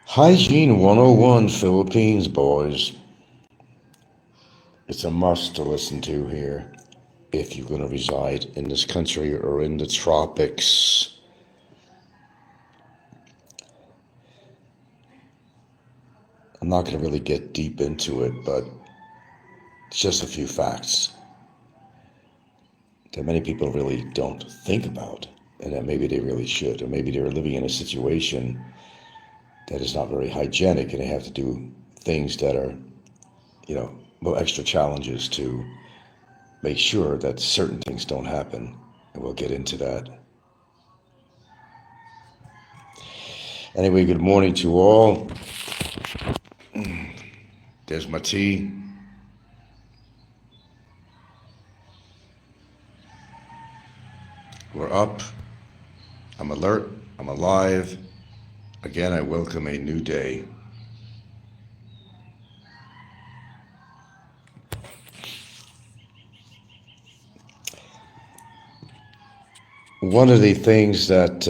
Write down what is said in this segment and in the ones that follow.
Hygiene 101, Philippines, boys. It's a must to listen to here if you're going to reside in this country or in the tropics. I'm not going to really get deep into it, but it's just a few facts that many people really don't think about, and that maybe they really should, or maybe they're living in a situation that is not very hygienic and they have to do things that are, extra challenges to make sure that certain things don't happen, and we'll get into that. Anyway, good morning to all. There's my tea. We're up. I'm alert. I'm alive. Again, I welcome a new day. One of the things that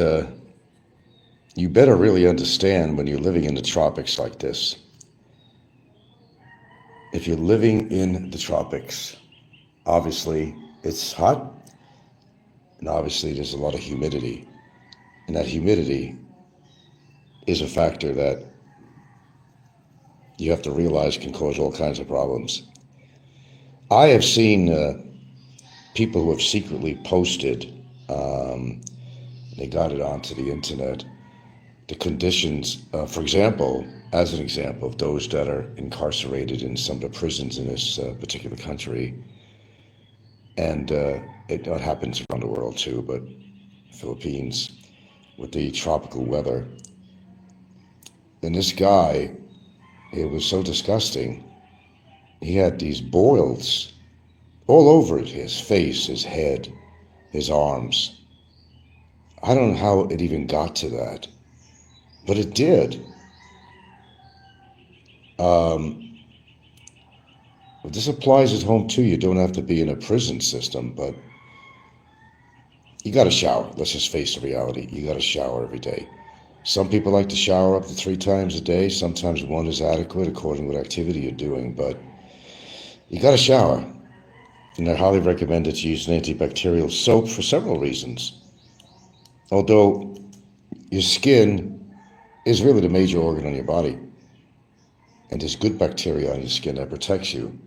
you better really understand when you're living in the tropics like this, if you're living in the tropics, obviously it's hot, and obviously there's a lot of humidity. And that humidity is a factor that you have to realize can cause all kinds of problems. I have seen people who have secretly posted, they got it onto the internet, the conditions, for example, as an example of those that are incarcerated in some of the prisons in this particular country. And it happens around the world too, but Philippines, with the tropical weather. And this guy, it was so disgusting. He had these boils all over his face, his head, his arms. I don't know how it even got to that, but it did. This applies at home too. You don't have to be in a prison system, but you got to shower. Let's just face the reality. You got to shower every day. Some people like to shower up to 3 times a day. Sometimes one is adequate according to what activity you're doing, but you got to shower. And I highly recommend that you use an antibacterial soap for several reasons. Although your skin is really the major organ on your body, and there's good bacteria on your skin that protects you,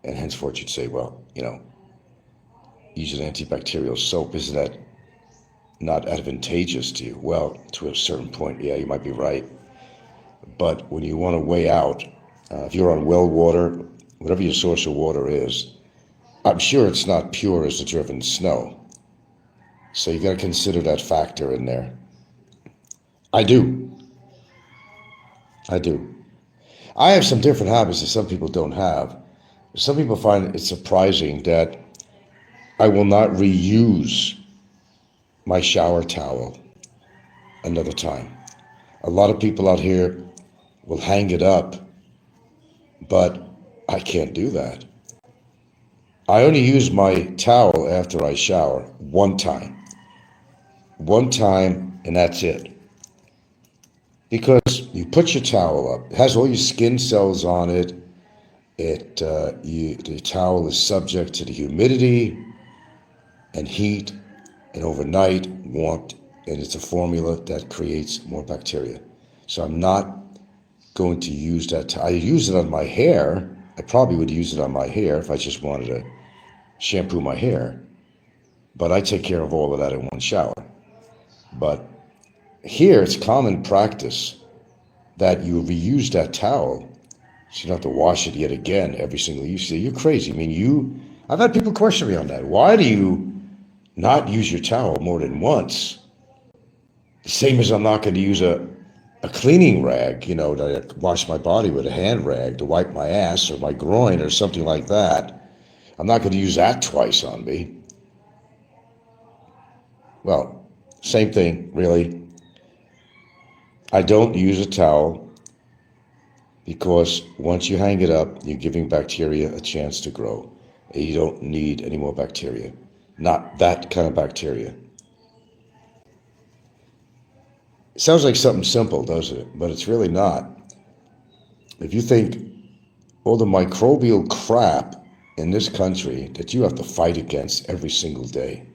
and henceforth you'd say, well, use an antibacterial soap. Isn't that not advantageous to you? Well, to a certain point, yeah, you might be right. But when you want to weigh out, if you're on well water, whatever your source of water is, I'm sure it's not pure as the driven snow. So you got to consider that factor in there. I do. I have some different habits that some people don't have. Some people find it surprising that I will not reuse my shower towel another time. A lot of people out here will hang it up, but I can't do that. I only use my towel after I shower one time, and that's it. Because you put your towel up, it has all your skin cells on it. The towel is subject to the humidity and heat, and overnight warmth, and it's a formula that creates more bacteria. So I'm not going to use that. I use it on my hair. I probably would use it on my hair if I just wanted to shampoo my hair. But I take care of all of that in one shower. But here it's common practice that you reuse that towel, so you don't have to wash it yet again every single use. You're crazy. I mean, I've had people question me on that. Why do you not use your towel more than once? The same as I'm not going to use a cleaning rag, to wash my body with, a hand rag to wipe my ass or my groin or something like that. I'm not going to use that twice on me. Well, same thing, really. I don't use a towel because once you hang it up, you're giving bacteria a chance to grow. And you don't need any more bacteria. Not that kind of bacteria. It sounds like something simple, doesn't it? But it's really not. If you think all the microbial crap in this country that you have to fight against every single day,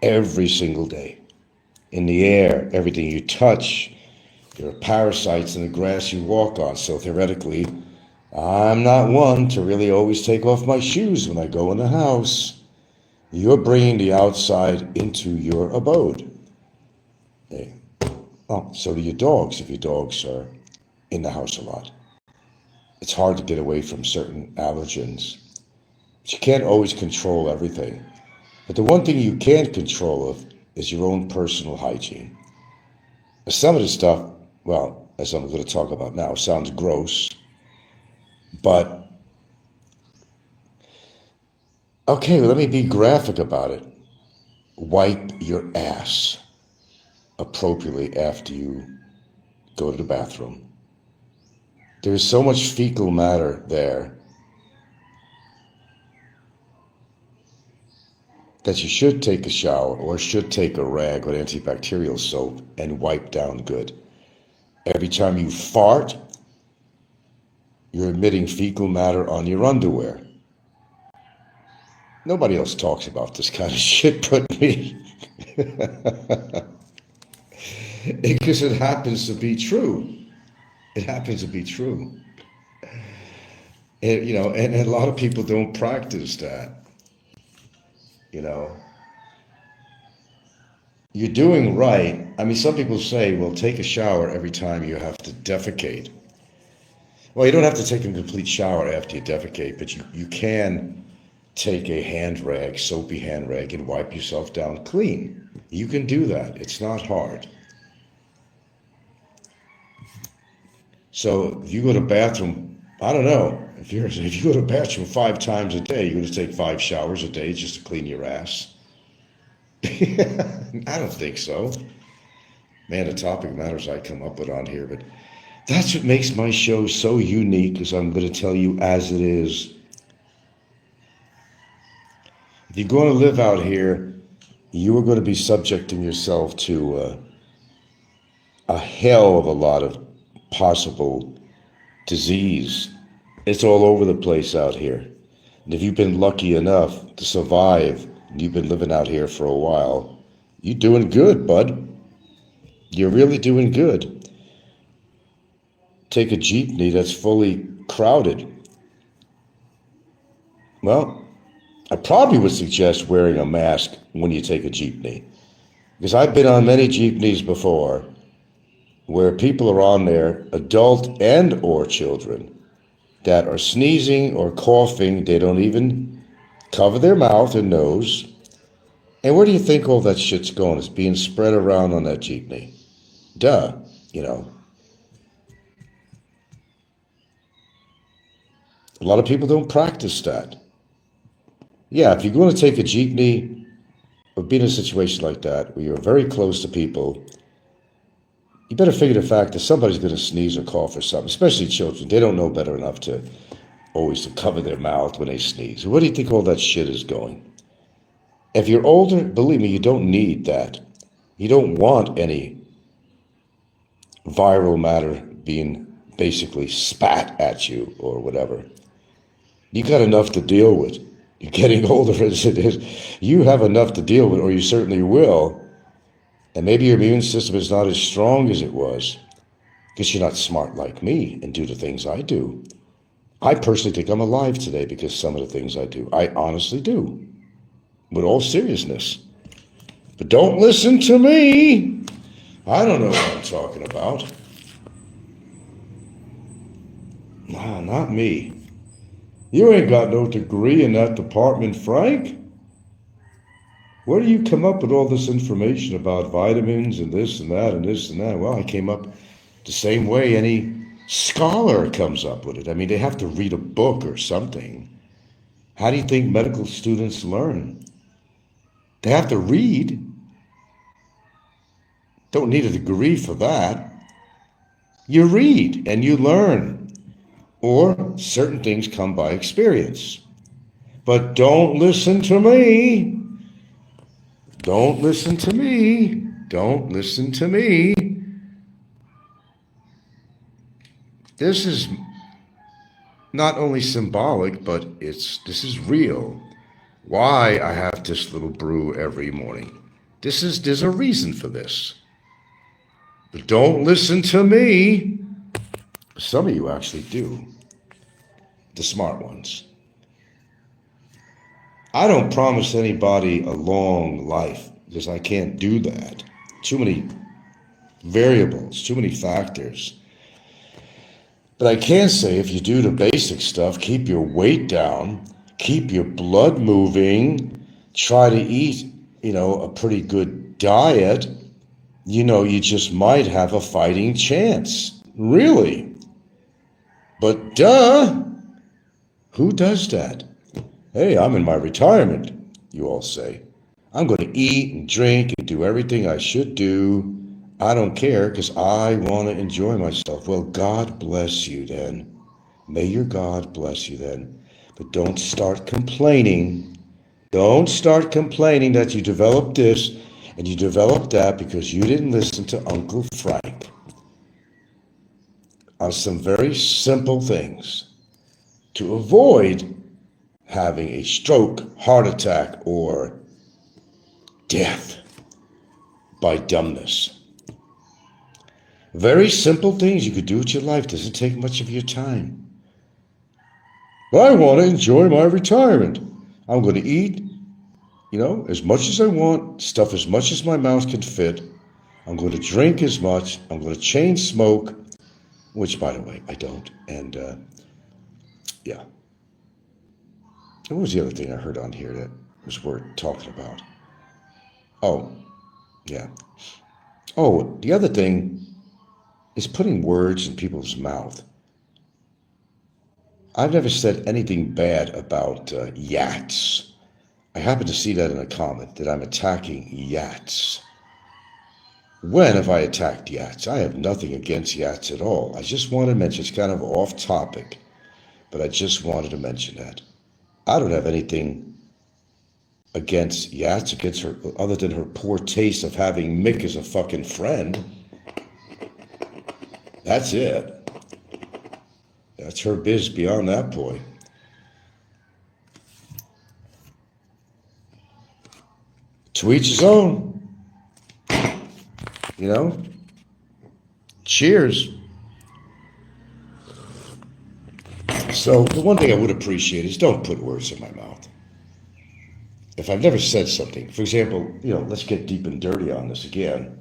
in the air, everything you touch, there are parasites in the grass you walk on. So theoretically, I'm not one to really always take off my shoes when I go in the house. You're bringing the outside into your abode. Okay. Oh, so do your dogs, if your dogs are in the house a lot. It's hard to get away from certain allergens. But you can't always control everything. But the one thing you can control of is your own personal hygiene. Some of the stuff, well, as I'm going to talk about now, sounds gross, but okay, let me be graphic about it. Wipe your ass appropriately after you go to the bathroom. There's so much fecal matter there that you should take a shower or should take a rag with antibacterial soap and wipe down good. Every time you fart, you're emitting fecal matter on your underwear. Nobody else talks about this kind of shit but me. Because it happens to be true. It happens to be true. And, and a lot of people don't practice that. You're doing right. I mean, some people say, well, take a shower every time you have to defecate. Well, you don't have to take a complete shower after you defecate, but you can take a hand rag, soapy hand rag, and wipe yourself down clean. You can do that. It's not hard. So if you go to the bathroom, I don't know, if you go to the bathroom 5 times a day, you're going to take 5 showers a day just to clean your ass. I don't think so. Man, the topic matters I come up with on here, but that's what makes my show so unique, is I'm going to tell you as it is. If you're going to live out here, you are going to be subjecting yourself to a hell of a lot of possible disease. It's all over the place out here. And if you've been lucky enough to survive, and you've been living out here for a while, you're doing good, bud. You're really doing good. Take a jeepney that's fully crowded. Well, I probably would suggest wearing a mask when you take a jeepney. Because I've been on many jeepneys before where people are on there, adult and or children, that are sneezing or coughing. They don't even cover their mouth and nose. And where do you think all that shit's going? It's being spread around on that jeepney. Duh, A lot of people don't practice that. Yeah, if you're going to take a jeepney or be in a situation like that where you're very close to people, you better figure the fact that somebody's going to sneeze or cough or something, especially children. They don't know better enough to always cover their mouth when they sneeze. Where do you think all that shit is going? If you're older, believe me, you don't need that. You don't want any viral matter being basically spat at you or whatever. You got enough to deal with. You're getting older as it is. You have enough to deal with, or you certainly will. And maybe your immune system is not as strong as it was because you're not smart like me and do the things I do. I personally think I'm alive today because some of the things I do. I honestly do. With all seriousness. But don't listen to me. I don't know what I'm talking about. Nah, not me. You ain't got no degree in that department, Frank. Where do you come up with all this information about vitamins and this and that and this and that? Well, I came up the same way any scholar comes up with it. I mean, they have to read a book or something. How do you think medical students learn? They have to read. Don't need a degree for that. You read and you learn. Or certain things come by experience. But don't listen to me. Don't listen to me. Don't listen to me. This is not only symbolic, but this is real. Why I have this little brew every morning. There's a reason for this. But don't listen to me. Some of you actually do. The smart ones. I don't promise anybody a long life because I can't do that. Too many variables, too many factors. But I can say if you do the basic stuff, keep your weight down, keep your blood moving, try to eat, a pretty good diet, you just might have a fighting chance. Really. But duh, who does that? Hey, I'm in my retirement, you all say. I'm going to eat and drink and do everything I should do. I don't care because I want to enjoy myself. Well, God bless you then. May your God bless you then. But don't start complaining. Don't start complaining that you developed this and you developed that because you didn't listen to Uncle Frank on some very simple things to avoid having a stroke, heart attack, or death by dumbness. Very simple things you could do with your life. Doesn't take much of your time. I want to enjoy my retirement. I'm going to eat, as much as I want, stuff as much as my mouth can fit. I'm going to drink as much. I'm going to chain smoke, which, by the way, I don't. And, yeah. What was the other thing I heard on here that was worth talking about? Oh, yeah. Oh, the other thing is putting words in people's mouth. I've never said anything bad about yats. I happened to see that in a comment, that I'm attacking yats. When have I attacked yats? I have nothing against yats at all. I just want to mention, it's kind of off topic, but I just wanted to mention that. I don't have anything against Yats, against her, other than her poor taste of having Mick as a fucking friend. That's it. That's her biz beyond that point. To each his own. Cheers. So the one thing I would appreciate is don't put words in my mouth. If I've never said something, for example, let's get deep and dirty on this again,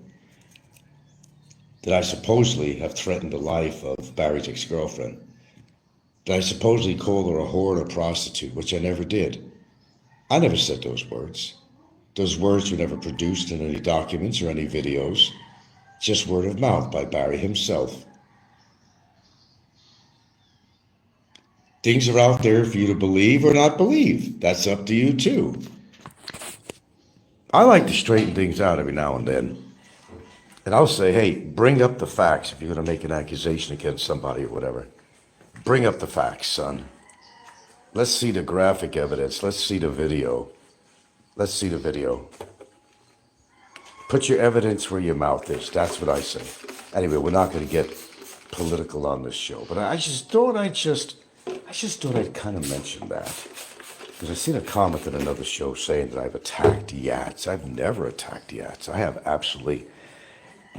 that I supposedly have threatened the life of Barry's ex-girlfriend, that I supposedly called her a whore and a prostitute, which I never did. I never said those words. Those words were never produced in any documents or any videos, just word of mouth by Barry himself. Things are out there for you to believe or not believe. That's up to you too. I like to straighten things out every now and then. And I'll say, hey, bring up the facts if you're going to make an accusation against somebody or whatever. Bring up the facts, son. Let's see the graphic evidence. Let's see the video. Let's see the video. Put your evidence where your mouth is. That's what I say. Anyway, we're not going to get political on this show. But I just thought I'd kind of mention that. Because I've seen a comment in another show saying that I've attacked Yats. I've never attacked Yats. I have absolutely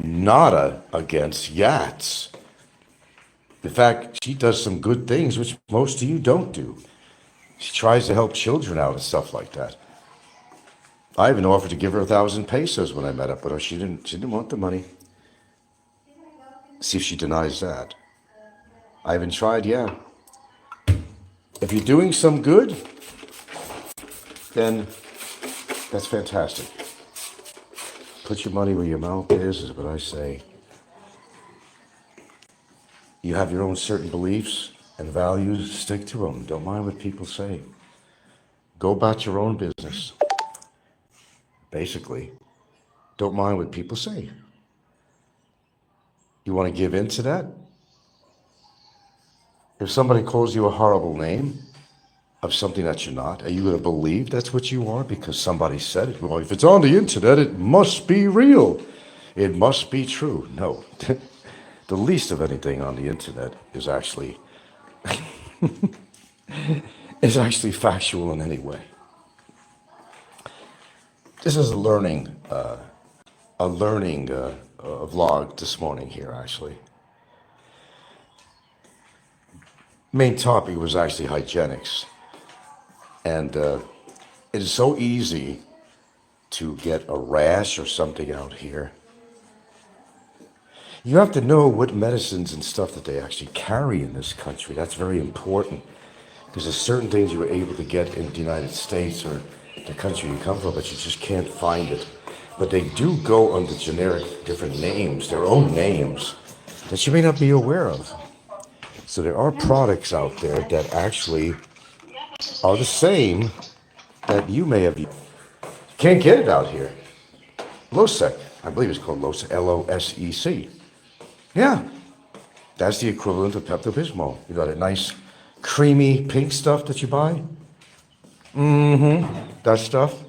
nada against Yats. In fact, she does some good things, which most of you don't do. She tries to help children out and stuff like that. I even offered to give her 1,000 pesos when I met up with her. She didn't want the money. See if she denies that. I even tried, yeah. If you're doing some good, then that's fantastic. Put your money where your mouth is what I say. You have your own certain beliefs and values, stick to them. Don't mind what people say. Go about your own business. Basically, don't mind what people say. You want to give in to that? If somebody calls you a horrible name of something that you're not, are you going to believe that's what you are because somebody said it? Well, if it's on the internet, it must be real. It must be true. No. The least of anything on the internet is actually factual in any way. This is a learning vlog this morning here, actually. Main topic was actually hygienics. And it is so easy to get a rash or something out here. You have to know what medicines and stuff that they actually carry in this country. That's very important. Because there's certain things you were able to get in the United States or the country you come from, but you just can't find it. But they do go under generic different names, their own names, that you may not be aware of. So there are products out there that actually are the same that you may have. You can't get it out here. Losec, I believe it's called Losec, Losec. Yeah, that's the equivalent of Pepto-Bismol. You got a nice creamy pink stuff that you buy. That stuff.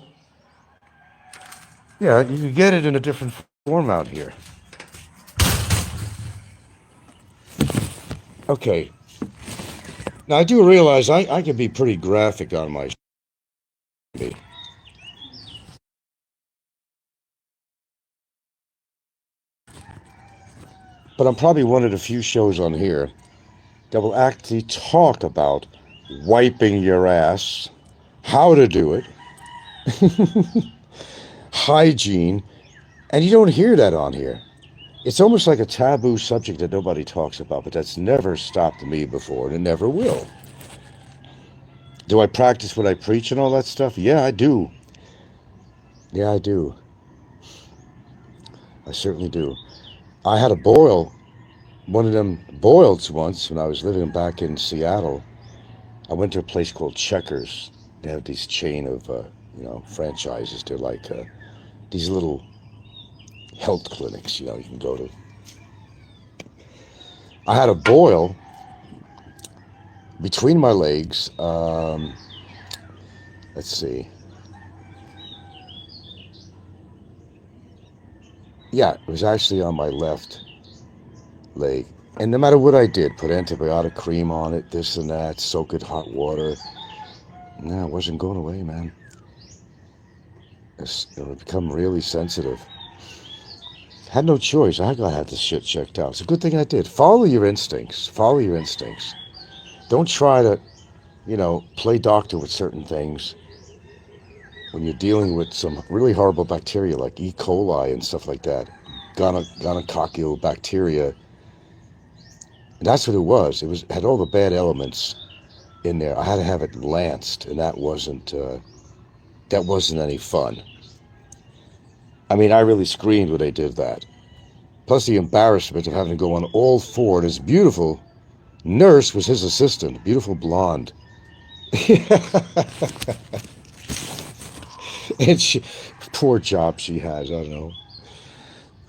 Yeah, you can get it in a different form out here. Okay. Now I do realize I can be pretty graphic on my but I'm probably one of the few shows on here that will actually talk about wiping your ass, how to do it, hygiene, and you don't hear that on here. It's almost like a taboo subject that nobody talks about, but that's never stopped me before, and it never will. Do I practice what I preach and all that stuff? Yeah, I do. Yeah, I do. I certainly do. I had a boil, one of them boils once when I was living back in Seattle. I went to a place called Checkers. They have these chain of, franchises. They're like these little health clinics, you can go to. I had a boil between my legs. Let's see. Yeah, it was actually on my left leg. And no matter what I did, put antibiotic cream on it, this and that, soak it hot water. No, it wasn't going away, man. It would become really sensitive. Had no choice. I gotta have this shit checked out. It's a good thing I did. Follow your instincts. Follow your instincts. Don't try to, play doctor with certain things when you're dealing with some really horrible bacteria like E. coli and stuff like that. Gonococcal bacteria. And that's what it was. It had all the bad elements in there. I had to have it lanced, and that wasn't any fun. I mean, I really screamed when they did that. Plus the embarrassment of having to go on all four. And his beautiful nurse was his assistant, beautiful blonde. And poor job she has, I don't know.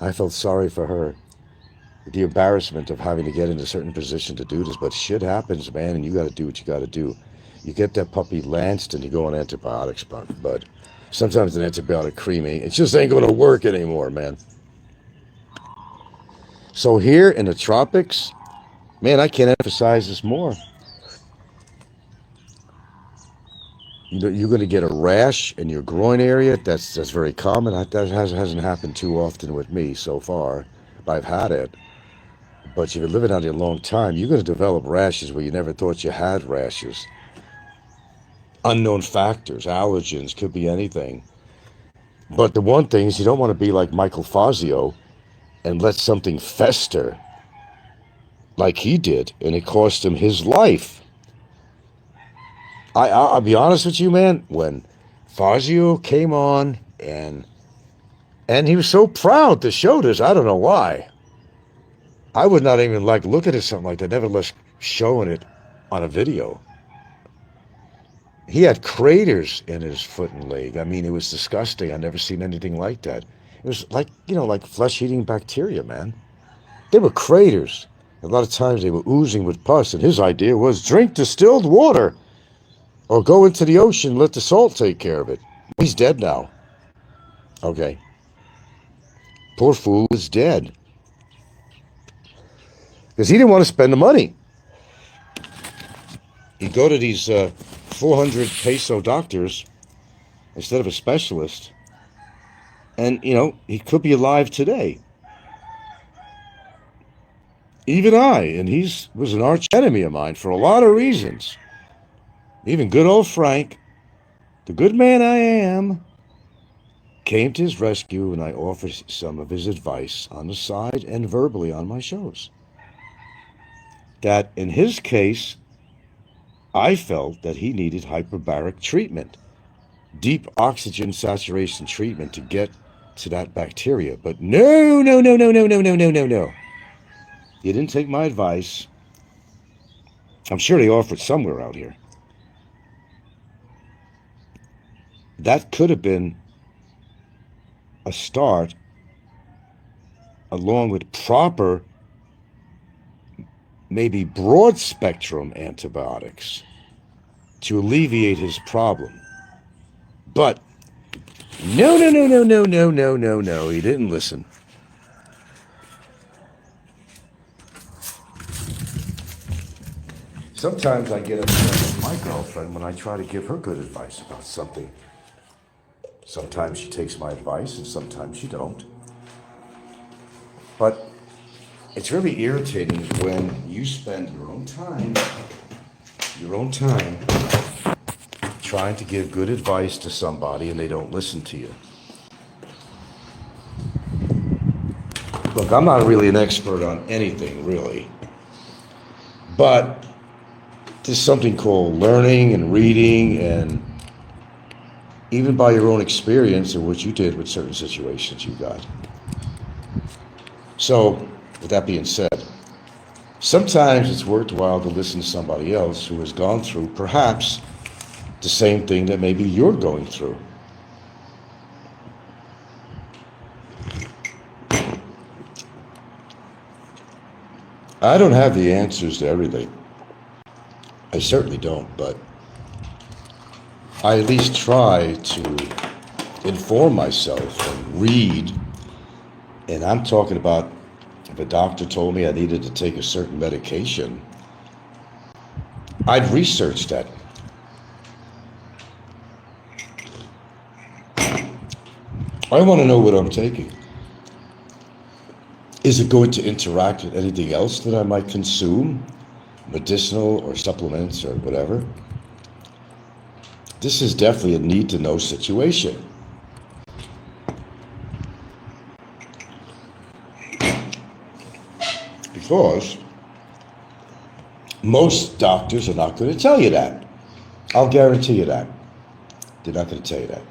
I felt sorry for her. The embarrassment of having to get in a certain position to do this, but shit happens, man, and you got to do what you got to do. You get that puppy lanced and you go on antibiotics, but sometimes an antibiotic creamy, it just ain't going to work anymore, man. So here in the tropics, man, I can't emphasize this more. You're going to get a rash in your groin area. That's very common. That hasn't happened too often with me so far. I've had it. But if you've been living out here a long time, you're going to develop rashes where you never thought you had rashes. Unknown factors, allergens, could be anything. But the one thing is you don't want to be like Michael Fazio and let something fester like he did, and it cost him his life. I'll be honest with you, man, when Fazio came on and he was so proud to show this, I don't know why. I would not even like looking at something like that, never less showing it on a video. He had craters in his foot and leg. I mean, it was disgusting. I've never seen anything like that. It was like, like flesh-eating bacteria, man. They were craters. A lot of times they were oozing with pus, and his idea was drink distilled water or go into the ocean and let the salt take care of it. He's dead now. Okay. Poor fool is dead. Because he didn't want to spend the money. He'd go to these 400 peso doctors instead of a specialist. And, he could be alive today. Even and he was an arch enemy of mine for a lot of reasons. Even good old Frank, the good man I am, came to his rescue, and I offered some of his advice on the side and verbally on my shows. That in his case, I felt that he needed hyperbaric treatment, deep oxygen saturation treatment to get to that bacteria. But no. You didn't take my advice. I'm sure they offered somewhere out here. That could have been a start, along with proper, maybe broad spectrum antibiotics to alleviate his problem. But no, he didn't listen. Sometimes I get upset with my girlfriend when I try to give her good advice about something. Sometimes she takes my advice and sometimes she don't. But it's really irritating when you spend your own time trying to give good advice to somebody and they don't listen to you. Look, I'm not really an expert on anything, really. But there's something called learning and reading, and even by your own experience and what you did with certain situations you got. So, with that being said, sometimes it's worthwhile to listen to somebody else who has gone through perhaps the same thing that maybe you're going through. I don't have the answers to everything. I certainly don't, but I at least try to inform myself and read. And I'm talking about if a doctor told me I needed to take a certain medication, I'd research that. I want to know what I'm taking. Is it going to interact with anything else that I might consume? Medicinal or supplements or whatever? This is definitely a need-to-know situation. Because most doctors are not going to tell you that. I'll guarantee you that. They're not going to tell you that.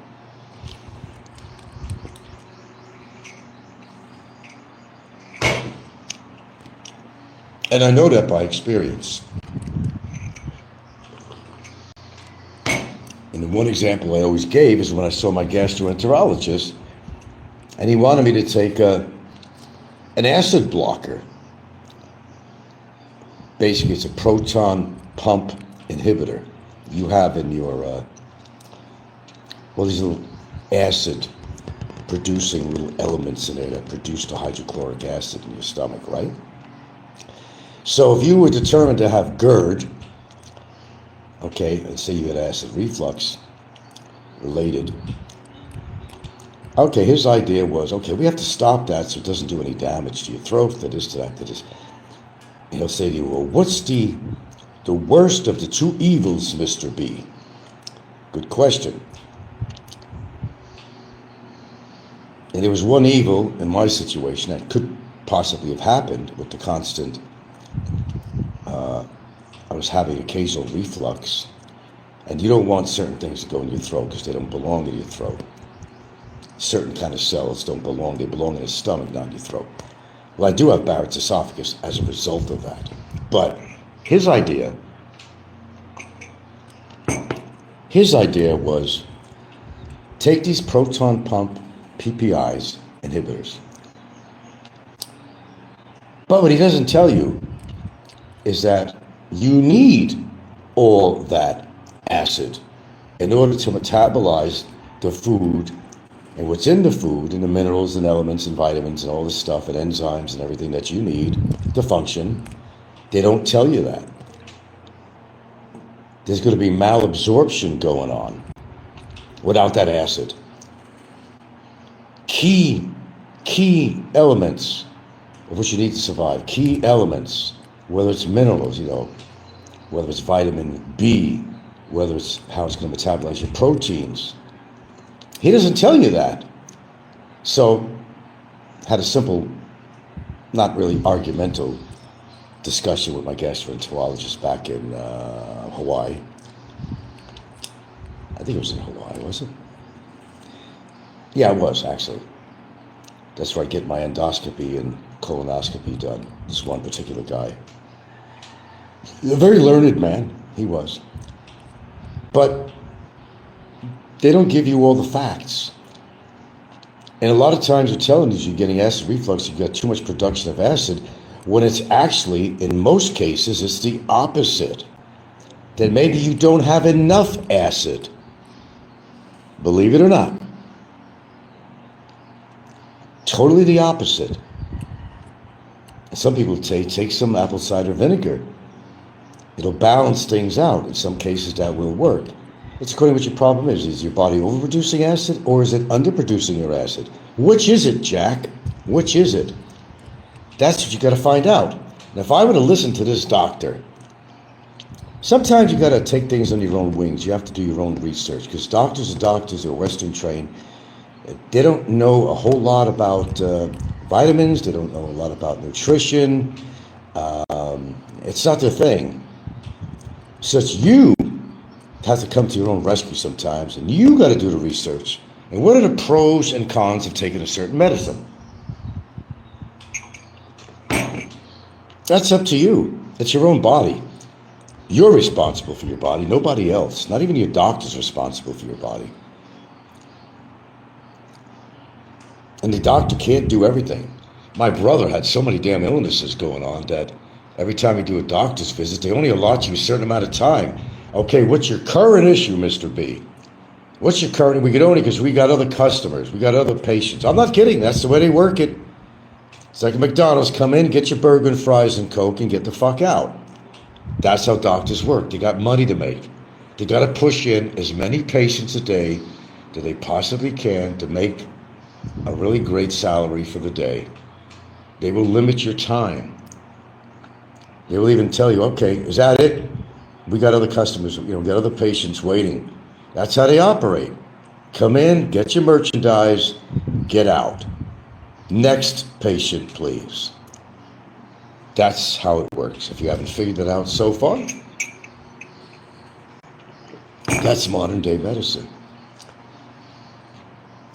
And I know that by experience. And the one example I always gave is when I saw my gastroenterologist, and he wanted me to take an acid blocker. Basically, it's a proton pump inhibitor. You have in your, these little acid producing little elements in there that produce the hydrochloric acid in your stomach, right? So if you were determined to have GERD, okay, and say you had acid reflux related, okay, his idea was, okay, we have to stop that so it doesn't do any damage to your throat, to this, to that, to this. And he'll say to you, well, what's the worst of the two evils, Mr. B? Good question. And there was one evil in my situation that could possibly have happened with the constant, I was having occasional reflux, and you don't want certain things to go in your throat because they don't belong in your throat. Certain kind of cells don't belong, they belong in the stomach, not in your throat. Well, I do have Barrett's esophagus as a result of that. But his idea was take these proton pump PPIs inhibitors. But what he doesn't tell you is that you need all that acid in order to metabolize the food and what's in the food and the minerals and elements and vitamins and all this stuff and enzymes and everything that you need to function, they don't tell you that. There's going to be malabsorption going on without that acid. Key elements of what you need to survive. Key elements, whether it's minerals, whether it's vitamin B, whether it's how it's going to metabolize your proteins. He doesn't tell you that. So, had a simple, not really argumental discussion with my gastroenterologist back in Hawaii. I think it was in Hawaii, was it? Yeah, it was, actually. That's where I get my endoscopy and colonoscopy done. This one particular guy. A very learned man, he was. But they don't give you all the facts. And a lot of times they're telling you you're getting acid reflux, you've got too much production of acid, when it's actually, in most cases, it's the opposite. That maybe you don't have enough acid. Believe it or not. Totally the opposite. Some people take some apple cider vinegar. It'll balance things out. In some cases that will work. It's according to what your problem is. Is your body overproducing acid or is it underproducing your acid? Which is it, Jack? Which is it? That's what you got to find out. And if I were to listen to this doctor, sometimes you got to take things on your own wings. You have to do your own research because doctors are doctors. They're Western trained. They don't know a whole lot about vitamins. They don't know a lot about nutrition. It's not their thing. So it's you have to come to your own rescue sometimes, and you got to do the research. And what are the pros and cons of taking a certain medicine? That's up to you. It's your own body. You're responsible for your body, nobody else. Not even your doctor's responsible for your body. And the doctor can't do everything. My brother had so many damn illnesses going on that every time you do a doctor's visit, they only allot you a certain amount of time. Okay, what's your current issue, Mr. B? What's your current? We could only because we got other customers. We got other patients. I'm not kidding. That's the way they work it. It's like a McDonald's. Come in, get your burger and fries and Coke and get the fuck out. That's how doctors work. They got money to make. They got to push in as many patients a day that they possibly can to make a really great salary for the day. They will limit your time. They will even tell you, okay, is that it? We got other customers, we got other patients waiting. That's how they operate. Come in, get your merchandise, get out. Next patient, please. That's how it works. If you haven't figured that out so far, that's modern day medicine.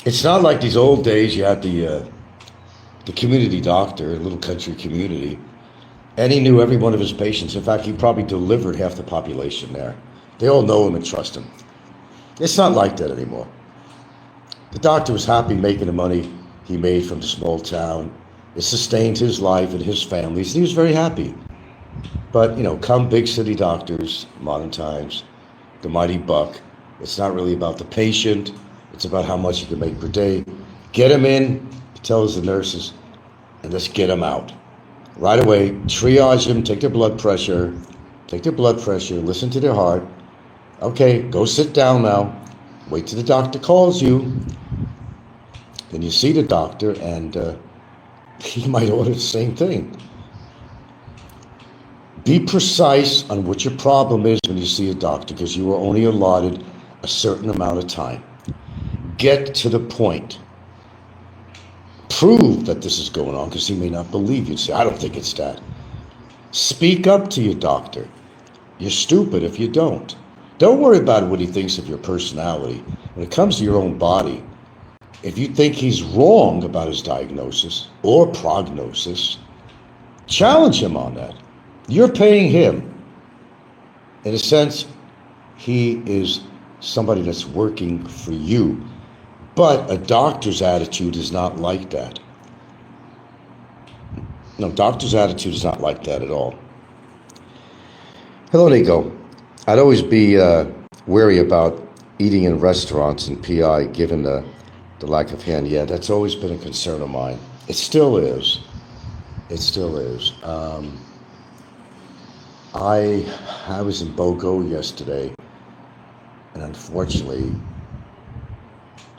It's not like these old days you had the community doctor, a little country community, and he knew every one of his patients. In fact, he probably delivered half the population there. They all know him and trust him. It's not like that anymore. The doctor was happy making the money he made from the small town. It sustained his life and his family. So he was very happy. But, come big city doctors, modern times, the mighty buck. It's not really about the patient. It's about how much you can make per day. Get him in, tells the nurses, and let's get him out. Right away, triage him, take their blood pressure, listen to their heart. Okay, go sit down now. Wait till the doctor calls you. Then you see the doctor, and he might order the same thing. Be precise on what your problem is when you see a doctor, because you are only allotted a certain amount of time. Get to the point. Prove that this is going on, because he may not believe you. Say, I don't think it's that. Speak up to your doctor. You're stupid if you don't. Don't worry about what he thinks of your personality. When it comes to your own body, if you think he's wrong about his diagnosis or prognosis, challenge him on that. You're paying him. In a sense, he is somebody that's working for you. But a doctor's attitude is not like that. No, doctor's attitude is not like that at all. Hello, Nico. I'd always be wary about eating in restaurants in PI, given the The lack of hand, yeah, that's always been a concern of mine. It still is. It still is. I was in Bogo yesterday, and unfortunately,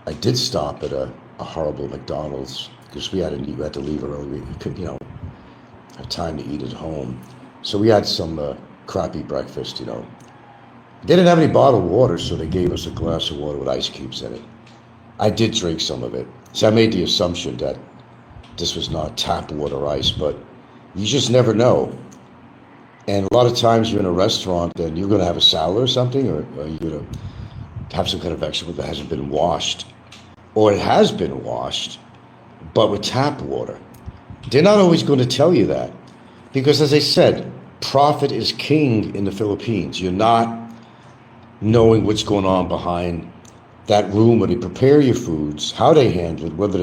I did stop at a horrible McDonald's because we had to leave early. We could, have time to eat at home. So we had some crappy breakfast, They didn't have any bottled water, so they gave us a glass of water with ice cubes in it. I did drink some of it. So I made the assumption that this was not tap water ice, but you just never know. And a lot of times you're in a restaurant and you're going to have a salad or something, or you're going to have some kind of vegetable that hasn't been washed, or it has been washed, but with tap water. They're not always going to tell you that because, as I said, profit is king in the Philippines. You're not knowing what's going on behind that room when they prepare your foods, how they handle it, whether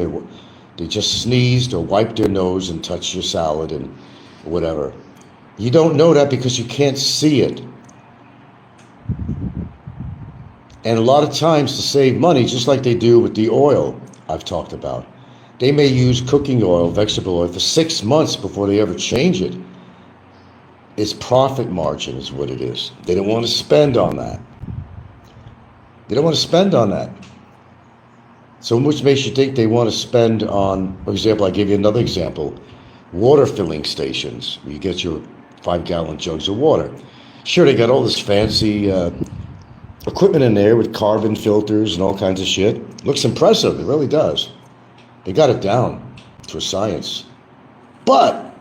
they just sneezed or wiped their nose and touched your salad and whatever. You don't know that because you can't see it. And a lot of times to save money, just like they do with the oil I've talked about, they may use cooking oil, vegetable oil, for 6 months before they ever change it. It's profit margin is what it is. They don't want to spend on that. They don't want to spend on that. So which makes you think they want to spend on, for example, I give you another example, water filling stations, where you get your 5-gallon jugs of water. Sure, they got all this fancy equipment in there with carbon filters and all kinds of shit. Looks impressive, it really does. They got it down to a science. But,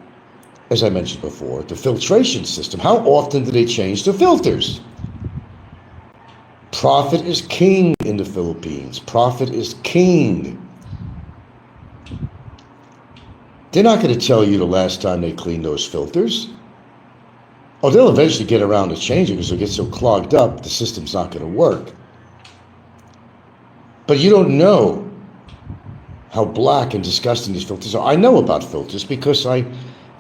as I mentioned before, the filtration system, how often do they change the filters? Profit is king in the Philippines. Profit is king. They're not going to tell you the last time they cleaned those filters. Oh, they'll eventually get around to changing because they'll get so clogged up, the system's not going to work. But you don't know how black and disgusting these filters are. I know about filters because I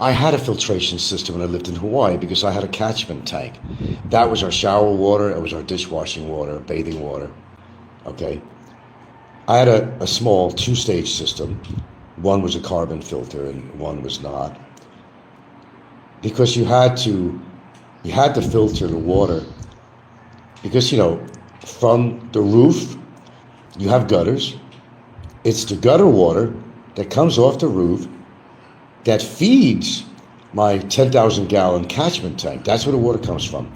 had a filtration system when I lived in Hawaii because I had a catchment tank. That was our shower water, it was our dishwashing water, bathing water, okay? I had a small 2-stage system. One was a carbon filter and one was not. Because you had to filter the water because, from the roof, you have gutters. It's the gutter water that comes off the roof that feeds my 10,000-gallon catchment tank. That's where the water comes from.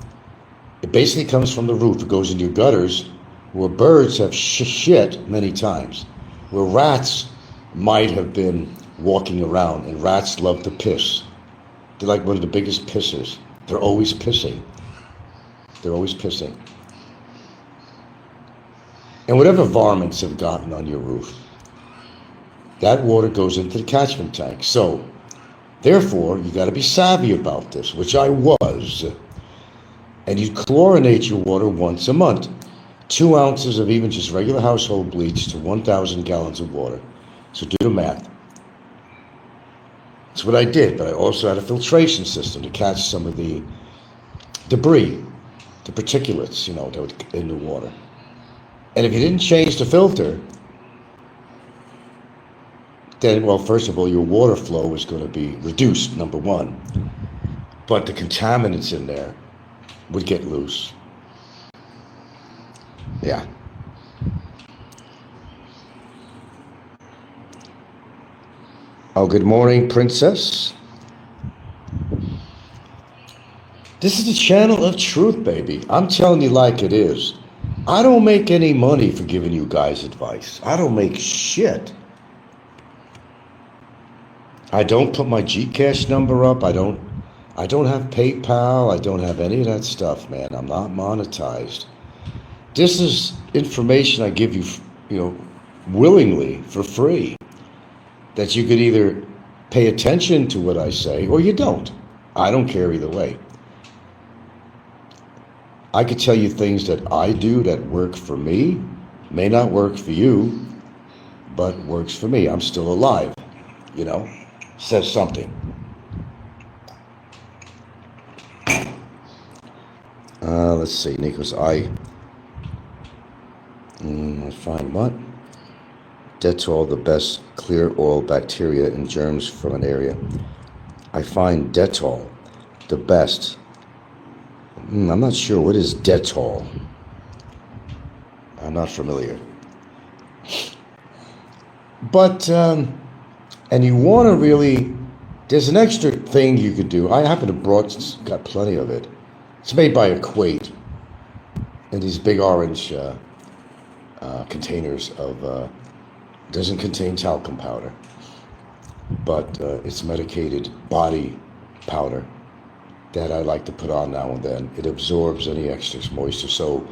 It basically comes from the roof. It goes into your gutters where birds have shit many times, where rats might have been walking around, and rats love to piss. They're like one of the biggest pissers. They're always pissing. They're always pissing. And whatever varmints have gotten on your roof, that water goes into the catchment tank. So, therefore, you got to be savvy about this, which I was. And you chlorinate your water once a month. 2 ounces of even just regular household bleach to 1,000 gallons of water. So do the math. That's what I did, but I also had a filtration system to catch some of the debris, the particulates, that would in the water. And if you didn't change the filter, then, well, first of all, your water flow is going to be reduced, number one. But the contaminants in there would get loose. Yeah. Oh, good morning, princess. This is the channel of truth, baby. I'm telling you like it is. I don't make any money for giving you guys advice. I don't make shit. I don't put my Gcash number up. I don't have PayPal. I don't have any of that stuff, man. I'm not monetized. This is information I give you, willingly for free. That you could either pay attention to what I say or you don't. I don't care either way. I could tell you things that I do that work for me, may not work for you, but works for me. I'm still alive, says something. Let's see, Nicholas, I find what? Dettol the best clear all bacteria and germs from an area. I find Dettol the best. I'm not sure. What is Dettol? I'm not familiar. But, and you want to really, there's an extra thing you could do. I happen to got plenty of it. It's made by Equate in these big orange containers of, doesn't contain talcum powder, but it's medicated body powder that I like to put on now and then. It absorbs any excess moisture. So,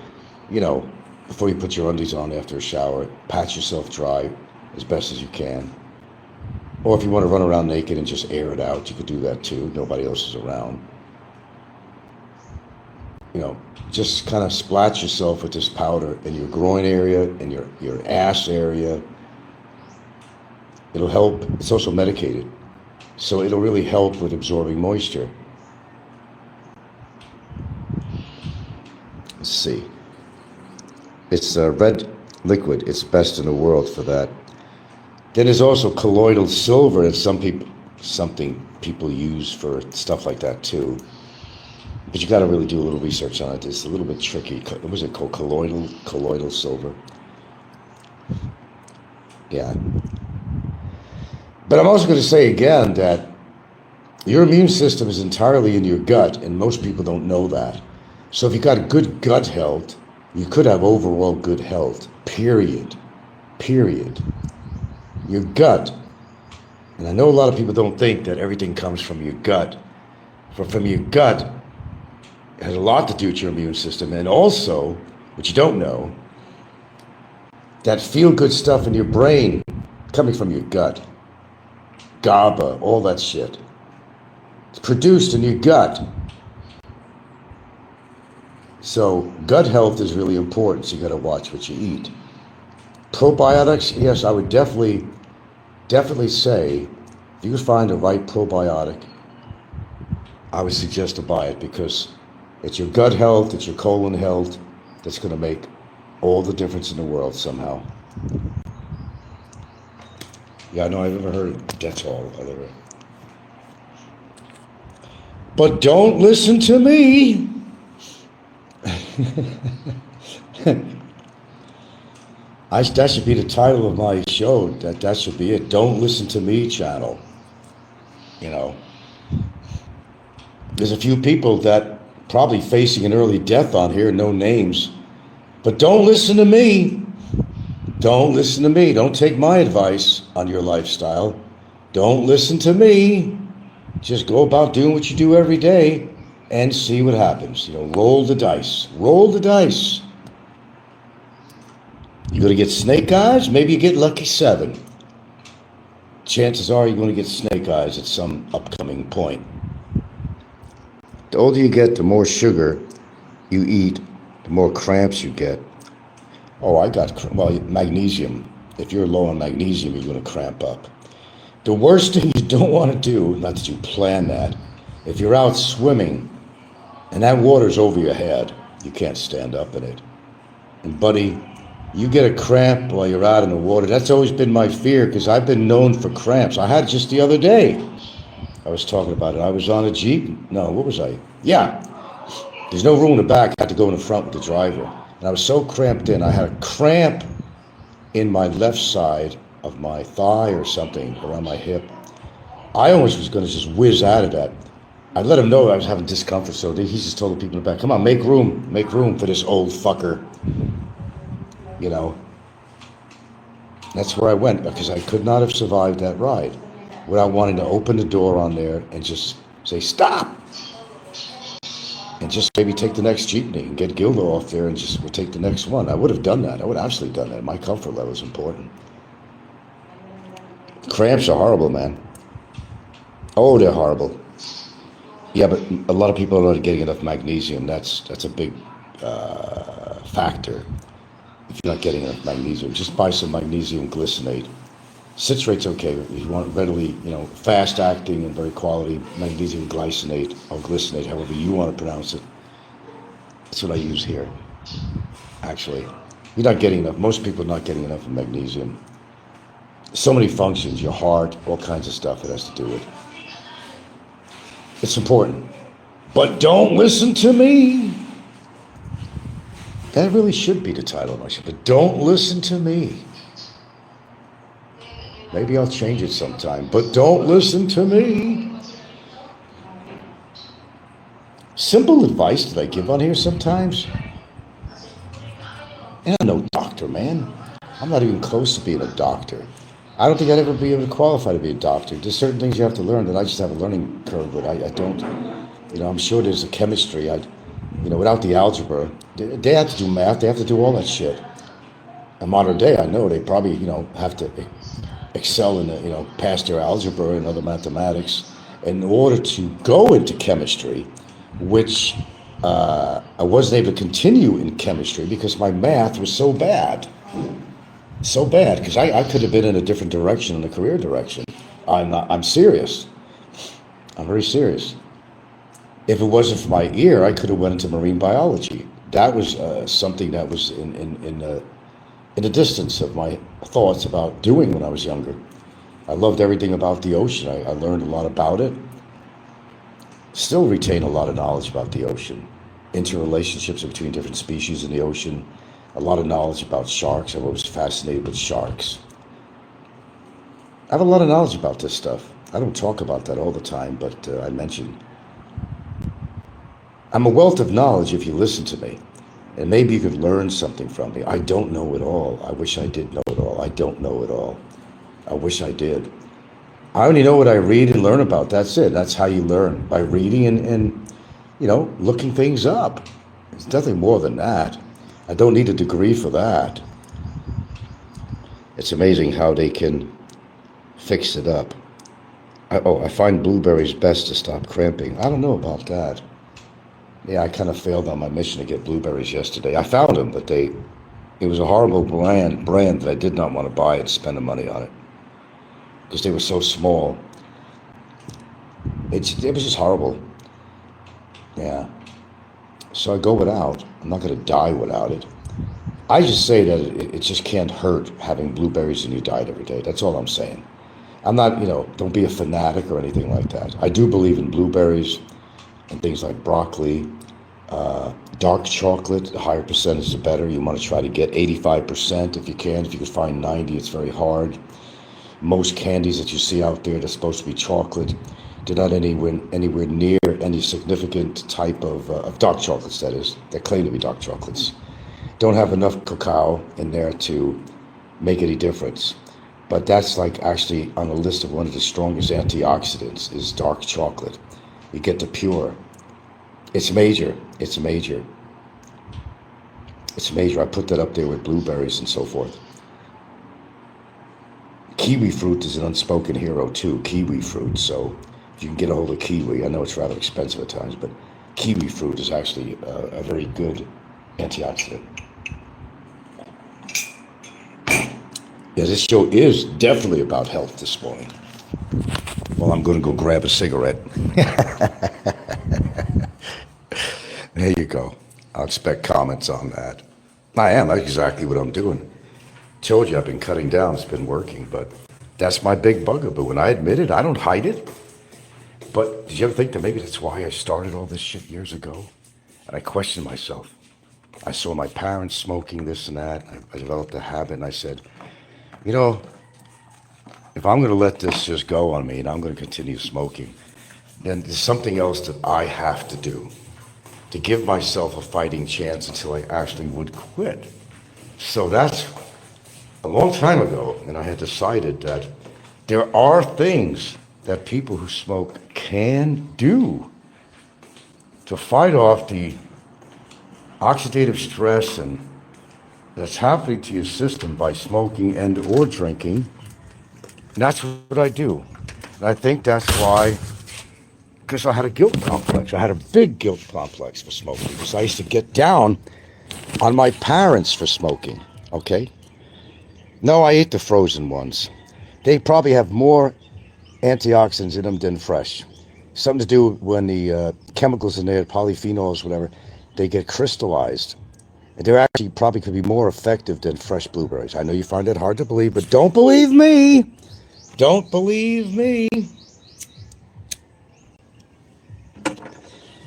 you know, before you put your undies on after a shower, pat yourself dry as best as you can. Or if you want to run around naked and just air it out, you could do that too. Nobody else is around. You know, just kind of splat yourself with this powder in your groin area, in your ass area. It'll help. It's also medicated, so it'll really help with absorbing moisture. Let's see. It's a red liquid. It's best in the world for that. Then there's also colloidal silver. It's something people use for stuff like that too. But you got to really do a little research on it. It's a little bit tricky. What was it called? Colloidal silver. Yeah. But I'm also going to say again that your immune system is entirely in your gut, and most people don't know that. So if you got good gut health, you could have overall good health. Period. Your gut. And I know a lot of people don't think that everything comes from your gut. From your gut, it has a lot to do with your immune system. And also, what you don't know, that feel-good stuff in your brain coming from your gut. GABA, all that shit. It's produced in your gut. So gut health is really important, so you got to watch what you eat. Probiotics, yes, I would definitely say, if you could find the right probiotic, I would suggest to buy it, because it's your gut health, it's your colon health, that's going to make all the difference in the world somehow. Yeah, no, I've never heard of Dettol. But don't listen to me. That should be the title of my show. That should be it. Don't Listen to Me channel. You know, there's a few people that probably facing an early death on here, no names. But don't listen to me. Don't listen to me. Don't take my advice on your lifestyle. Don't listen to me. Just go about doing what you do every day and see what happens. You know, roll the dice. Roll the dice. You're going to get snake eyes? Maybe you get lucky 7. Chances are you're going to get snake eyes at some upcoming point. The older you get, the more sugar you eat, the more cramps you get. Oh, magnesium. If you're low on magnesium, you're going to cramp up. The worst thing you don't want to do, not that you plan that, if you're out swimming and that water's over your head, you can't stand up in it. And buddy, you get a cramp while you're out in the water. That's always been my fear, because I've been known for cramps. I had it just the other day. I was talking about it. I was on a Jeep. No, what was I? Yeah. There's no room in the back. I had to go in the front with the driver. And I was so cramped in. I had a cramp in my left side of my thigh or something around my hip. I almost was going to just whiz out of that. I let him know I was having discomfort, so he just told the people in the back, come on, make room for this old fucker. You know. That's where I went, because I could not have survived that ride without wanting to open the door on there and just say, stop! And just maybe take the next jeepney and get Gilda off there and just we'll take the next one. I would have done that. I would have absolutely done that. My comfort level is important. Cramps are horrible, man. Oh, they're horrible. Yeah, but a lot of people are not getting enough magnesium. That's a big factor. If you're not getting enough magnesium, just buy some magnesium glycinate. Citrate's okay. If you want readily, fast acting and very quality magnesium glycinate or glycinate, however you want to pronounce it. That's what I use here. Actually, you're not getting enough. Most people are not getting enough of magnesium. So many functions, your heart, all kinds of stuff it has to do with. It's important. But don't listen to me. That really should be the title of my show. But don't listen to me. Maybe I'll change it sometime. But don't listen to me. Simple advice that I give on here sometimes. And I'm no doctor, man. I'm not even close to being a doctor. I don't think I'd ever be able to qualify to be a doctor. There's certain things you have to learn that I just have a learning curve, but I don't. I'm sure there's a chemistry. Without the algebra, they have to do math. They have to do all that shit. In modern day, I know they probably, have to excel in, pass their algebra and other mathematics in order to go into chemistry, which I wasn't able to continue in chemistry because my math was so bad. So bad, because I could have been in a different direction, in a career direction. I'm serious. I'm very serious. If it wasn't for my ear, I could have went into marine biology. That was something that was in the distance of my thoughts about doing when I was younger. I loved everything about the ocean. I learned a lot about it. Still retain a lot of knowledge about the ocean. Interrelationships between different species in the ocean. A lot of knowledge about sharks. I'm always fascinated with sharks. I have a lot of knowledge about this stuff. I don't talk about that all the time, but I mention. I'm a wealth of knowledge if you listen to me. And maybe you could learn something from me. I don't know it all. I wish I did know it all. I don't know it all. I wish I did. I only know what I read and learn about. That's it. That's how you learn. By reading and looking things up. It's nothing more than that. I don't need a degree for that. It's amazing how they can fix it up. I find blueberries best to stop cramping. I don't know about that. Yeah, I kind of failed on my mission to get blueberries yesterday. I found them, but it was a horrible brand that I did not want to buy and spend the money on it. Because they were so small. It was just horrible. Yeah. So I go without. I'm not going to die without it. I just say that it just can't hurt having blueberries in your diet every day. That's all I'm saying. I'm not, don't be a fanatic or anything like that. I do believe in blueberries and things like broccoli, dark chocolate. The higher percentage, the better. You want to try to get 85% if you can. If you can find 90, it's very hard. Most candies that you see out there that's supposed to be chocolate, they're not anywhere near any significant type of dark chocolates, that is, that claim to be dark chocolates. Don't have enough cacao in there to make any difference. But that's like actually on the list of one of the strongest antioxidants is dark chocolate. You get the pure. It's major. It's major. It's major. I put that up there with blueberries and so forth. Kiwi fruit is an unspoken hero too, kiwi fruit. So if you can get a hold of kiwi, I know it's rather expensive at times, but kiwi fruit is actually a very good antioxidant. Yeah, this show is definitely about health this morning. Well, I'm going to go grab a cigarette. There you go. I'll expect comments on that. I am. That's exactly what I'm doing. Told you I've been cutting down. It's been working, but that's my big bugaboo. When I admit it, I don't hide it. But did you ever think that maybe that's why I started all this shit years ago? And I questioned myself. I saw my parents smoking this and that. I developed a habit, and I said, if I'm going to let this just go on me and I'm going to continue smoking, then there's something else that I have to do to give myself a fighting chance until I actually would quit. So that's a long time ago, and I had decided that there are things that people who smoke can do to fight off the oxidative stress and that's happening to your system by smoking and or drinking. And that's what I do. And I think that's why, because I had a guilt complex. I had a big guilt complex for smoking because I used to get down on my parents for smoking, okay? No, I ate the frozen ones. They probably have more antioxidants in them than fresh. Something to do when the chemicals in there, polyphenols, whatever, they get crystallized And they're actually probably could be more effective than fresh blueberries. I know you find that hard to believe, but don't believe me. Don't believe me.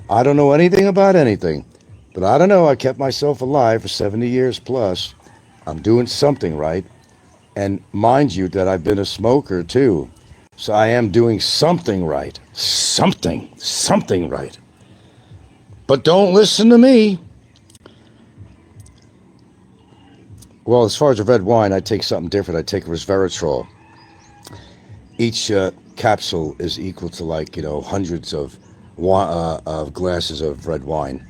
I don't know anything about anything, but I don't know. I kept myself alive for 70 years plus. I'm doing something right. And mind you that I've been a smoker too. So I am doing something right. Something right. But don't listen to me. Well, as far as the red wine, I take something different. I take resveratrol. Each capsule is equal to hundreds of glasses of red wine,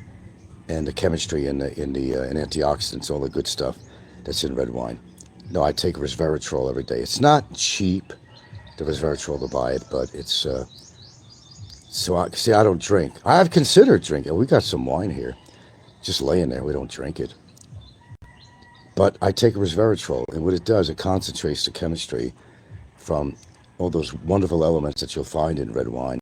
and the chemistry and antioxidants, all the good stuff that's in red wine. No, I take resveratrol every day. It's not cheap, the resveratrol, to buy it, but it's I don't drink. I've considered drinking. We got some wine here, just laying there. We don't drink it. But I take resveratrol, and what it does, it concentrates the chemistry from all those wonderful elements that you'll find in red wine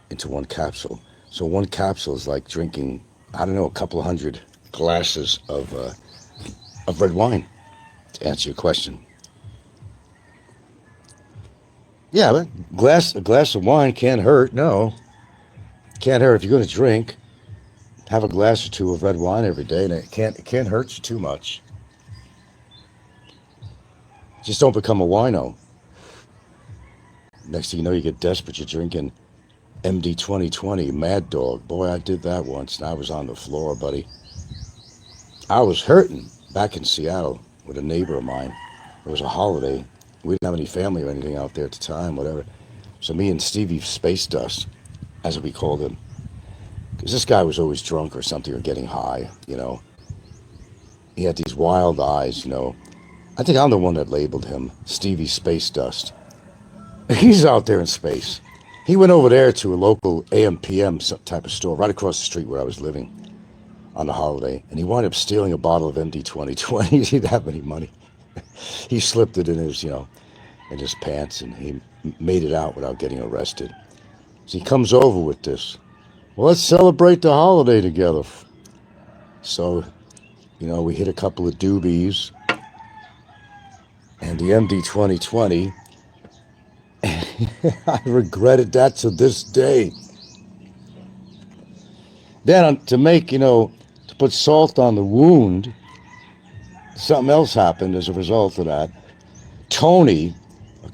into one capsule. So one capsule is like drinking, I don't know, a couple of hundred glasses of red wine, to answer your question. Yeah, but a glass of wine can't hurt. No, can't hurt. If you're going to drink, have a glass or two of red wine every day, and it can't hurt you too much. Just don't become a wino. Next thing you know, you get desperate. You're drinking MD 2020, Mad Dog. Boy, I did that once, and I was on the floor, buddy. I was hurting back in Seattle with a neighbor of mine. It was a holiday. We didn't have any family or anything out there at the time, whatever. So me and Stevie Space Dust, as we called him, because this guy was always drunk or something or getting high, He had these wild eyes, I think I'm the one that labeled him Stevie Space Dust. He's out there in space. He went over there to a local AM/PM type of store right across the street where I was living on the holiday, and he wound up stealing a bottle of MD 2020. He didn't have any money. He slipped it in his pants, and he made it out without getting arrested. So he comes over with this. Well, let's celebrate the holiday together. So, we hit a couple of doobies. And the MD 2020, I regretted that to this day. Then to put salt on the wound, something else happened as a result of that. Tony,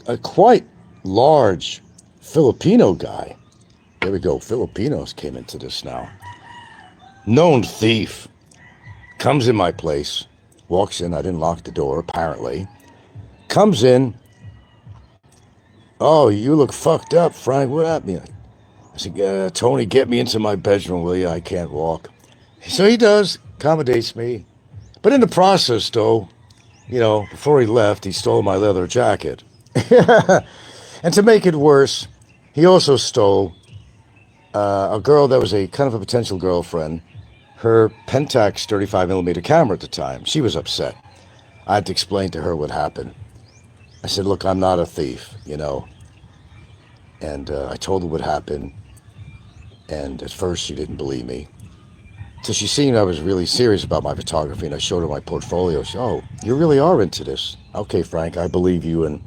a quite large Filipino guy, there we go, Filipinos came into this now, known thief, comes in my place, walks in, I didn't lock the door apparently, comes in, oh, you look fucked up, Frank, what happened? I said, Tony, get me into my bedroom, will you? I can't walk. So he does, accommodates me. But in the process, though, before he left, he stole my leather jacket. And to make it worse, he also stole a girl that was a kind of a potential girlfriend, her Pentax 35mm camera at the time. She was upset. I had to explain to her what happened. I said, look, I'm not a thief, And I told her what happened. And at first she didn't believe me. So she seen I was really serious about my photography, and I showed her my portfolio. She said, oh, you really are into this. Okay, Frank, I believe you, and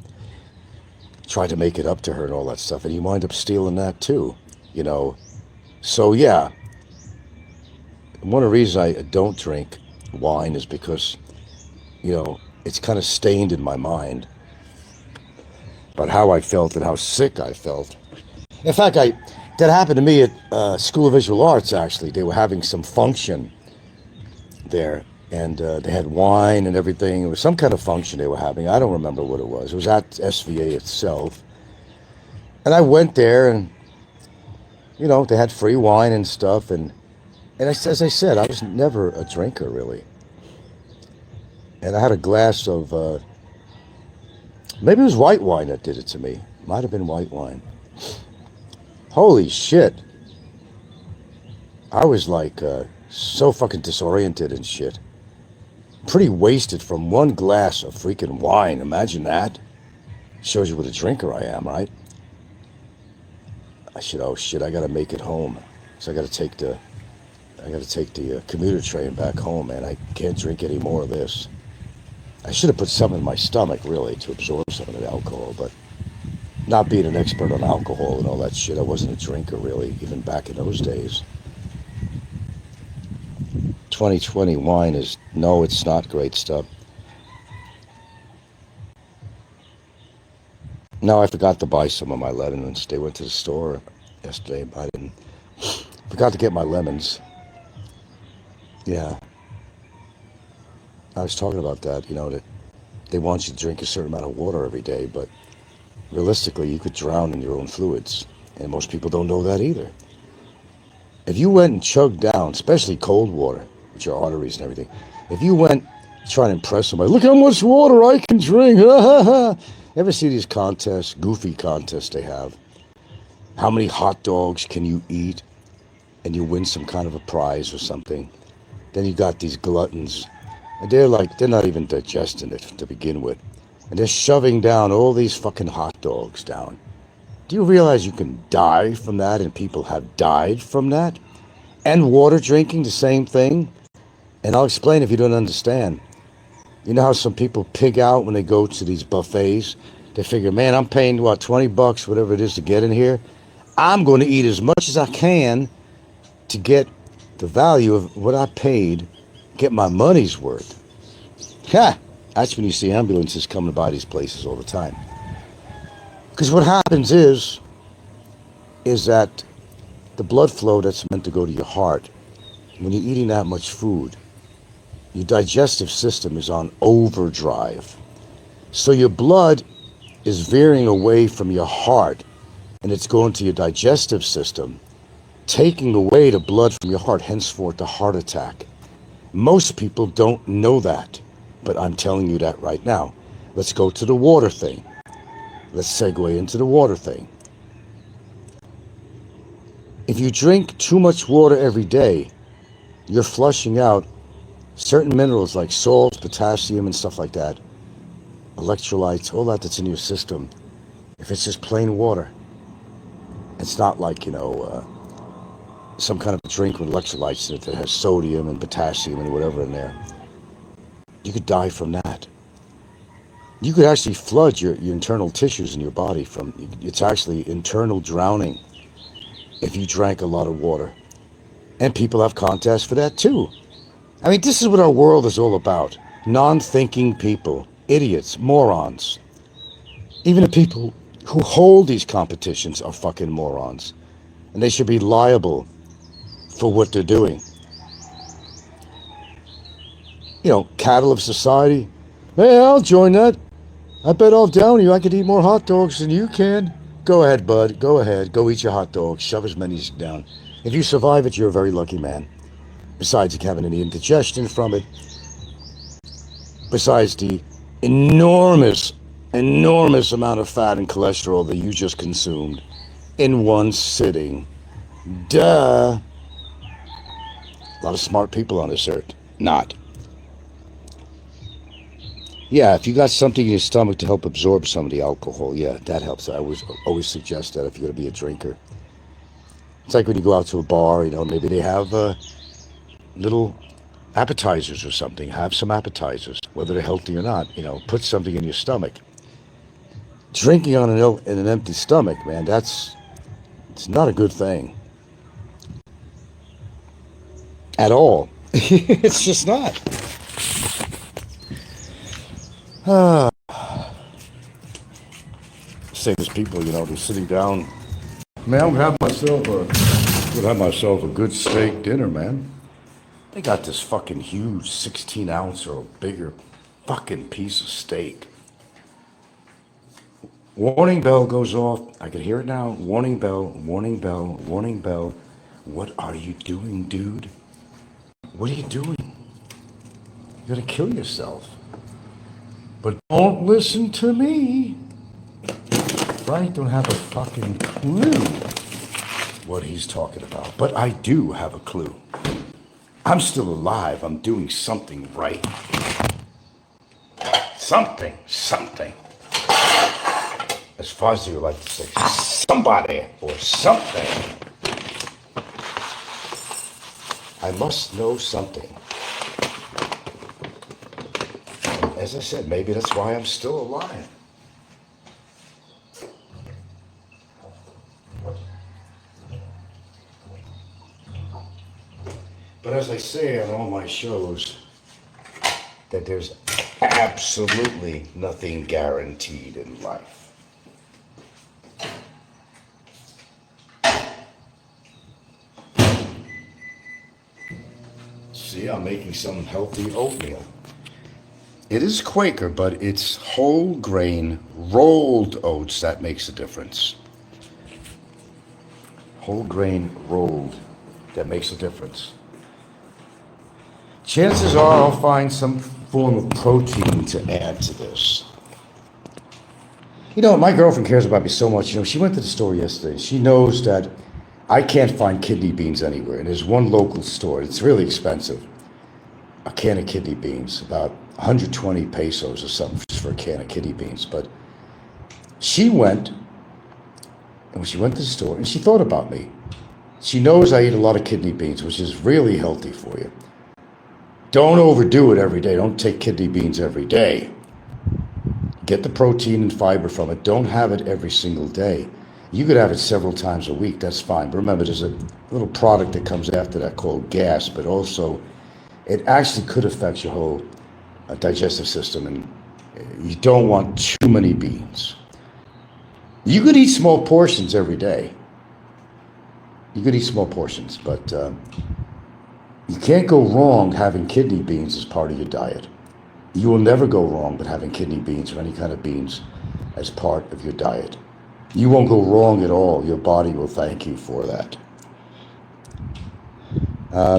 tried to make it up to her and all that stuff. And he wound up stealing that too, So yeah, one of the reasons I don't drink wine is because, it's kind of stained in my mind about how I felt and how sick I felt. In fact, that happened to me at School of Visual Arts, actually. They were having some function there, and they had wine and everything. It was some kind of function they were having. I don't remember what it was. It was at SVA itself. And I went there, and, they had free wine and stuff. And as I said, I was never a drinker, really. And I had a glass of, maybe it was white wine that did it to me. Might have been white wine. Holy shit. I was so fucking disoriented and shit. Pretty wasted from one glass of freaking wine. Imagine that. Shows you what a drinker I am, right? I should, oh shit, I gotta make it home. So I gotta take the I got to take the commuter train back home, man. I can't drink any more of this. I should have put some in my stomach, really, to absorb some of the alcohol, but not being an expert on alcohol and all that shit, I wasn't a drinker, really, even back in those days. 2020 wine is, no, it's not great stuff. No, I forgot to buy some of my lemons. They went to the store yesterday, but I forgot to get my lemons. Yeah. I was talking about that, that they want you to drink a certain amount of water every day, but realistically, you could drown in your own fluids, and most people don't know that either. If you went and chugged down, especially cold water, with your arteries and everything, if you went trying to impress somebody, look how much water I can drink, ever see these contests, goofy contests they have? How many hot dogs can you eat? And you win some kind of a prize or something. Then you got these gluttons, and they're not even digesting it to begin with. And they're shoving down all these fucking hot dogs down. Do you realize you can die from that, and people have died from that? And water drinking, the same thing? And I'll explain if you don't understand. You know how some people pig out when they go to these buffets? They figure, man, I'm paying, $20, whatever it is to get in here. I'm going to eat as much as I can to get the value of what I paid, get my money's worth. Ha! That's when you see ambulances coming by these places all the time. Because what happens is that the blood flow that's meant to go to your heart, when you're eating that much food, your digestive system is on overdrive. So your blood is veering away from your heart, and it's going to your digestive system, taking away the blood from your heart, henceforth the heart attack. Most people don't know that, but I'm telling you that right now. Let's go to the water thing. Let's segue into the water thing. If you drink too much water every day, you're flushing out certain minerals like salt, potassium, and stuff like that, electrolytes, all that's in your system. If it's just plain water, it's not like, some kind of a drink with electrolytes in it that has sodium and potassium and whatever in there. You could die from that. You could actually flood your internal tissues in your body it's actually internal drowning if you drank a lot of water. And people have contests for that too. I mean, this is what our world is all about. Non-thinking people, idiots, morons. Even the people who hold these competitions are fucking morons. And they should be liable for what they're doing. Cattle of society. Hey, I'll join that. I bet I'll down you. I could eat more hot dogs than you can. Go ahead, bud. Go ahead. Go eat your hot dogs. Shove as many as down. If you survive it, you're a very lucky man. Besides having any indigestion from it. Besides the enormous amount of fat and cholesterol that you just consumed in one sitting. Duh. A lot of smart people on this earth. Not. Yeah, if you got something in your stomach to help absorb some of the alcohol, yeah, that helps. I always suggest that if you're going to be a drinker. It's like when you go out to a bar, maybe they have little appetizers or something. Have some appetizers, whether they're healthy or not. Put something in your stomach. Drinking on an empty stomach, man, it's not a good thing. At all. It's just not. Same as people, they're sitting down. Man, I'm gonna have myself a good steak dinner, man. They got this fucking huge 16 ounce or bigger fucking piece of steak. Warning bell goes off. I can hear it now. Warning bell, warning bell, warning bell. What are you doing, dude? What are you doing? You're gonna kill yourself. But don't listen to me. Right? Don't have a fucking clue what he's talking about. But I do have a clue. I'm still alive. I'm doing something right. Something. As far as you like to say, somebody or something. I must know something. And as I said, maybe that's why I'm still alive. But as I say on all my shows, that there's absolutely nothing guaranteed in life. See, I'm making some healthy oatmeal. It is Quaker, but it's whole grain rolled oats that makes a difference. Whole grain rolled, that makes a difference. Chances are I'll find some form of protein to add to this. You know, my girlfriend cares about me so much. You know, she went to the store yesterday. She knows that I can't find kidney beans anywhere. And there's one local store. It's really expensive. A can of kidney beans, about 120 pesos or something just for a can of kidney beans. But she went, and when she went to the store, and she thought about me. She knows I eat a lot of kidney beans, which is really healthy for you. Don't overdo it every day. Don't take kidney beans every day. Get the protein and fiber from it. Don't have it every single day. You could have it several times a week. That's fine. But remember, there's a little product that comes after that called gas, but also it actually could affect your whole digestive system, and you don't want too many beans. You could eat small portions every day. You could eat small portions, but you can't go wrong having kidney beans as part of your diet. You will never go wrong with having kidney beans or any kind of beans as part of your diet. You won't go wrong at all. Your body will thank you for that.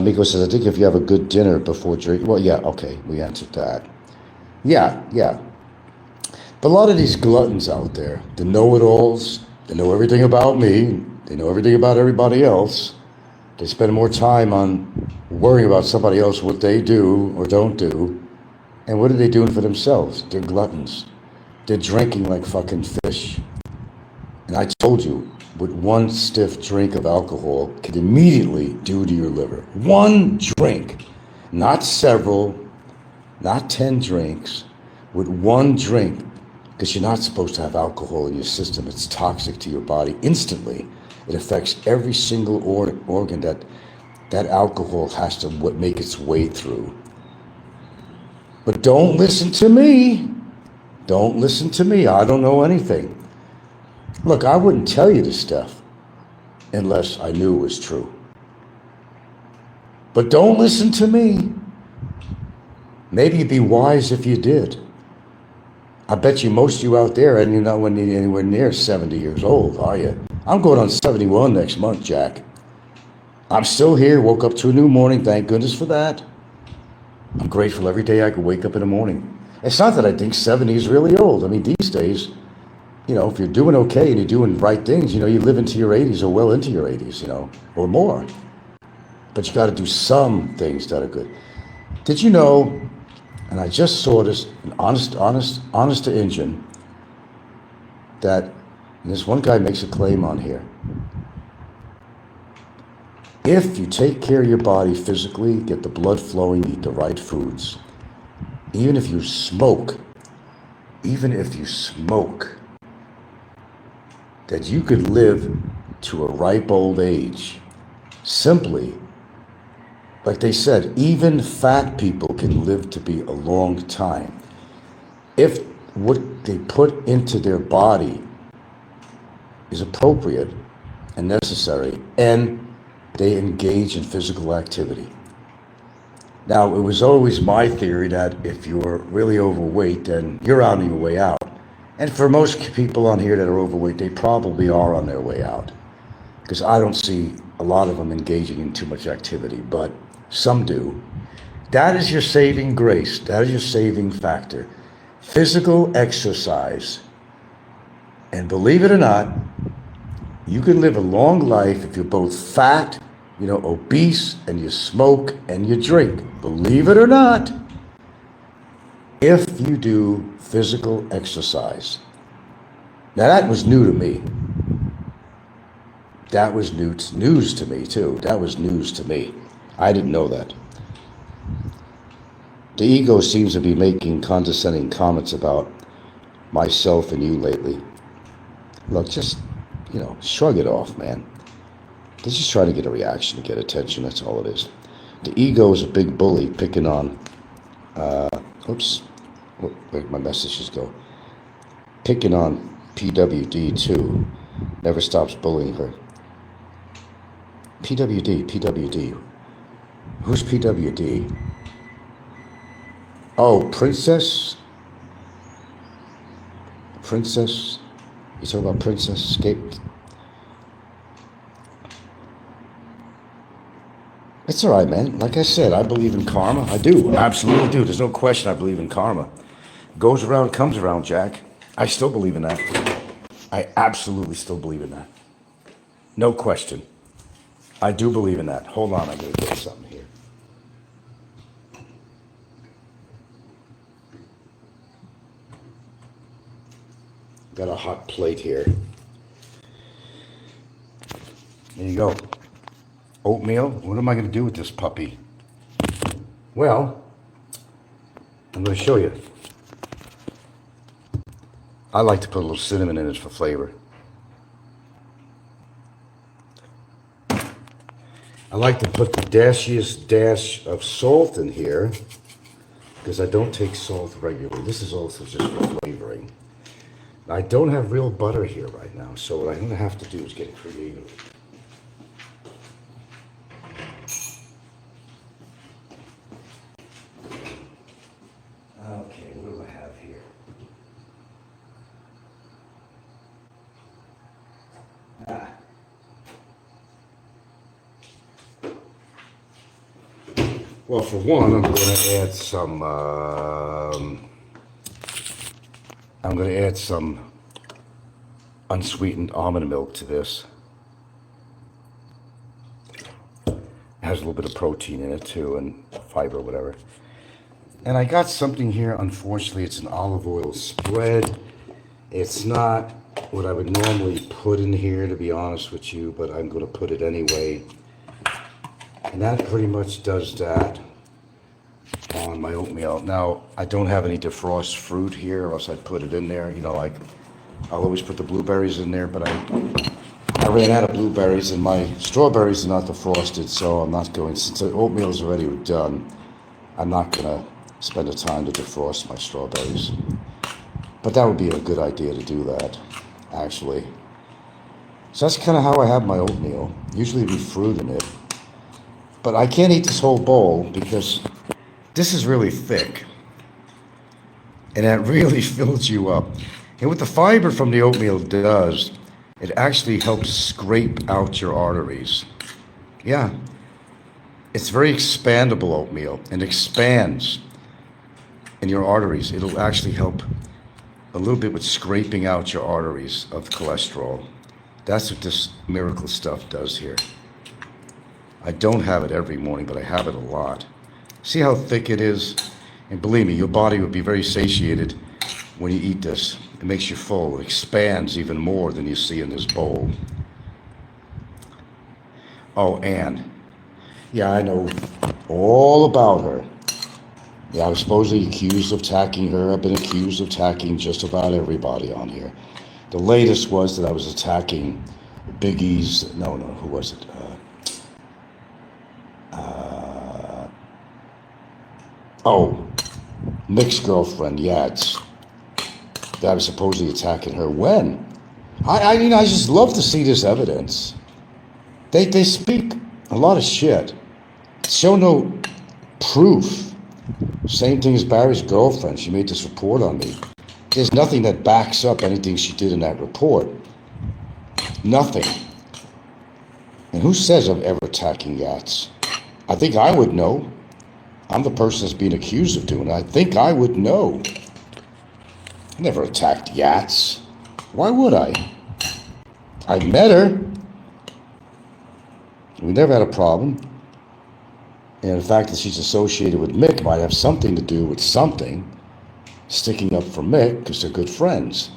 Miko says, I think if you have a good dinner before drinking, well, yeah, okay, we answered that. Yeah. But a lot of these gluttons out there, the know-it-alls, they know everything about me, they know everything about everybody else. They spend more time on worrying about somebody else, what they do or don't do. And what are they doing for themselves? They're gluttons. They're drinking like fucking fish. And I told you, what one stiff drink of alcohol can immediately do to your liver. One drink, not several, not 10 drinks, with one drink, because you're not supposed to have alcohol in your system. It's toxic to your body instantly. It affects every single organ that alcohol has to make its way through. But don't listen to me. Don't listen to me. I don't know anything. Look, I wouldn't tell you this stuff unless I knew it was true. But don't listen to me. Maybe you'd be wise if you did. I bet you most of you out there, and you're not anywhere near 70 years old, are you? I'm going on 71 next month, Jack. I'm still here, woke up to a new morning, thank goodness for that. I'm grateful every day I could wake up in the morning. It's not that I think 70 is really old. I mean, these days, you know, if you're doing okay and you're doing right things, you know, you live into your 80s or well into your 80s, you know, or more. But you got to do some things that are good. Did you know, and I just saw this, an honest to Injun, that this one guy makes a claim on here. If you take care of your body physically, get the blood flowing, eat the right foods, even if you smoke, that you could live to a ripe old age. Simply, like they said, even fat people can live to be a long time if what they put into their body is appropriate and necessary, and they engage in physical activity. Now, it was always my theory that if you're really overweight, then you're on your way out. And for most people on here that are overweight, they probably are on their way out, because I don't see a lot of them engaging in too much activity, but some do. That is your saving grace. That is your saving factor. Physical exercise. And believe it or not, you can live a long life if you're both fat, you know, obese, and you smoke and you drink. Believe it or not, if you do physical exercise. Now that was new to me. That was news to me too. That was news to me. I didn't know that. The ego seems to be making condescending comments about myself and you lately. Look, just, shrug it off, man. They're just trying to get a reaction, to get attention, that's all it is. The ego is a big bully picking on, oops, where'd my messages go? Picking on PWD too. Never stops bullying her. PWD. Who's PWD? Oh, Princess? Princess? You talking about Princess Escaped? It's all right, man. Like I said, I believe in karma. I do. I absolutely do. There's no question I believe in karma. Goes around, comes around, Jack. I still believe in that. I absolutely still believe in that. No question. I do believe in that. Hold on, I gotta get something here. Got a hot plate here. There you go. Oatmeal. What am I going to do with this puppy? Well, I'm going to show you. I like to put a little cinnamon in it for flavor. I like to put the dashiest dash of salt in here because I don't take salt regularly. This is also just for flavoring. I don't have real butter here right now, so what I'm going to have to do is get creative. Okay, what do I have here? Well, for one, I'm going to add some unsweetened almond milk to this. It has a little bit of protein in it too, and fiber, whatever. And I got something here, unfortunately, it's an olive oil spread. It's not what I would normally put in here, to be honest with you, but I'm going to put it anyway. And that pretty much does that on my oatmeal. Now, I don't have any defrost fruit here, or else I'd put it in there. Like, I'll always put the blueberries in there, but I ran out of blueberries, and my strawberries are not defrosted, so I'm not going, since the oatmeal is already done, I'm not going to spend the time to defrost my strawberries. But that would be a good idea to do that, actually. So that's kind of how I have my oatmeal. Usually there'd be fruit in it. But I can't eat this whole bowl because this is really thick. And that really fills you up. And what the fiber from the oatmeal does, it actually helps scrape out your arteries. Yeah. It's very expandable oatmeal and expands in your arteries. It'll actually help a little bit with scraping out your arteries of cholesterol. That's what this miracle stuff does here. I don't have it every morning, but I have it a lot. See how thick it is? And believe me, your body would be very satiated when you eat this. It makes you full. It expands even more than you see in this bowl. Oh, Anne. Yeah, I know all about her. Yeah, I was supposedly accused of attacking her. I've been accused of attacking just about everybody on here. The latest was that I was attacking Biggie's, no, who was it? Mick's girlfriend, Yads. That I was supposedly attacking her. When? I just love to see this evidence. They speak a lot of shit. Show no proof. Same thing as Barry's girlfriend. She made this report on me. There's nothing that backs up anything she did in that report. Nothing. And who says I'm ever attacking Yats? I think I would know. I'm the person that's being accused of doing it. I think I would know. I never attacked Yats. Why would I? I met her. We never had a problem. And the fact that she's associated with Mick might have something to do with something. Sticking up for Mick because they're good friends.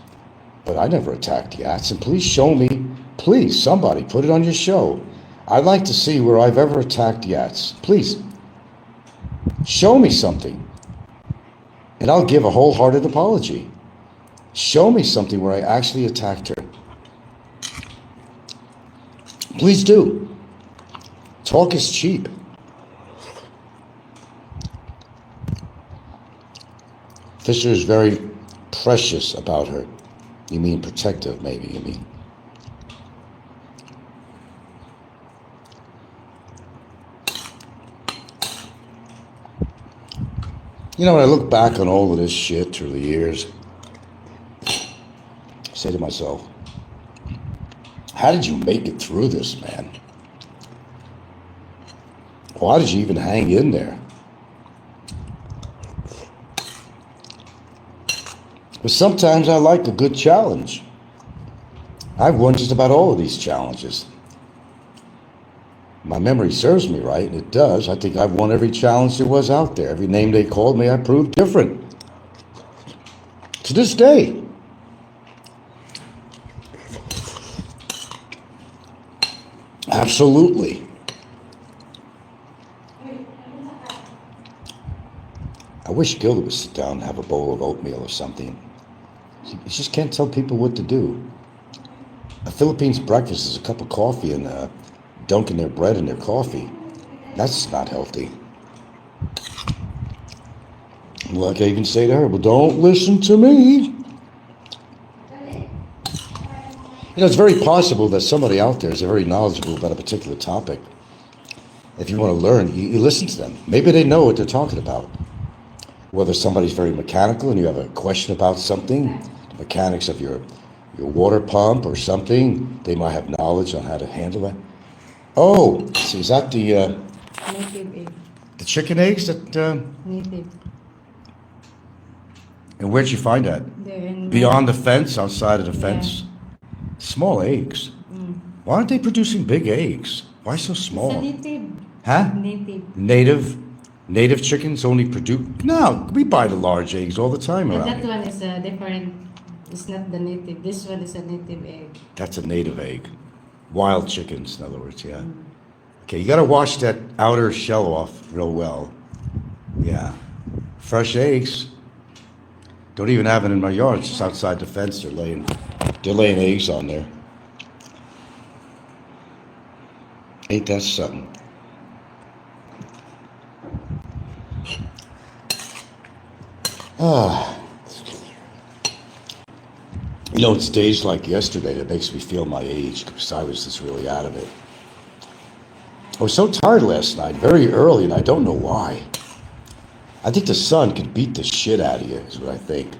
But I never attacked Yats. And please show me, please, somebody, put it on your show. I'd like to see where I've ever attacked Yats. Please, show me something, and I'll give a wholehearted apology. Show me something where I actually attacked her. Please do. Talk is cheap. Fisher is very precious about her. You mean protective, maybe, you mean. You know, when I look back on all of this shit through the years, I say to myself, how did you make it through this, man? Why did you even hang in there? But sometimes I like a good challenge. I've won just about all of these challenges. My memory serves me right, and it does. I think I've won every challenge there was out there. Every name they called me, I proved different. To this day. Absolutely. I wish Gilda would sit down and have a bowl of oatmeal or something. You just can't tell people what to do. A Philippines breakfast is a cup of coffee and dunking their bread in their coffee. That's not healthy. Like I even say to her, well, don't listen to me. You know, it's very possible that somebody out there is very knowledgeable about a particular topic. If you want to learn, you listen to them. Maybe they know what they're talking about. Whether somebody's very mechanical and you have a question about something, the mechanics of your water pump or something, they might have knowledge on how to handle that. Oh, so is that the native egg. The chicken eggs that? Native. And where'd you find that? Beyond the fence, outside of the fence. Small eggs. Why aren't they producing big eggs? Why so small? It's a native. Huh? Native. Native chickens only produce. No, we buy the large eggs all the time And around that here. one is a different. It's not the native. This one is a native egg. That's a native egg. Wild chickens, in other words, yeah. Okay, you gotta wash that outer shell off real well. Yeah. Fresh eggs. Don't even have it in my yard, it's just outside the fence. They're laying eggs on there. Ain't that something? You know, it's days like yesterday that makes me feel my age because I was just really out of it. I was so tired last night, very early, and I don't know why. I think the sun could beat the shit out of you, is what I think.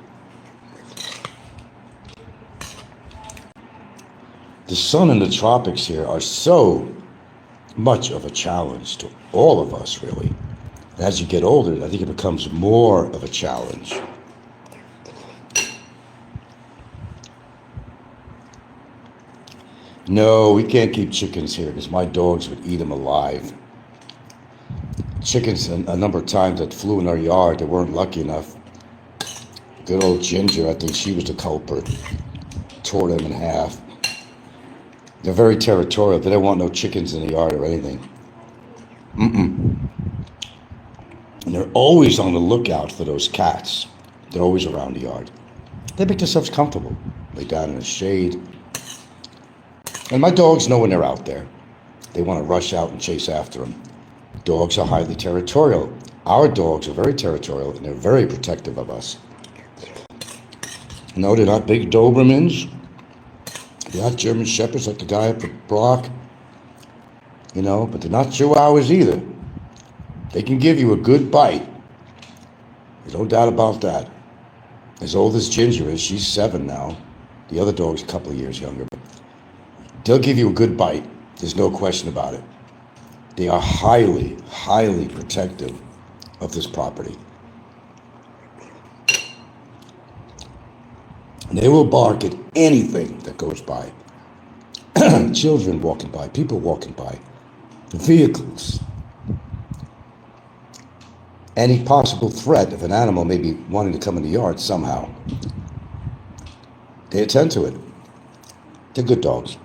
The sun and the tropics here are so much of a challenge to all of us, really. And as you get older, I think it becomes more of a challenge. No, we can't keep chickens here because my dogs would eat them alive. Chickens, a number of times that flew in our yard, they weren't lucky enough. Good old Ginger, I think she was the culprit. Tore them in half. They're very territorial. They don't want no chickens in the yard or anything. And they're always on the lookout for those cats. They're always around the yard. They make themselves comfortable. Lay down in the shade. And my dogs know when they're out there. They want to rush out and chase after them. Dogs are highly territorial. Our dogs are very territorial and they're very protective of us. No, they're not big Dobermans. They're not German Shepherds like the guy up the block. You know, but they're not Chihuahuas either. They can give you a good bite. There's no doubt about that. As old as Ginger is, she's 7 now. The other dog's a couple of years younger. But they'll give you a good bite. There's no question about it. They are highly, highly protective of this property. And they will bark at anything that goes by. Children walking by, people walking by, vehicles. Any possible threat of an animal maybe wanting to come in the yard somehow. They attend to it. They're good dogs.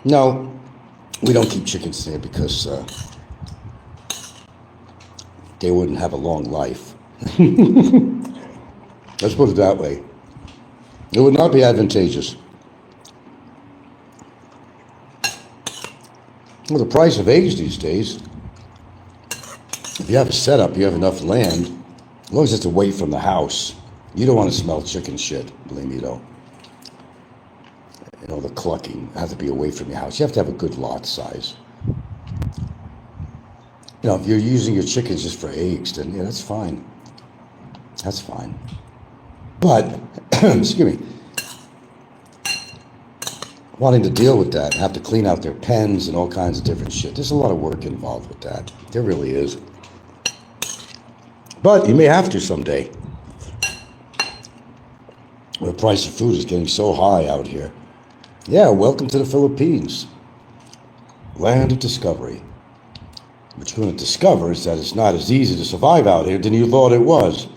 No, We don't keep chickens there because they wouldn't have a long life. Let's put it that way. It would not be advantageous. Well, the price of eggs these days, if you have a setup, you have enough land, as long as it's away from the house, you don't want to smell chicken shit, believe me, though. You know, the clucking has to be away from your house. You have to have a good lot size. You know, if you're using your chickens just for eggs, then yeah, that's fine. That's fine. But, excuse me, wanting to deal with that, have to clean out their pens and all kinds of different shit. There's a lot of work involved with that. There really is. But you may have to someday. The price of food is getting so high out here. Yeah, welcome to the Philippines. Land of discovery. What you're going to discover is that it's not as easy to survive out here than you thought it was.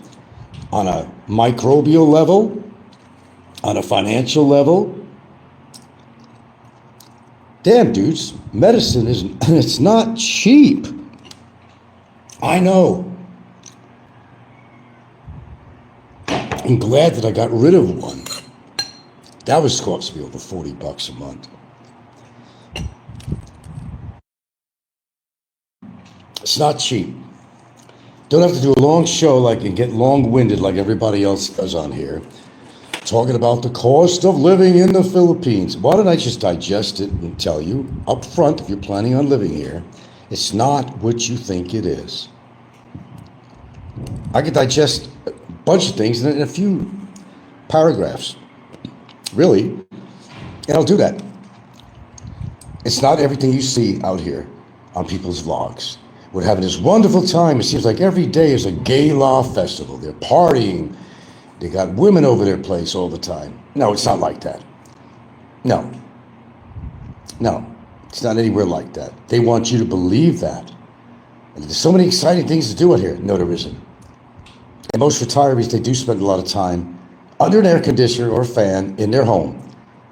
On a microbial level, on a financial level. Damn, dudes, medicine it's not cheap. I know. I'm glad that I got rid of one. That was cost me over $40 a month. It's not cheap. Don't have to do a long show and get long-winded like everybody else does on here, talking about the cost of living in the Philippines. Why don't I just digest it and tell you up front, if you're planning on living here, it's not what you think it is. I could digest a bunch of things in a few paragraphs. Really. And I'll do that. It's not everything you see out here on people's vlogs. We're having this wonderful time. It seems like every day is a gala festival. They're partying. They got women over their place all the time. No, it's not like that. No. No, it's not anywhere like that. They want you to believe that. And there's so many exciting things to do out here. No, there isn't. And most retirees, they do spend a lot of time under an air conditioner or fan in their home.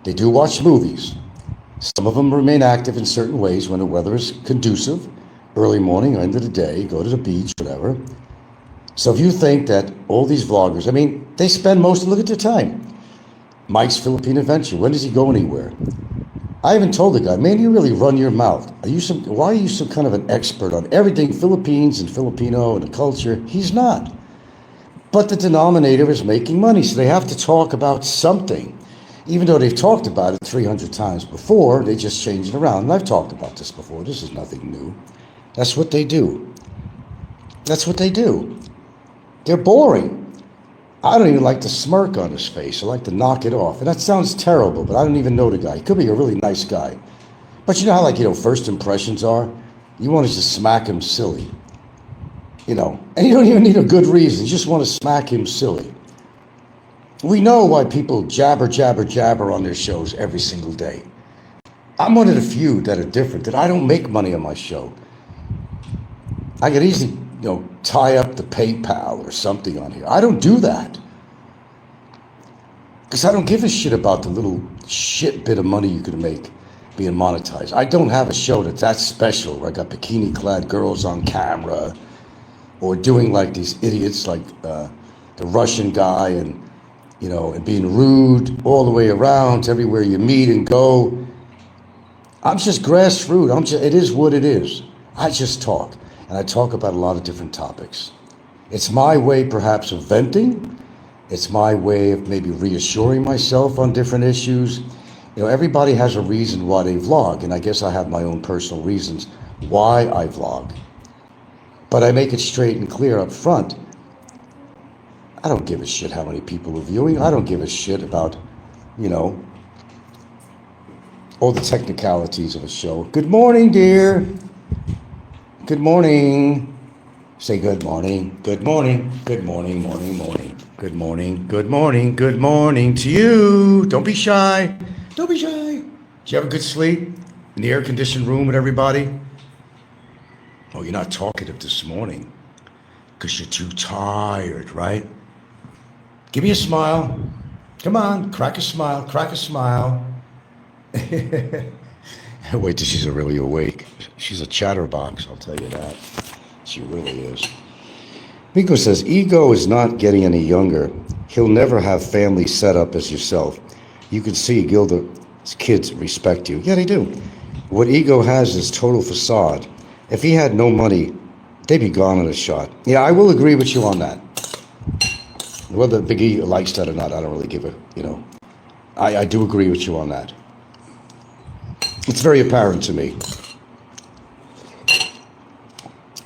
They do watch movies. Some of them remain active in certain ways when the weather is conducive, early morning or end of the day, go to the beach, whatever. So if you think that all these vloggers, they spend look at their time. Mike's Philippine Adventure, when does he go anywhere? I even told the guy, man, you really run your mouth. Why are you some kind of an expert on everything Philippines and Filipino and the culture? He's not. But the denominator is making money, so they have to talk about something. Even though they've talked about it 300 times before, they just change it around. And I've talked about this before. This is nothing new. That's what they do. That's what they do. They're boring. I don't even like the smirk on his face. I like to knock it off. And that sounds terrible, but I don't even know the guy. He could be a really nice guy. But you know how, first impressions are? You want to just smack him silly. And you don't even need a good reason. You just want to smack him silly. We know why people jabber on their shows every single day. I'm one of the few that are different, that I don't make money on my show. I could easily, tie up the PayPal or something on here. I don't do that. Because I don't give a shit about the little shit bit of money you could make being monetized. I don't have a show that's special where I got bikini-clad girls on camera or doing like these idiots like the Russian guy and being rude all the way around to everywhere you meet and go. I'm just grassroots. It is what it is. I just talk. And I talk about a lot of different topics. It's my way, perhaps, of venting. It's my way of maybe reassuring myself on different issues. Everybody has a reason why they vlog, and I guess I have my own personal reasons why I vlog. But I make it straight and clear up front. I don't give a shit how many people are viewing. I don't give a shit about, all the technicalities of a show. Good morning, dear. Good morning. Say good morning. Good morning. Good morning, morning. Good morning. Good morning. Good morning to you. Don't be shy. Don't be shy. Did you have a good sleep in the air-conditioned room with everybody? Oh, you're not talkative this morning because you're too tired, right? Give me a smile. Come on, crack a smile, crack a smile. Wait till she's really awake. She's a chatterbox, I'll tell you that. She really is. Miko says, ego is not getting any younger. He'll never have family set up as yourself. You can see Gilda's kids respect you. Yeah, they do. What ego has is total facade. If he had no money, they'd be gone in a shot. Yeah, I will agree with you on that. Whether Big E likes that or not, I don't really give a, I do agree with you on that. It's very apparent to me.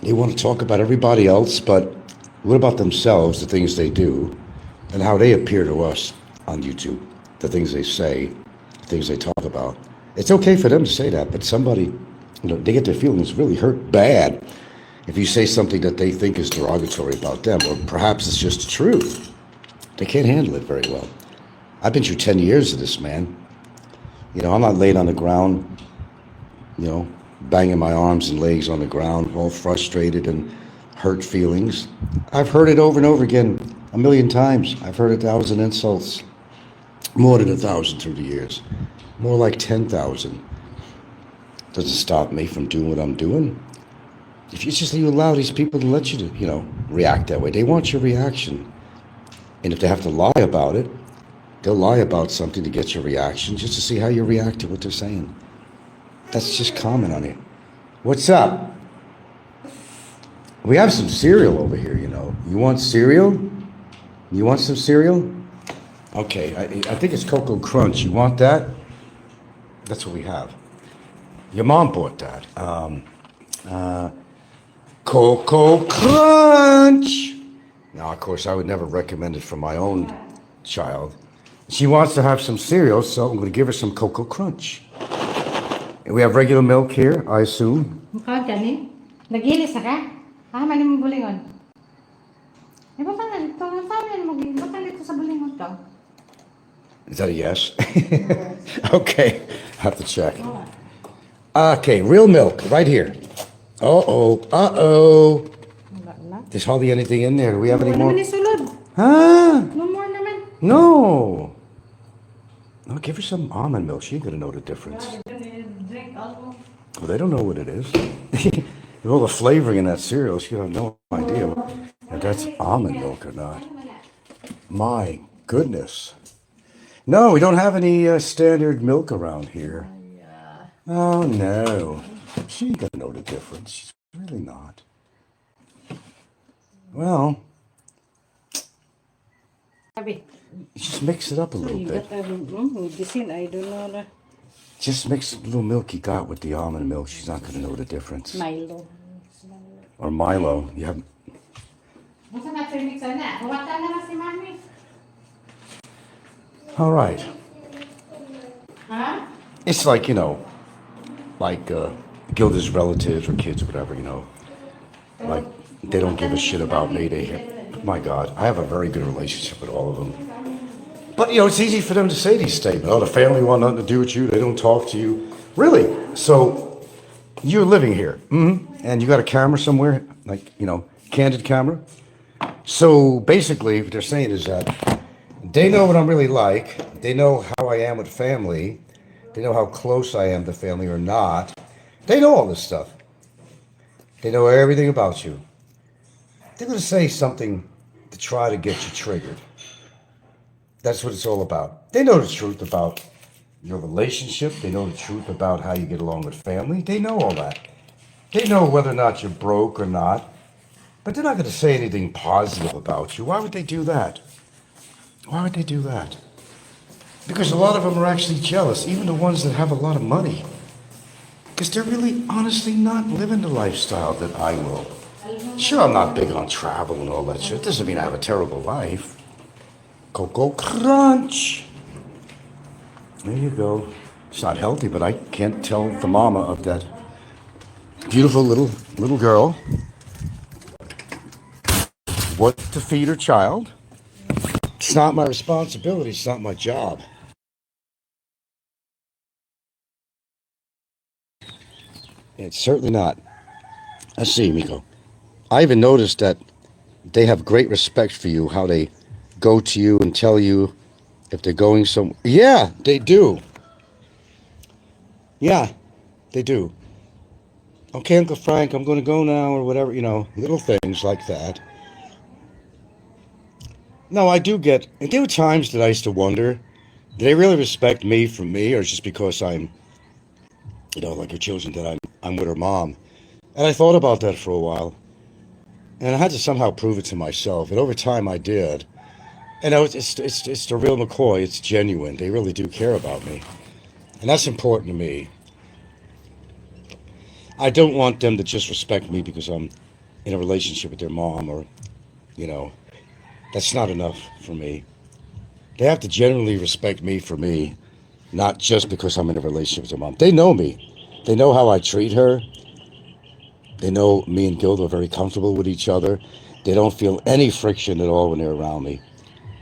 They want to talk about everybody else, but what about themselves, the things they do, and how they appear to us on YouTube, the things they say, the things they talk about. It's okay for them to say that, but somebody, they get their feelings really hurt bad if you say something that they think is derogatory about them, or perhaps it's just the truth. They can't handle it very well. I've been through 10 years of this, man. I'm not laying on the ground, banging my arms and legs on the ground, all frustrated and hurt feelings. I've heard it over and over again 1,000,000 times. I've heard 1,000 insults, more than 1,000 through the years, more like 10,000. Doesn't stop me from doing what I'm doing. If you allow these people to let you to, react that way, they want your reaction. And if they have to lie about it, they'll lie about something to get your reaction, just to see how you react to what they're saying. That's just common on it. What's up? We have some cereal over here, You want cereal? You want some cereal? Okay, I think it's Cocoa Crunch. You want that? That's what we have. Your mom bought that. Cocoa Crunch! Now, of course, I would never recommend it for my own child. She wants to have some cereal, so I'm going to give her some Cocoa Crunch. And we have regular milk here, I assume. Mukha ganin. Nagilis ka? Manin mo bulingon. Dito sa bulingon ka. Is that a yes? Okay, I have to check. Okay, real milk, right here. Uh-oh. There's hardly anything in there. Do we have any more? Huh? No more naman. No. I'll give her some almond milk. She ain't gonna know the difference. Well, they don't know what it is. With all the flavoring in that cereal, she have no idea if that's almond milk or not. My goodness. No, we don't have any standard milk around here. Oh, no. She ain't gonna know the difference. She's really not. Well, just mix it up a little bit. I don't know. Just mix a little milk you got with the almond milk. She's not gonna know the difference. Milo. Or Milo. You have. All right. Huh? It's like, Gilda's relatives or kids or whatever, Like, they don't give a shit about me. My God, I have a very good relationship with all of them. But, it's easy for them to say these statements. Oh, the family want nothing to do with you. They don't talk to you. Really? So, you're living here. Mm-hmm. And you got a camera somewhere? Like, candid camera? So, basically, what they're saying is that they know what I'm really like. They know how I am with family. They know how close I am to family or not. They know all this stuff. They know everything about you. They're going to say something to try to get you triggered. That's what it's all about. They know the truth about your relationship. They know the truth about how you get along with family. They know all that. They know whether or not you're broke or not. But they're not going to say anything positive about you. Why would they do that? Why would they do that? Because a lot of them are actually jealous, even the ones that have a lot of money. Because they're really honestly not living the lifestyle that I will. Sure, I'm not big on travel and all that shit. Doesn't mean I have a terrible life. Cocoa Crunch. There you go. It's not healthy, but I can't tell the mama of that beautiful little girl what to feed her child. It's not my responsibility. It's not my job. It's certainly not. Let's see, Miko. I even noticed that they have great respect for you, how they go to you and tell you if they're going somewhere. Yeah, they do. Yeah. They do. Okay, Uncle Frank, I'm going to go now, or whatever, little things like that. No, I do get, and there were times that I used to wonder, do they really respect me for me, or just because I'm, like your children, that I'm with her mom? And I thought about that for a while, and I had to somehow prove it to myself, and over time I did. And it's the real McCoy, it's genuine, they really do care about me, and that's important to me. I don't want them to just respect me because I'm in a relationship with their mom, or, you know, that's not enough for me. They have to genuinely respect me for me, not just because I'm in a relationship with their mom. They know me. They know how I treat her. They know me and Gilda are very comfortable with each other. They don't feel any friction at all when they're around me.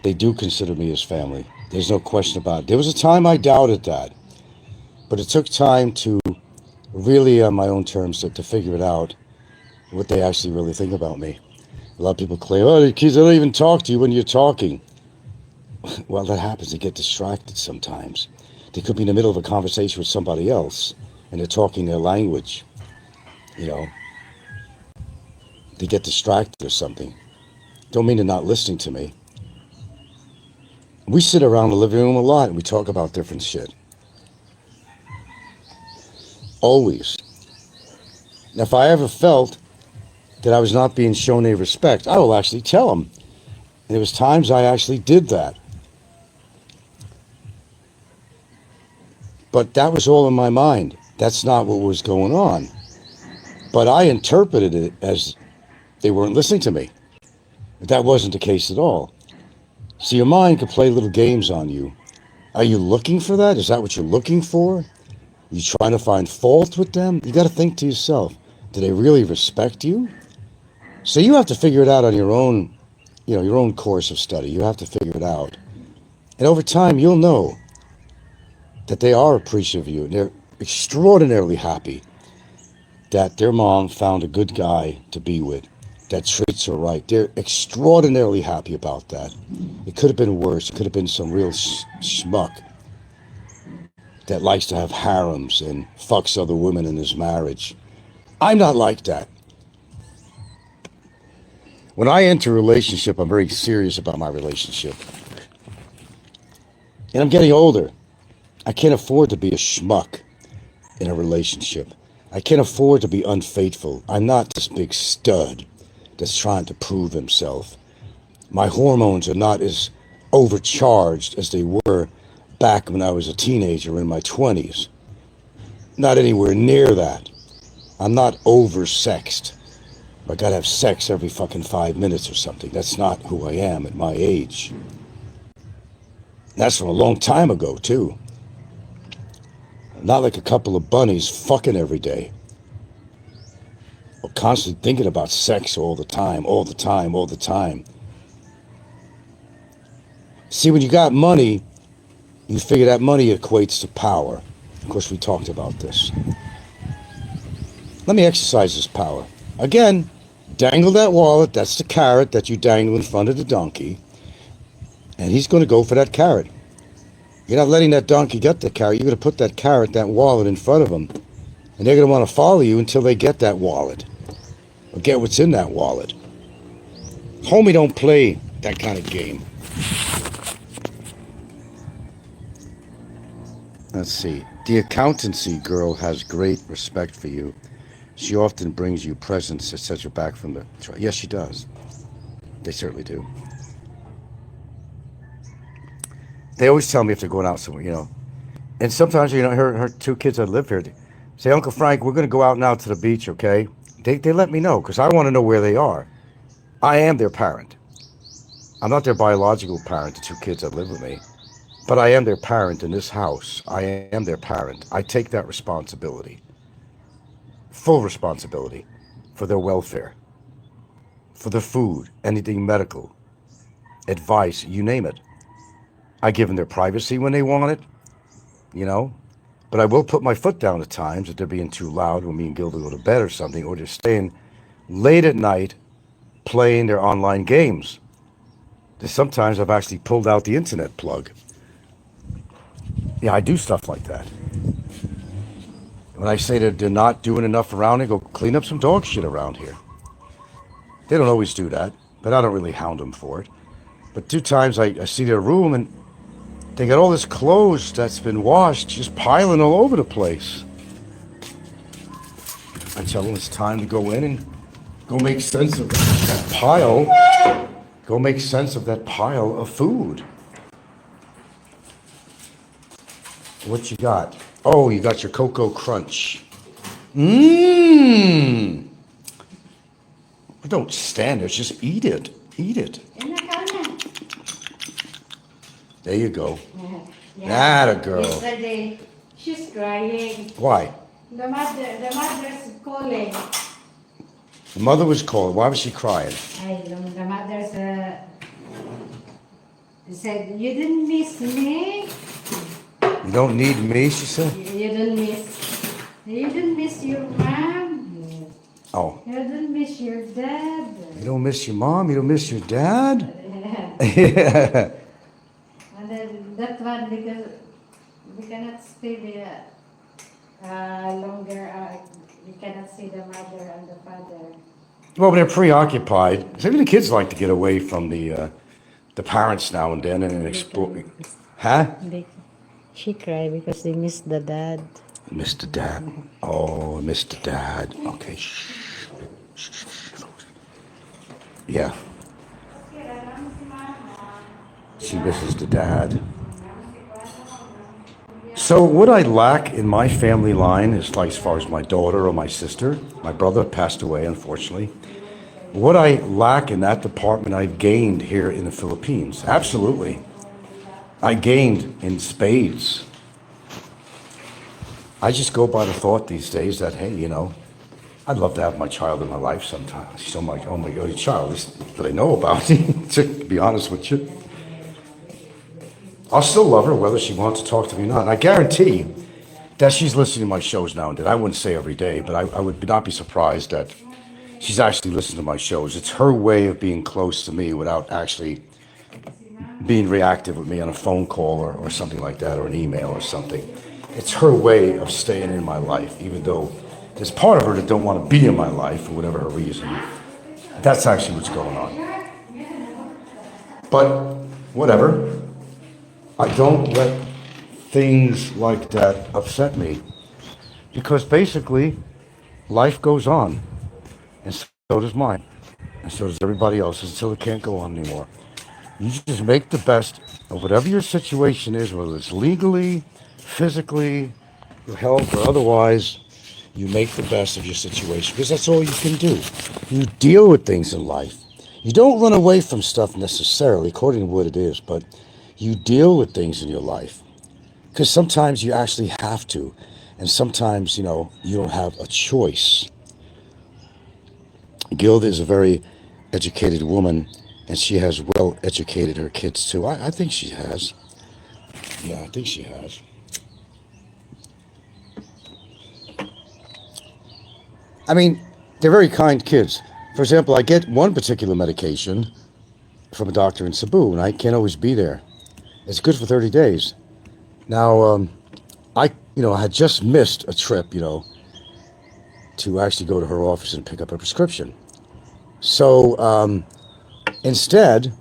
They do consider me as family. There's no question about it. There was a time I doubted that, but it took time to really, on my own terms, to figure it out, what they actually really think about me. A lot of people claim, oh, the kids don't even talk to you when you're talking. Well, that happens. They get distracted sometimes. They could be in the middle of a conversation with somebody else, and they're talking their language. They get distracted or something. Don't mean they're not listening to me. We sit around the living room a lot, and we talk about different shit. Always. Now, if I ever felt that I was not being shown any respect, I will actually tell them. And there was times I actually did that. But that was all in my mind. That's not what was going on. But I interpreted it as they weren't listening to me. But that wasn't the case at all. So your mind could play little games on you. Are you looking for that? Is that what you're looking for? You trying to find fault with them? You got to think to yourself, do they really respect you? So you have to figure it out on your own, your own course of study. You have to figure it out. And over time, you'll know that they are appreciative of you. And they're extraordinarily happy that their mom found a good guy to be with that treats her right. They're extraordinarily happy about that. It could have been worse. It could have been some real schmuck that likes to have harems and fucks other women in his marriage. I'm not like that. When I enter a relationship, I'm very serious about my relationship. And I'm getting older. I can't afford to be a schmuck in a relationship. I can't afford to be unfaithful. I'm not this big stud that's trying to prove himself. My hormones are not as overcharged as they were back when I was a teenager in my 20s. Not anywhere near that. I'm not oversexed. I gotta have sex every fucking 5 minutes or something. That's not who I am at my age. That's from a long time ago, too. Not like a couple of bunnies fucking every day. Or constantly thinking about sex all the time, all the time, all the time. See, when you got money, you figure that money equates to power. Of course, we talked about this. Let me exercise this power. Again, dangle that wallet. That's the carrot that you dangle in front of the donkey. And he's going to go for that carrot. You're not letting that donkey get the carrot. You're going to put that carrot, that wallet in front of them. And they're going to want to follow you until they get that wallet. Or get what's in that wallet. Homie, don't play that kind of game. Let's see. The accountancy girl has great respect for you. She often brings you presents that set you back from the... Yes, she does. They certainly do. They always tell me if they're going out somewhere, And sometimes, her two kids that live here say, Uncle Frank, we're going to go out now to the beach, okay? They let me know because I want to know where they are. I am their parent. I'm not their biological parent, the two kids that live with me. But I am their parent in this house. I am their parent. I take that responsibility. Full responsibility for their welfare, for their food, anything medical, advice, you name it. I give them their privacy when they want it, But I will put my foot down at times if they're being too loud when me and Gilda go to bed or something, or they're staying late at night playing their online games. Sometimes I've actually pulled out the internet plug. Yeah, I do stuff like that. When I say that they're not doing enough around here, go clean up some dog shit around here. They don't always do that, but I don't really hound them for it. But 2 times I see their room and they got all this clothes that's been washed just piling all over the place. I tell them it's time to go in and go make sense of that pile. Go make sense of that pile of food. What you got? Oh, you got your Cocoa Crunch. Mmm. Don't stand there, just eat it. Eat it. There you go. Yeah. That a girl. Yesterday, she's crying. Why? The mother's calling. The mother was calling. Why was she crying? The mother said, you didn't miss me. You don't need me, she said. You didn't miss your mom. Oh. You didn't miss your dad. You don't miss your mom? You don't miss your dad? Yeah. And then that one, because we cannot stay there longer. We cannot see the mother and the father. Well, they're preoccupied. Even the kids like to get away from the parents now and then and explore. Huh? She cried because they miss the dad. Miss the dad. Oh, miss the dad. Okay. Shh. Yeah. She misses the dad. So what I lack in my family line is like as far as my daughter or my sister. My brother passed away, unfortunately. What I lack in that department, I've gained here in the Philippines. Absolutely. I gained in spades. I just go by the thought these days that, hey, you know, I'd love to have my child in my life sometime. She's so much, oh my God, your child, this is what I know about it, to be honest with you. I'll still love her whether she wants to talk to me or not. And I guarantee that she's listening to my shows now and then. I wouldn't say every day, but I would not be surprised that she's actually listening to my shows. It's her way of being close to me without actually being reactive with me on a phone call or something like that, or an email or something. It's her way of staying in my life, even though there's part of her that don't want to be in my life for whatever her reason. That's actually what's going on. But whatever. I don't let things like that upset me, because basically life goes on, and so does mine, and so does everybody else's, until it can't go on anymore. You just make the best of whatever your situation is, whether it's legally, physically, your health, or otherwise. You make the best of your situation, because that's all you can do. You deal with things in life. You don't run away from stuff necessarily, according to what it is, but you deal with things in your life. Because sometimes you actually have to, and sometimes, you know, you don't have a choice. Gilda is a very educated woman, and she has well educated her kids too. I think she has. Yeah, I think she has. I mean, they're very kind kids. For example, I get one particular medication from a doctor in Cebu, and I can't always be there. It's good for 30 days. Now, I had just missed a trip, to actually go to her office and pick up a prescription. So, instead,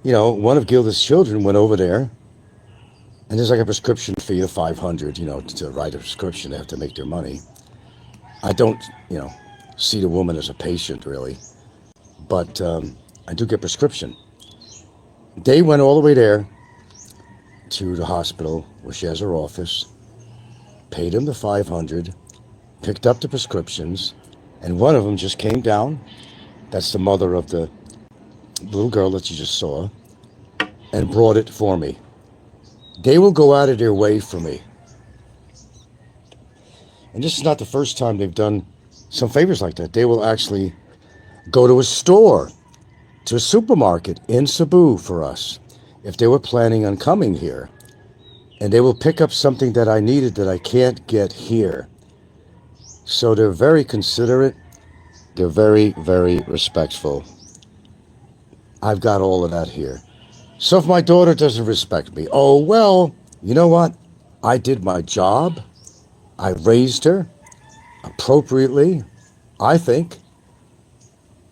one of Gilda's children went over there, and there's like a prescription fee of $500, to write a prescription. They have to make their money. I don't, see the woman as a patient, really, but I do get prescription. They went all the way there to the hospital where she has her office, paid him the $500, picked up the prescriptions, and one of them just came down. That's the mother of the little girl that you just saw, and brought it for me. They will go out of their way for me. And this is not the first time they've done some favors like that. They will actually go to a store, to a supermarket in Cebu for us, if they were planning on coming here. And they will pick up something that I needed that I can't get here. So they're very considerate. They're very, very respectful. I've got all of that here. So if my daughter doesn't respect me, oh, well, you know what? I did my job. I raised her appropriately, I think.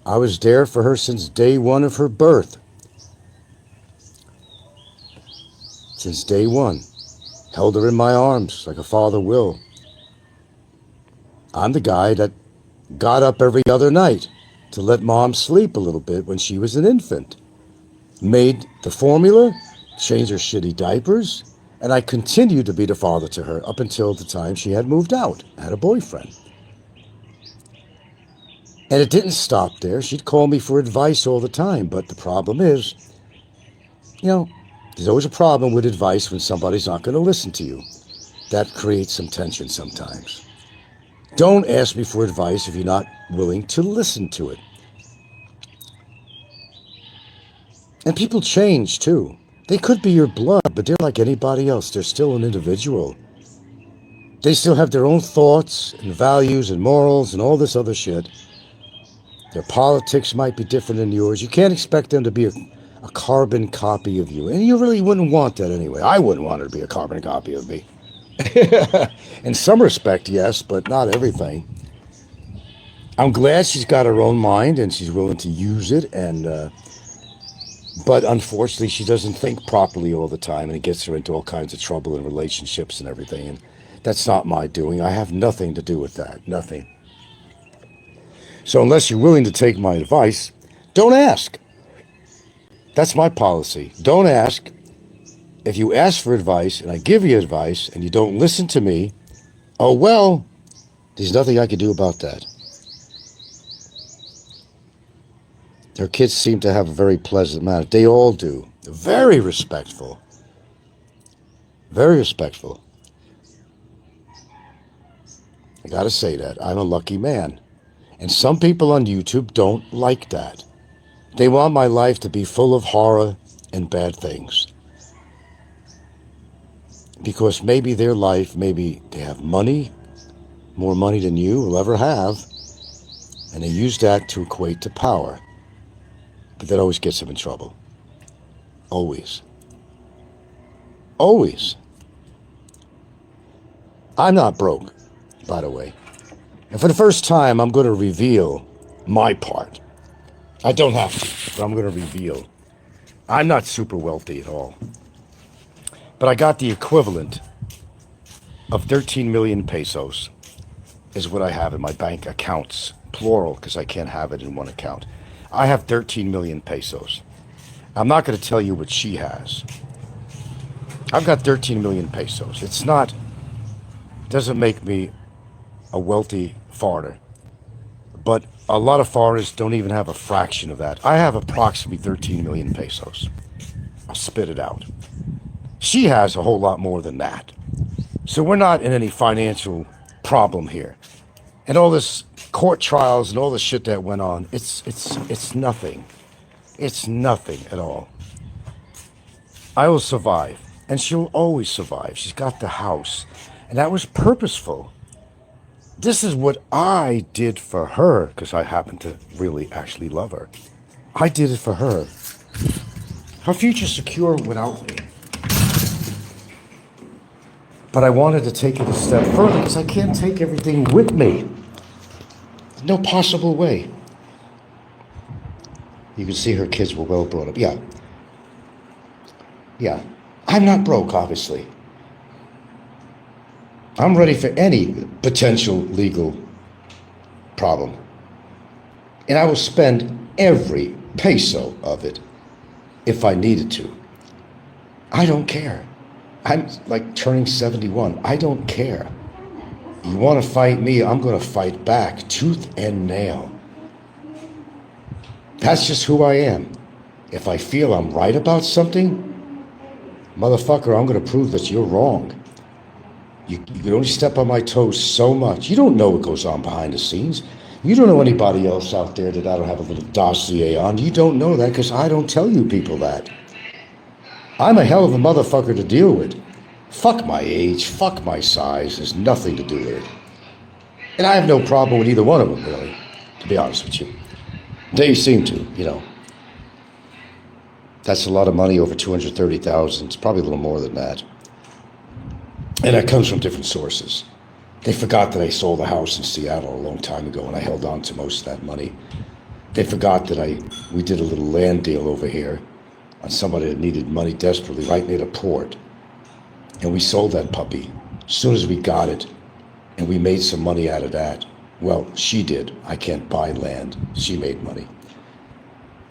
I was there for her since day one of her birth. Since day one. Held her in my arms like a father will. I'm the guy that got up every other night to let mom sleep a little bit when she was an infant. Made the formula, changed her shitty diapers, and I continued to be the father to her up until the time she had moved out, had a boyfriend. And it didn't stop there. She'd call me for advice all the time, but the problem is, there's always a problem with advice when somebody's not going to listen to you. That creates some tension sometimes. Don't ask me for advice if you're not willing to listen to it. And people change too. They could be your blood, but they're like anybody else. They're still an individual. They still have their own thoughts and values and morals and all this other shit. Their politics might be different than yours. You can't expect them to be a carbon copy of you. And you really wouldn't want that anyway. I wouldn't want her to be a carbon copy of me. In some respect, yes, but not everything. I'm glad she's got her own mind and she's willing to use it, but unfortunately she doesn't think properly all the time, and it gets her into all kinds of trouble in relationships and everything, and that's not my doing. I have nothing to do with that, nothing. So unless you're willing to take my advice, don't ask. That's my policy. Don't ask. If you ask for advice and I give you advice and you don't listen to me, oh well, there's nothing I can do about that. Her kids seem to have a very pleasant manner. They all do. Very respectful. Very respectful. I gotta say that. I'm a lucky man. And some people on YouTube don't like that. They want my life to be full of horror and bad things. Because maybe their life, maybe they have money, more money than you will ever have, and they use that to equate to power. But that always gets them in trouble. Always. Always. I'm not broke, by the way. And for the first time, I'm going to reveal my part. I don't have to, but I'm going to reveal. I'm not super wealthy at all. But I got the equivalent of 13 million pesos is what I have in my bank accounts. Plural, because I can't have it in one account. I have 13 million pesos. I'm not going to tell you what she has. I've got 13 million pesos. Doesn't make me a wealthy foreigner. But a lot of foreigners don't even have a fraction of that. I have approximately 13 million pesos. I'll spit it out. She has a whole lot more than that. So we're not in any financial problem here. And all this court trials and all the shit that went on, it's nothing. It's nothing at all. I will survive. And she'll always survive. She's got the house. And that was purposeful. This is what I did for her, because I happen to really actually love her. I did it for her. Her future's secure without me. But I wanted to take it a step further because I can't take everything with me. There's no possible way. You can see her kids were well brought up. Yeah. Yeah. I'm not broke, obviously. I'm ready for any potential legal problem. And I will spend every peso of it if I needed to. I don't care. I'm like turning 71. I don't care. You want to fight me, I'm going to fight back, tooth and nail. That's just who I am. If I feel I'm right about something, motherfucker, I'm going to prove that you're wrong. You can only step on my toes so much. You don't know what goes on behind the scenes. You don't know anybody else out there that I don't have a little dossier on. You don't know that because I don't tell you people that. I'm a hell of a motherfucker to deal with. Fuck my age, fuck my size, there's nothing to do with it. And I have no problem with either one of them, really, to be honest with you. They seem to, That's a lot of money, over 230,000. It's probably a little more than that. And that comes from different sources. They forgot that I sold a house in Seattle a long time ago, and I held on to most of that money. They forgot that we did a little land deal over here on somebody that needed money desperately right near the port. And we sold that puppy as soon as we got it, and we made some money out of that. Well, she did. I can't buy land. She made money.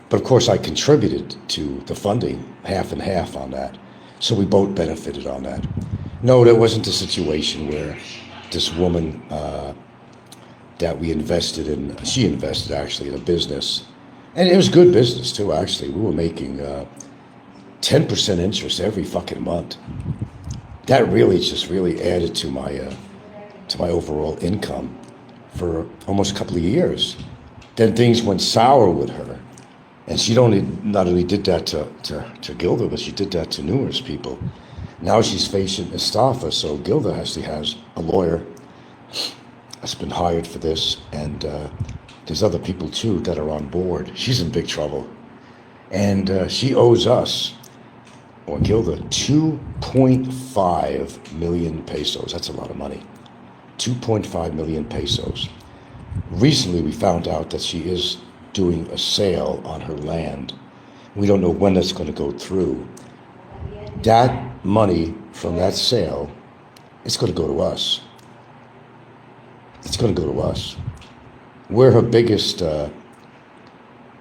But of course, I contributed to the funding, half and half on that. So we both benefited on that. No, there wasn't a situation where this woman that we invested in, she invested actually in a business. And it was good business too, actually. We were making 10% interest every fucking month. That really just really added to my overall income for almost a couple of years. Then things went sour with her. And she not only did that to Gilda, but she did that to numerous people. Now she's facing estafa, so Gilda actually has a lawyer that's been hired for this, and there's other people too that are on board. She's in big trouble. And she owes us, or Gilda, 2.5 million pesos. That's a lot of money. 2.5 million pesos. Recently we found out that she is doing a sale on her land. We don't know when that's going to go through. That money from that sale, it's going to go to us. It's going to go to us. We're her biggest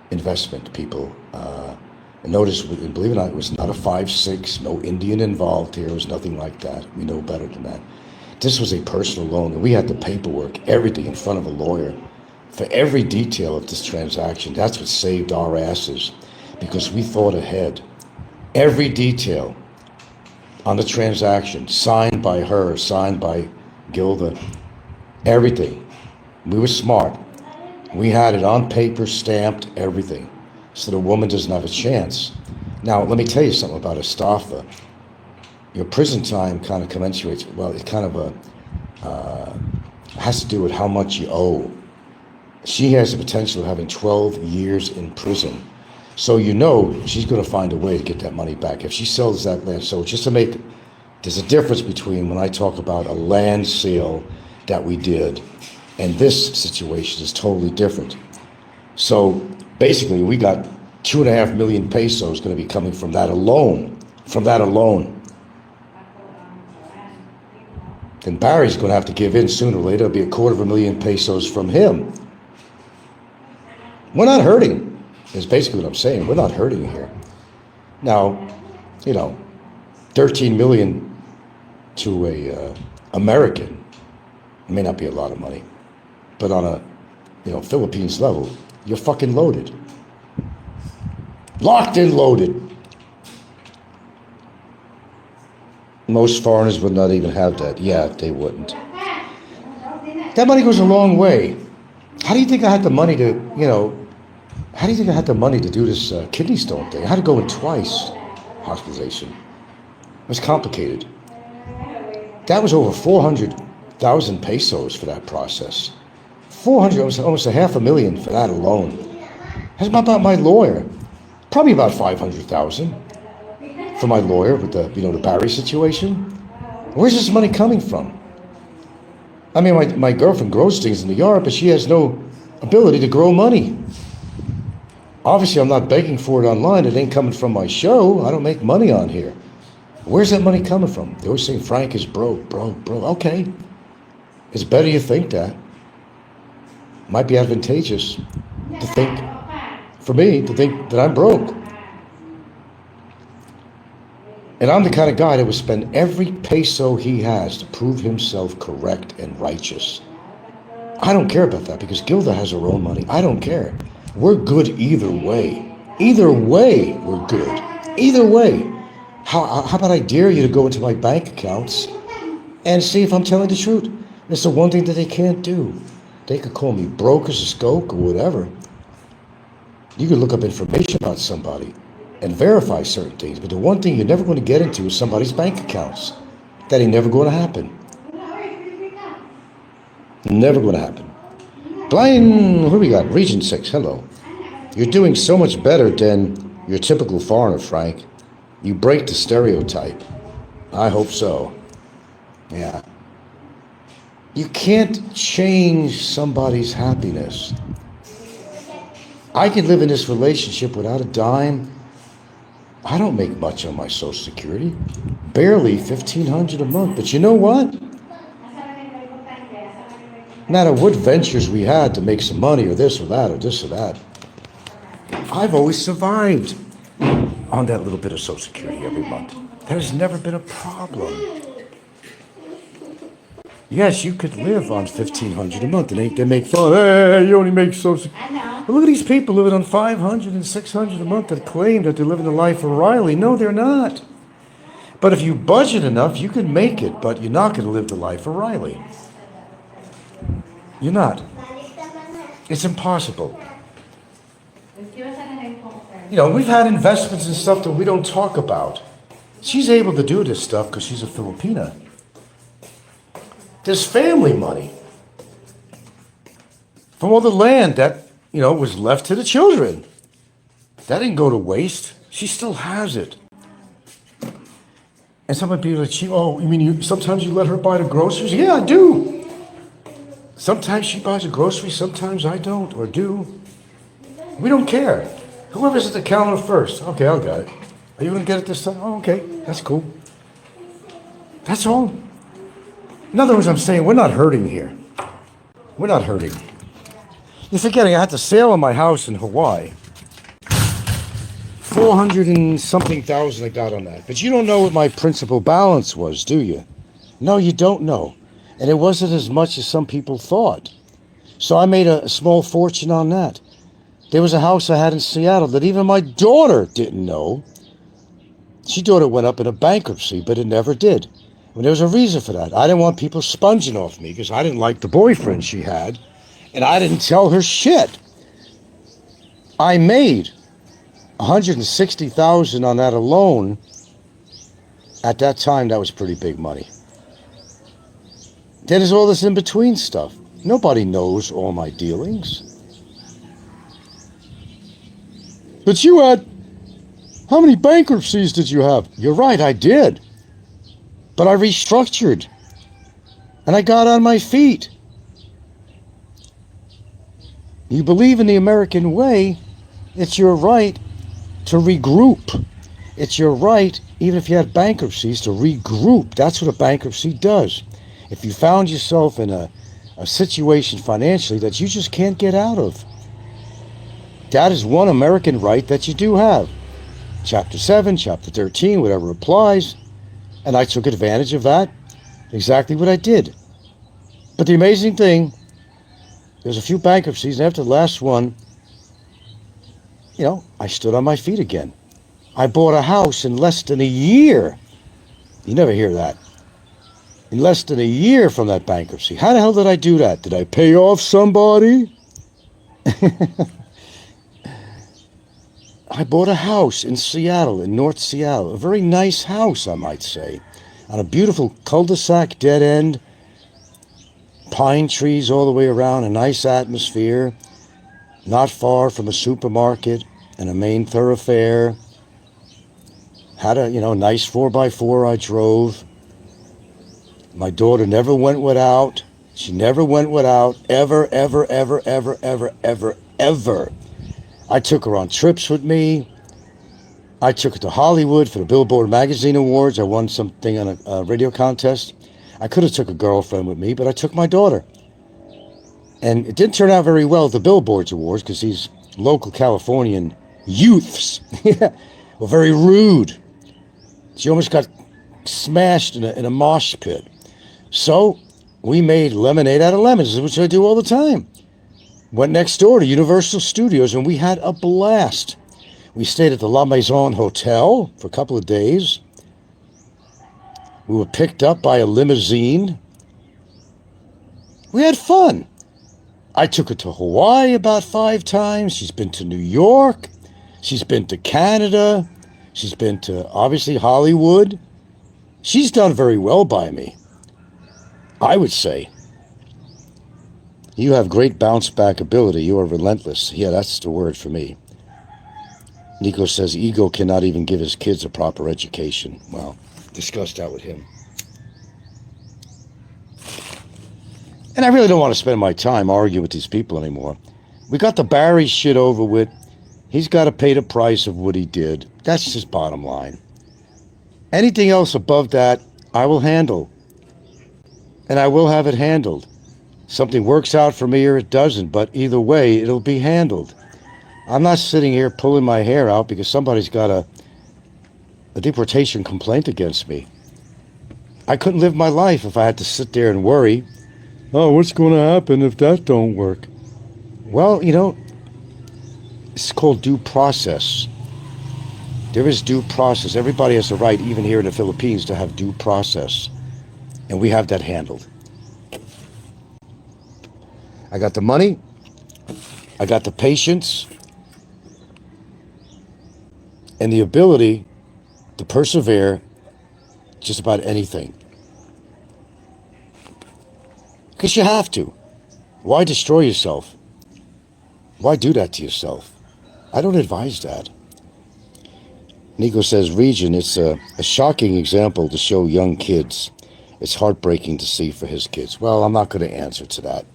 investment people. And notice, believe it or not, it was not a 5-6, no Indian involved here, it was nothing like that. We know better than that. This was a personal loan, and we had the paperwork, everything in front of a lawyer for every detail of this transaction. That's what saved our asses, because we thought ahead. Every detail on the transaction, signed by her, signed by Gilda, everything. We were smart. We had it on paper, stamped, everything, so the woman doesn't have a chance. Now, let me tell you something about estafa. Your prison time kind of commensurates, well, it kind of has to do with how much you owe. She has the potential of having 12 years in prison. So you know she's going to find a way to get that money back. If she sells that land, so just to make, there's a difference between when I talk about a land sale that we did, and this situation is totally different. So basically we got 2.5 million pesos going to be coming from that alone, Then Barry's going to have to give in sooner or later. It'll be 250,000 pesos from him. We're not hurting, is basically what I'm saying. We're not hurting here. Now, 13 million to a American, it may not be a lot of money, but on a, Philippines level, you're fucking loaded. Locked and loaded. Most foreigners would not even have that. Yeah, they wouldn't. That money goes a long way. How do you think I had the money to, how do you think I had the money to do this kidney stone thing? I had to go in twice, hospitalization. It was complicated. That was over 400,000 pesos for that process. 400, almost 500,000 for that alone. That's about my lawyer. Probably about 500,000 for my lawyer with the, the Barry situation. Where's this money coming from? I mean, my girlfriend grows things in the yard, but she has no ability to grow money. Obviously, I'm not begging for it online. It ain't coming from my show. I don't make money on here. Where's that money coming from? They always say Frank is broke. Okay. It's better you think that. Might be advantageous to think, for me, to think that I'm broke. And I'm the kind of guy that would spend every peso he has to prove himself correct and righteous. I don't care about that because Gilda has her own money. I don't care. We're good either way. Either way, we're good. Either way. How about I dare you to go into my bank accounts and see if I'm telling the truth? It's the one thing that they can't do. They could call me broke as a skoke or whatever. You could look up information about somebody and verify certain things, but the one thing you're never going to get into is somebody's bank accounts. That ain't never going to happen. Never going to happen. Blind, who we got? Region 6, hello. You're doing so much better than your typical foreigner, Frank. You break the stereotype. I hope so. Yeah. You can't change somebody's happiness. I could live in this relationship without a dime. I don't make much on my Social Security. Barely $1,500 a month. But you know what? No matter what ventures we had to make some money or this or that or this or that, I've always survived on that little bit of Social Security every month. There's never been a problem. Yes, you could live on $1,500 a month, and they make fun. Hey, you only make Social Security. But look at these people living on $500 and $600 a month that claim that they're living the life of Riley. No, they're not. But if you budget enough, you can make it, but you're not going to live the life of Riley. You're not. It's impossible. You know, we've had investments and stuff that we don't talk about. She's able to do this stuff because she's a Filipina. There's family money from all the land that, you know, was left to the children. That didn't go to waste. She still has it. And some people are like, oh, you mean sometimes you let her buy the groceries? Yeah, I do. Sometimes she buys the groceries, sometimes I don't or do. We don't care. Whoever's at the counter first. Okay, I'll get it. Are you going to get it this time? Oh, okay, that's cool. That's all. In other words, I'm saying we're not hurting here. We're not hurting. You're forgetting I had to sale on my house in Hawaii. 400 and something thousand I got on that. But you don't know what my principal balance was, do you? No, you don't know. And it wasn't as much as some people thought. So I made a small fortune on that. There was a house I had in Seattle that even my daughter didn't know. She thought it went up in a bankruptcy, but it never did. And there was a reason for that. I didn't want people sponging off me because I didn't like the boyfriend she had. And I didn't tell her shit. I made $160,000 on that alone. At that time, that was pretty big money. Then there's all this in-between stuff. Nobody knows all my dealings. But you had, how many bankruptcies did you have? You're right, I did. But I restructured. And I got on my feet. You believe in the American way, it's your right to regroup. It's your right, even if you had bankruptcies, to regroup. That's what a bankruptcy does. If you found yourself in a situation financially that you just can't get out of, that is one American right that you do have. Chapter 7, Chapter 13, whatever applies. And I took advantage of that. Exactly what I did. But the amazing thing, there's a few bankruptcies, and after the last one, you know, I stood on my feet again. I bought a house in less than a year. You never hear that. In less than a year from that bankruptcy. How the hell did I do that? Did I pay off somebody? I bought a house in Seattle, in North Seattle. A very nice house, I might say. On a beautiful cul-de-sac, dead end. Pine trees all the way around, a nice atmosphere. Not far from a supermarket and a main thoroughfare. Had a, nice 4x4 I drove. My daughter never went without. She never went without. Ever, ever, ever, ever, ever, ever, ever. I took her on trips with me. I took her to Hollywood for the Billboard Magazine Awards. I won something on a radio contest. I could have took a girlfriend with me, but I took my daughter. And it didn't turn out very well at the Billboard Awards because these local Californian youths were very rude. She almost got smashed in a mosh pit. So we made lemonade out of lemons, which I do all the time. Went next door to Universal Studios, and we had a blast. We stayed at the La Maison Hotel for a couple of days. We were picked up by a limousine. We had fun. I took her to Hawaii about 5 times. She's been to New York. She's been to Canada. She's been to, obviously, Hollywood. She's done very well by me, I would say. You have great bounce-back ability. You are relentless. Yeah, that's the word for me. Nico says ego cannot even give his kids a proper education. Well, discussed that with him. And I really don't want to spend my time arguing with these people anymore. We got the Barry shit over with. He's got to pay the price of what he did. That's just bottom line. Anything else above that, I will handle. And I will have it handled. Something works out for me or it doesn't, but either way, it'll be handled. I'm not sitting here pulling my hair out because somebody's got a deportation complaint against me. I couldn't live my life if I had to sit there and worry, oh, what's going to happen if that don't work? Well, you know, it's called due process. There is due process. Everybody has a right, even here in the Philippines, to have due process. And we have that handled. I got the money. I got the patience. And the ability to persevere just about anything. Because you have to. Why destroy yourself? Why do that to yourself? I don't advise that. Nico says, Region, it's a shocking example to show young kids. It's heartbreaking to see for his kids. Well, I'm not going to answer to that.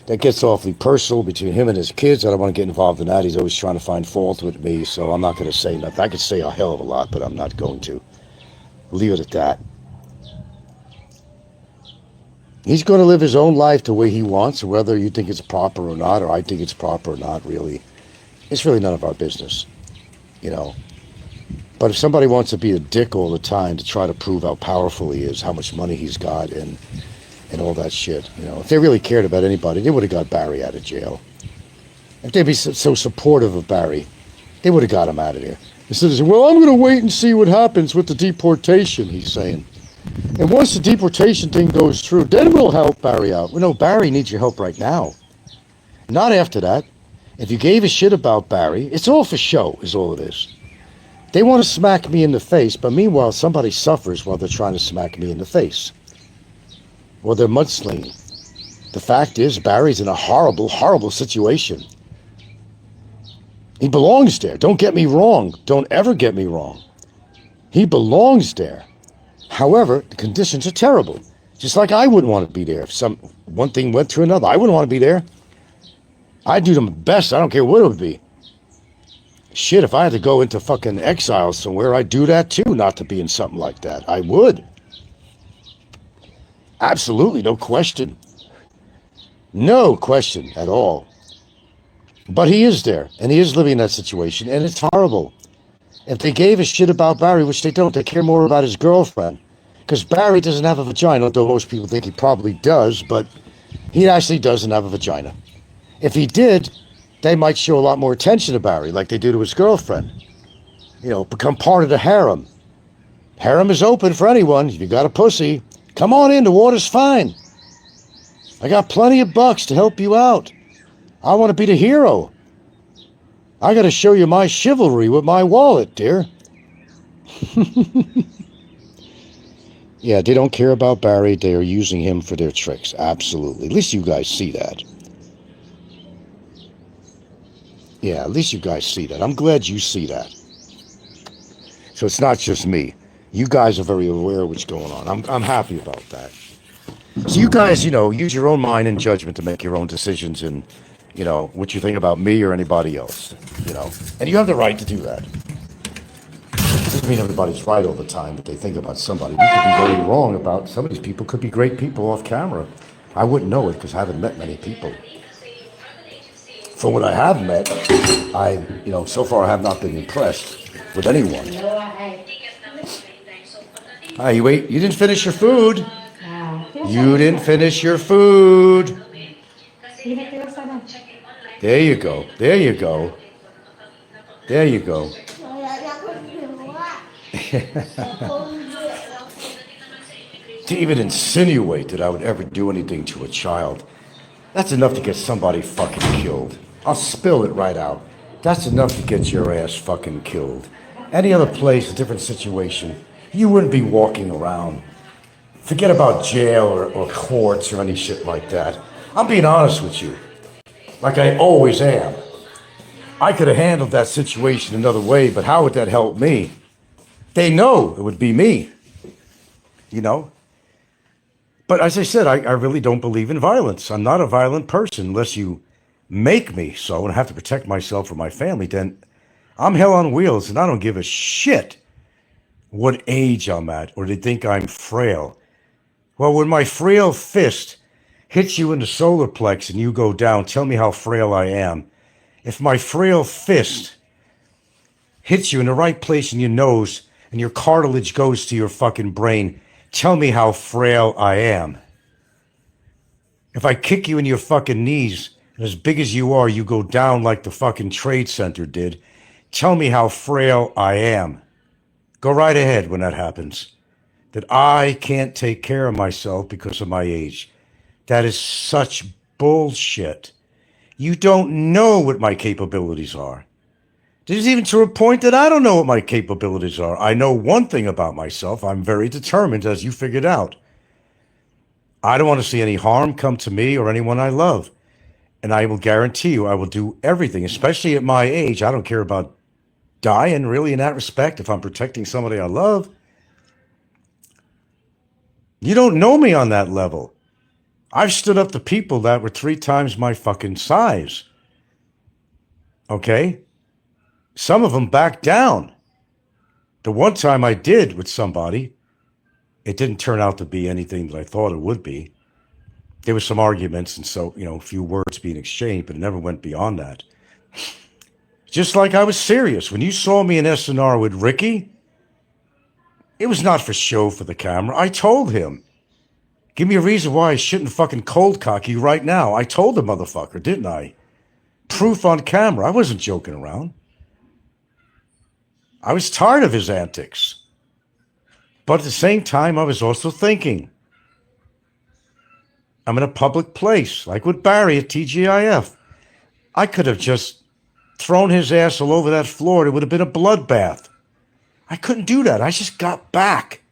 That gets awfully personal between him and his kids. I don't want to get involved in that. He's always trying to find fault with me, so I'm not going to say nothing. I could say a hell of a lot, but I'm not going to. Leave it at that. He's going to live his own life the way he wants, whether you think it's proper or not, or I think it's proper or not, really. It's really none of our business, you know. But if somebody wants to be a dick all the time to try to prove how powerful he is, how much money he's got, and all that shit, you know, if they really cared about anybody, they would have got Barry out of jail. If they'd be so supportive of Barry, they would have got him out of there. Instead of saying, well, I'm going to wait and see what happens with the deportation, he's saying. And once the deportation thing goes through, then we'll help Barry out. Well, no, Barry needs your help right now. Not after that. If you gave a shit about Barry, it's all for show, is all it is. They want to smack me in the face, but meanwhile, somebody suffers while they're trying to smack me in the face. Or they're mudslinging. The fact is, Barry's in a horrible, horrible situation. He belongs there. Don't get me wrong. Don't ever get me wrong. He belongs there. However, the conditions are terrible. Just like I wouldn't want to be there if one thing went to another. I wouldn't want to be there. I'd do the best. I don't care what it would be. Shit, if I had to go into fucking exile somewhere, I'd do that too, not to be in something like that. I would. Absolutely, no question. No question at all. But he is there, and he is living in that situation, and it's horrible. If they gave a shit about Barry, which they don't, they care more about his girlfriend. Because Barry doesn't have a vagina, although most people think he probably does, but he actually doesn't have a vagina. If he did, they might show a lot more attention to Barry, like they do to his girlfriend. You know, become part of the harem. Harem is open for anyone. If you got a pussy, come on in, the water's fine. I got plenty of bucks to help you out. I want to be the hero. I got to show you my chivalry with my wallet, dear. Yeah, they don't care about Barry. They are using him for their tricks. Absolutely. At least you guys see that. Yeah, at least you guys see that. I'm glad you see that. So it's not just me. You guys are very aware of what's going on. I'm happy about that. So you guys, you know, use your own mind and judgment to make your own decisions and, you know, what you think about me or anybody else, you know. And you have the right to do that. Doesn't mean everybody's right all the time, but they think about somebody. We could be very wrong about some of these people. Could be great people off camera. I wouldn't know it because I haven't met many people. For what I have met, so far I have not been impressed with anyone. Hi, you didn't finish your food. You didn't finish your food. There you go. There you go. There you go. To even insinuate that I would ever do anything to a child, that's enough to get somebody fucking killed. I'll spill it right out. That's enough to get your ass fucking killed. Any other place, a different situation, you wouldn't be walking around. Forget about jail or courts or any shit like that. I'm being honest with you, like I always am. I could have handled that situation another way, but how would that help me? They know it would be me, you know? But as I said, I really don't believe in violence. I'm not a violent person unless you make me so and I have to protect myself or my family. Then I'm hell on wheels and I don't give a shit what age I'm at or they think I'm frail. Well, when my frail fist hits you in the solar plex and you go down, tell me how frail I am. If my frail fist hits you in the right place in your nose and your cartilage goes to your fucking brain, tell me how frail I am. If I kick you in your fucking knees and as big as you are, you go down like the fucking Trade Center did, tell me how frail I am. Go right ahead when that happens. That I can't take care of myself because of my age. That is such bullshit. You don't know what my capabilities are. There's even to a point that I don't know what my capabilities are. I know one thing about myself. I'm very determined, as you figured out. I don't want to see any harm come to me or anyone I love. And I will guarantee you I will do everything, especially at my age. I don't care about dying, really, in that respect, if I'm protecting somebody I love. You don't know me on that level. I've stood up to people that were 3 times my fucking size. Okay? Some of them backed down. The one time I did with somebody, it didn't turn out to be anything that I thought it would be. There were some arguments and so, a few words being exchanged, but it never went beyond that. Just like I was serious. When you saw me in SNR with Ricky, it was not for show for the camera. I told him. Give me a reason why I shouldn't fucking cold cock you right now. I told the motherfucker, didn't I? Proof on camera. I wasn't joking around. I was tired of his antics. But at the same time, I was also thinking. I'm in a public place, like with Barry at TGIF. I could have just thrown his ass all over that floor. It would have been a bloodbath. I couldn't do that. I just got back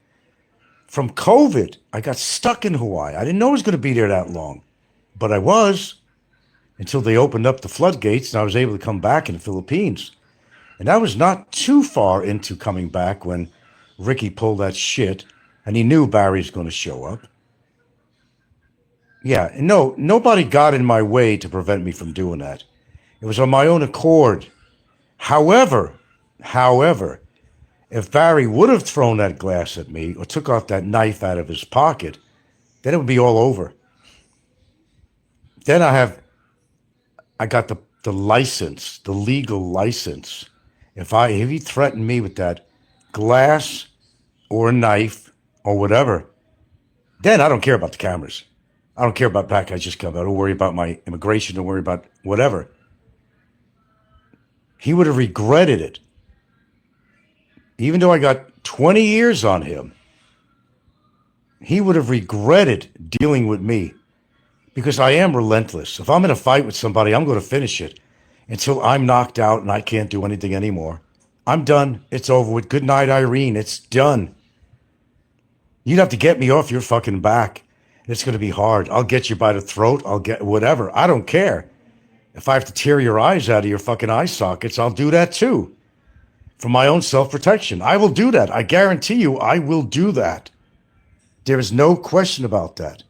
from COVID. I got stuck in Hawaii. I didn't know I was going to be there that long. But I was, until they opened up the floodgates and I was able to come back in the Philippines. And I was not too far into coming back when Ricky pulled that shit, and he knew Barry was going to show up. Yeah, no, nobody got in my way to prevent me from doing that. It was on my own accord. However, if Barry would have thrown that glass at me or took off that knife out of his pocket, then it would be all over. Then I got the license, the legal license. If he threatened me with that glass or a knife or whatever, then I don't care about the cameras. I don't care about back. I just come out. Don't worry about my immigration. Don't worry about whatever. He would have regretted it. Even though I got 20 years on him, he would have regretted dealing with me because I am relentless. If I'm in a fight with somebody, I'm going to finish it until I'm knocked out and I can't do anything anymore. I'm done. It's over with. Good night, Irene. It's done. You'd have to get me off your fucking back. It's going to be hard. I'll get you by the throat. I'll get whatever. I don't care. If I have to tear your eyes out of your fucking eye sockets, I'll do that too. For my own self-protection. I will do that. I guarantee you I will do that. There is no question about that.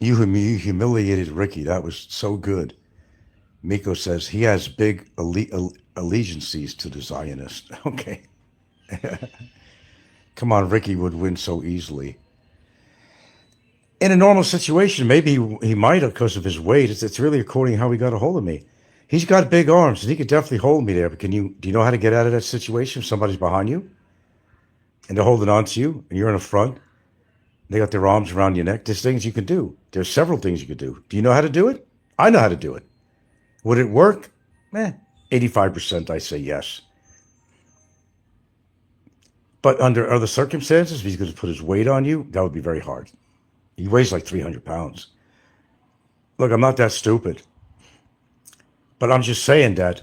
You humiliated Ricky. That was so good. Miko says he has big allegiances to the Zionists. Okay. Come on, Ricky would win so easily. In a normal situation, maybe he might have because of his weight. It's really according to how he got a hold of me. He's got big arms, and he could definitely hold me there. But do you know how to get out of that situation if somebody's behind you? And they're holding on to you, and you're in the front. They got their arms around your neck. There's things you can do. There's several things you could do. Do you know how to do it? I know how to do it. Would it work? 85% I say yes. But under other circumstances, if he's going to put his weight on you, that would be very hard. He weighs like 300 pounds. Look, I'm not that stupid. But I'm just saying that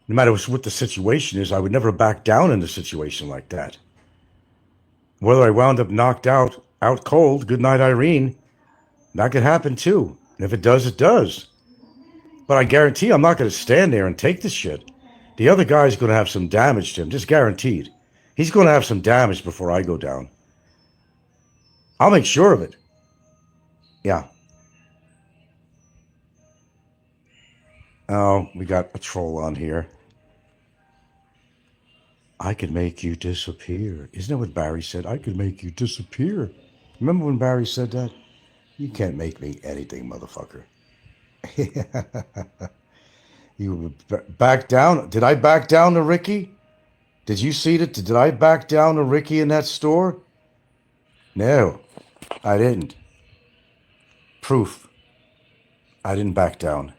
no matter what the situation is, I would never back down in a situation like that. Whether I wound up knocked out cold, good night, Irene, that could happen too. And if it does, it does. But I guarantee I'm not going to stand there and take the shit. The other guy's going to have some damage to him, just guaranteed. He's going to have some damage before I go down. I'll make sure of it. Yeah. Oh, we got a troll on here. I could make you disappear. Isn't that what Barry said? I could make you disappear. Remember when Barry said that? You can't make me anything, motherfucker. You back down. Did I back down to Ricky? Did you see it? Did I back down to Ricky in that store? No, I didn't. Proof. I didn't back down.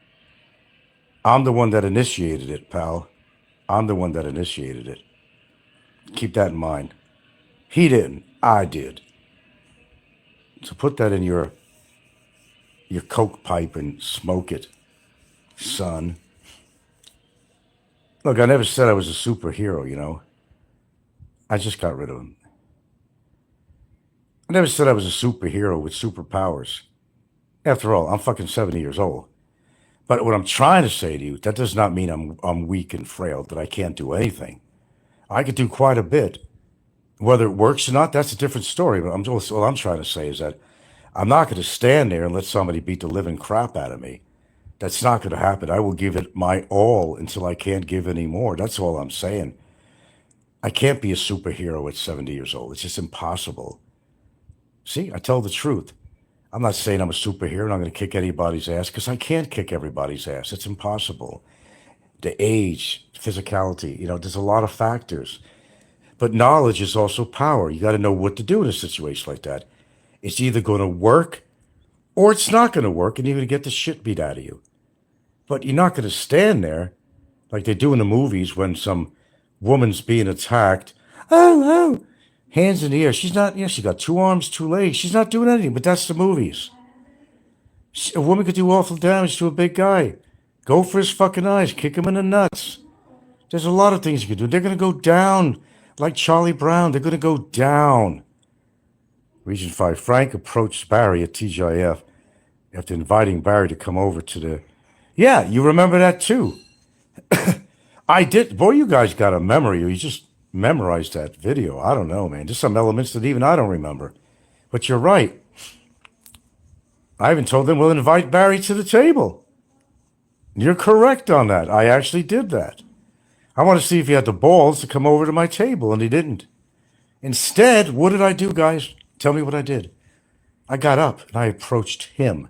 I'm the one that initiated it, pal. I'm the one that initiated it. Keep that in mind. He didn't. I did. So put that in your coke pipe and smoke it, son. Look, I never said I was a superhero, you know. I just got rid of him. I never said I was a superhero with superpowers. After all, I'm fucking 70 years old. But what I'm trying to say to you, that does not mean I'm weak and frail, that I can't do anything. I could do quite a bit. Whether it works or not, that's a different story. But all I'm trying to say is that I'm not going to stand there and let somebody beat the living crap out of me. That's not going to happen. I will give it my all until I can't give any more. That's all I'm saying. I can't be a superhero at 70 years old. It's just impossible. See, I tell the truth. I'm not saying I'm a superhero and I'm going to kick anybody's ass because I can't kick everybody's ass. It's impossible. The age, physicality, you know, there's a lot of factors. But knowledge is also power. You got to know what to do in a situation like that. It's either going to work or it's not going to work and you're going to get the shit beat out of you. But you're not going to stand there like they do in the movies when some woman's being attacked. Oh, hands in the air. She's not, she got 2 arms, 2 legs. She's not doing anything, but that's the movies. A woman could do awful damage to a big guy. Go for his fucking eyes. Kick him in the nuts. There's a lot of things you can do. They're going to go down like Charlie Brown. They're going to go down. Region 5. Frank approached Barry at TGIF after inviting Barry to come over to the... Yeah, you remember that too. I did. Boy, you guys got a memory. You just memorized that video. I don't know, man. There's some elements that even I don't remember. But you're right. I even told them we'll invite Barry to the table. You're correct on that. I actually did that. I want to see if he had the balls to come over to my table, and he didn't. Instead, what did I do, guys? Tell me what I did. I got up and I approached him.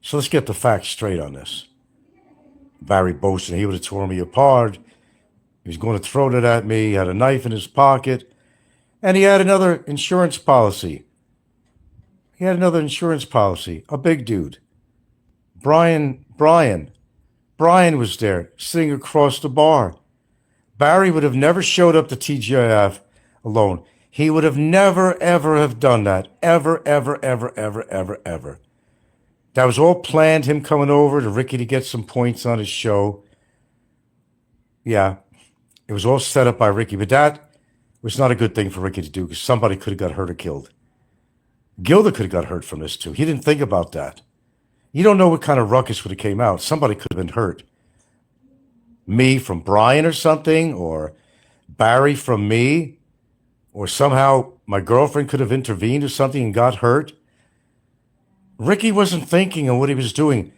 So let's get the facts straight on this. Barry boasted he would have torn me apart. He was going to throw it at me. He had a knife in his pocket. And he had another insurance policy. A big dude. Brian was there, sitting across the bar. Barry would have never showed up to TGIF alone. He would have never, ever have done that. Ever. That was all planned, him coming over to Ricky to get some points on his show. Yeah, it was all set up by Ricky, but that was not a good thing for Ricky to do because somebody could have got hurt or killed. Gilda could have got hurt from this too. He didn't think about that. You don't know what kind of ruckus would have came out. Somebody could have been hurt. Me from Brian or something, or Barry from me, or somehow my girlfriend could have intervened or something and got hurt. Ricky wasn't thinking of what he was doing.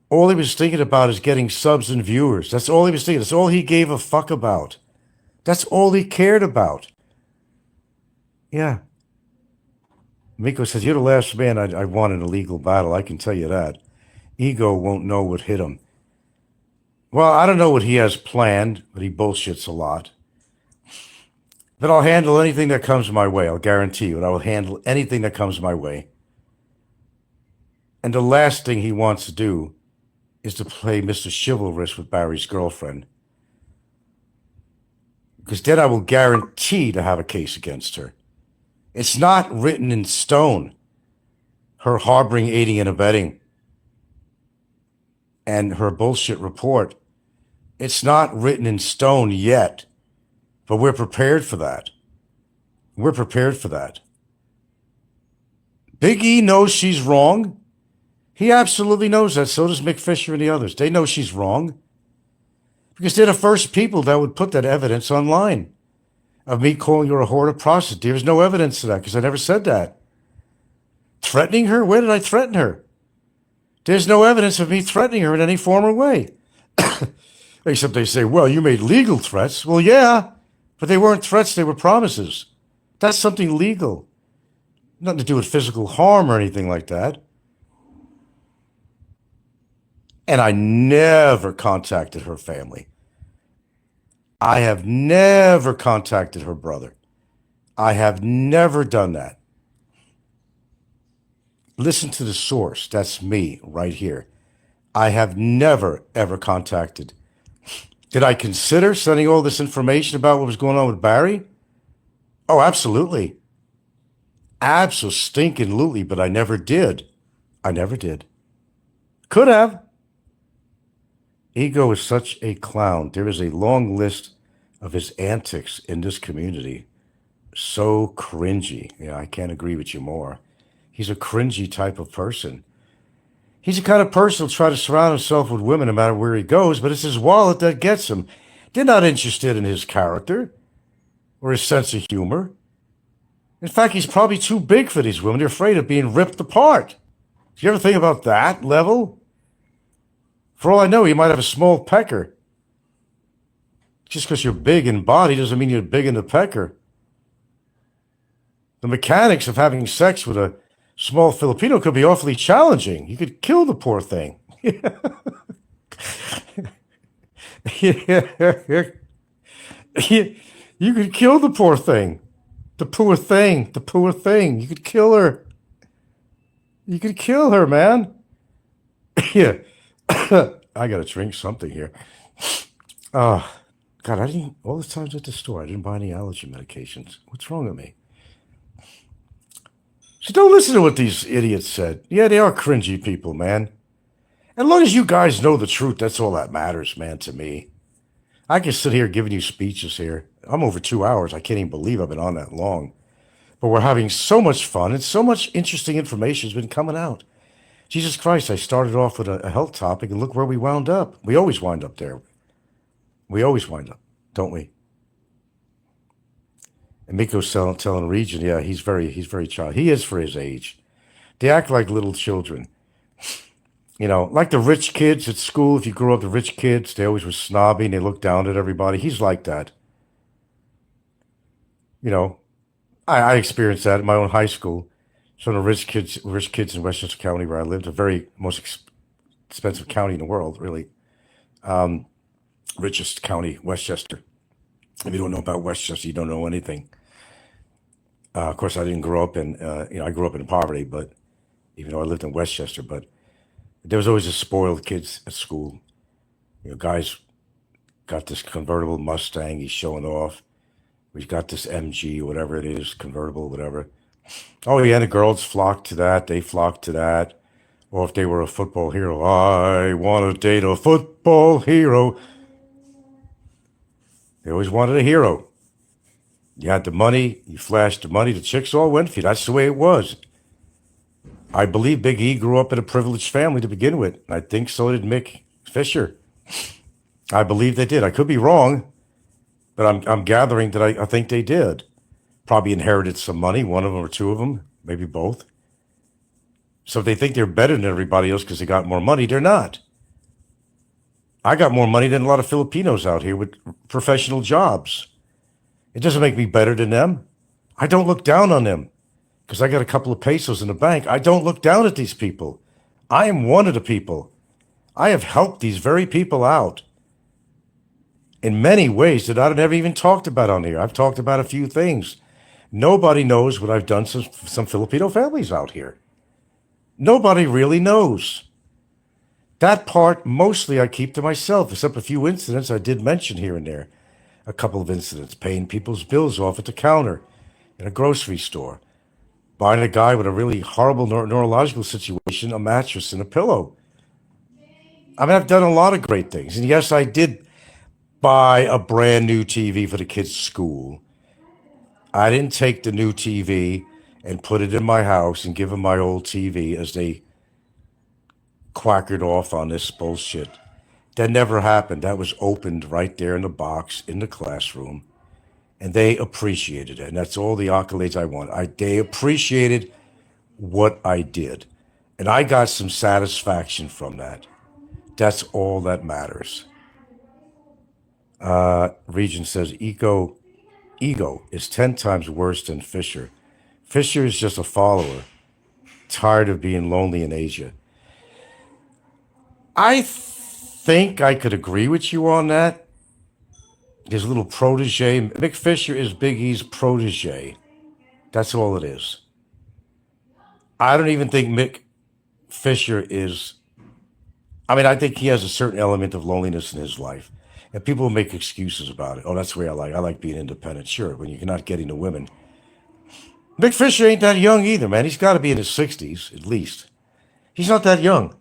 All he was thinking about is getting subs and viewers. That's all he was thinking. That's all he gave a fuck about. That's all he cared about. Yeah. Miko says, you're the last man I won in a legal battle. I can tell you that. Ego won't know what hit him. Well, I don't know what he has planned, but he bullshits a lot. But I'll handle anything that comes my way. I'll guarantee you. I will handle anything that comes my way. And the last thing he wants to do is to play Mr. Chivalrous with Barry's girlfriend. Because then I will guarantee to have a case against her. It's not written in stone. Her harboring, aiding, and abetting. And her bullshit report. It's not written in stone yet. But we're prepared for that. Big E knows she's wrong. He absolutely knows that. So does Mick Fisher and the others. They know she's wrong. Because they're the first people that would put that evidence online of me calling her a whore or a prostitute. There's no evidence to that because I never said that. Threatening her? Where did I threaten her? There's no evidence of me threatening her in any form or way. Except they say, well, you made legal threats. Well, yeah, but they weren't threats, they were promises. That's something legal. Nothing to do with physical harm or anything like that. And I never contacted her family. I have never contacted her brother. I have never done that. Listen to the source. That's me right here. I have never, ever contacted. Did I consider sending all this information about what was going on with Barry? Oh, absolutely. Absolutely, but I never did. I never did. Could have. Ego is such a clown. There is a long list of his antics in this community. So cringy. Yeah, I can't agree with you more. He's a cringy type of person. He's the kind of person who'll try to surround himself with women no matter where he goes, but it's his wallet that gets him. They're not interested in his character or his sense of humor. In fact, he's probably too big for these women. They're afraid of being ripped apart. Do you ever think about that level? For all I know, he might have a small pecker. Just because you're big in body doesn't mean you're big in the pecker. The mechanics of having sex with a small Filipino could be awfully challenging. You could kill the poor thing. You could kill the poor thing. The poor thing. The poor thing. You could kill her. You could kill her, man. Yeah. I gotta drink something here. God, I didn't. All the times at the store, I didn't buy any allergy medications. What's wrong with me? So don't listen to what these idiots said. Yeah, they are cringy people, man. As long as you guys know the truth, that's all that matters, man, to me. I can sit here giving you speeches here. I'm over 2 hours. I can't even believe I've been on that long. But we're having so much fun and so much interesting information has been coming out. Jesus Christ, I started off with a health topic and look where we wound up. We always wind up there. We always wind up, don't we? And Miko's telling Region, yeah, he's very child. He is for his age. They act like little children. You know, like the rich kids at school. If you grew up with rich kids, they always were snobby and they looked down at everybody. He's like that. You know, I experienced that in my own high school. Some of the rich kids in Westchester County where I lived, the very most expensive county in the world, really. Richest county, Westchester. If you don't know about Westchester, you don't know anything. Of course, I didn't grow up in, I grew up in poverty, but even though I lived in Westchester, but there was always a spoiled kids at school. You know, guys got this convertible Mustang, he's showing off. He's got this MG, whatever it is, convertible, whatever. Oh, yeah, the girls flocked to that. They flocked to that. Or if they were a football hero, I want to date a football hero. They always wanted a hero. You had the money, you flashed the money, the chicks all went for you. That's the way it was. I believe Big E grew up in a privileged family to begin with. I think so did Mick Fisher. I believe they did. I could be wrong, but I'm gathering that I think they did. Probably inherited some money, one of them or two of them, maybe both. So if they think they're better than everybody else because they got more money, they're not. I got more money than a lot of Filipinos out here with professional jobs. It doesn't make me better than them. I don't look down on them because I got a couple of pesos in the bank. I don't look down at these people. I am one of the people. I have helped these very people out in many ways that I've never even talked about on here. I've talked about a few things. Nobody knows what I've done to some Filipino families out here. Nobody really knows. That part, mostly I keep to myself, except a few incidents I did mention here and there. A couple of incidents, paying people's bills off at the counter in a grocery store, buying a guy with a really horrible neurological situation a mattress and a pillow. I mean, I've done a lot of great things. And yes, I did buy a brand new TV for the kids' school. I didn't take the new TV and put it in my house and give them my old TV as they quackered off on this bullshit. That never happened. That was opened right there in the box in the classroom. And they appreciated it. And that's all the accolades I want. They appreciated what I did. And I got some satisfaction from that. That's all that matters. Regent says ego is 10 times worse than Fisher. Fisher is just a follower, tired of being lonely in Asia. I think I could agree with you on that. His little protege. Mick Fisher is Big E's protege. That's all it is. I don't even think Mick Fisher is. I mean, I think he has a certain element of loneliness in his life. And people make excuses about it. Oh, that's the way I like. I like being independent. Sure, when you're not getting to women. Mick Fisher ain't that young either, man. He's got to be in his 60s, at least. He's not that young.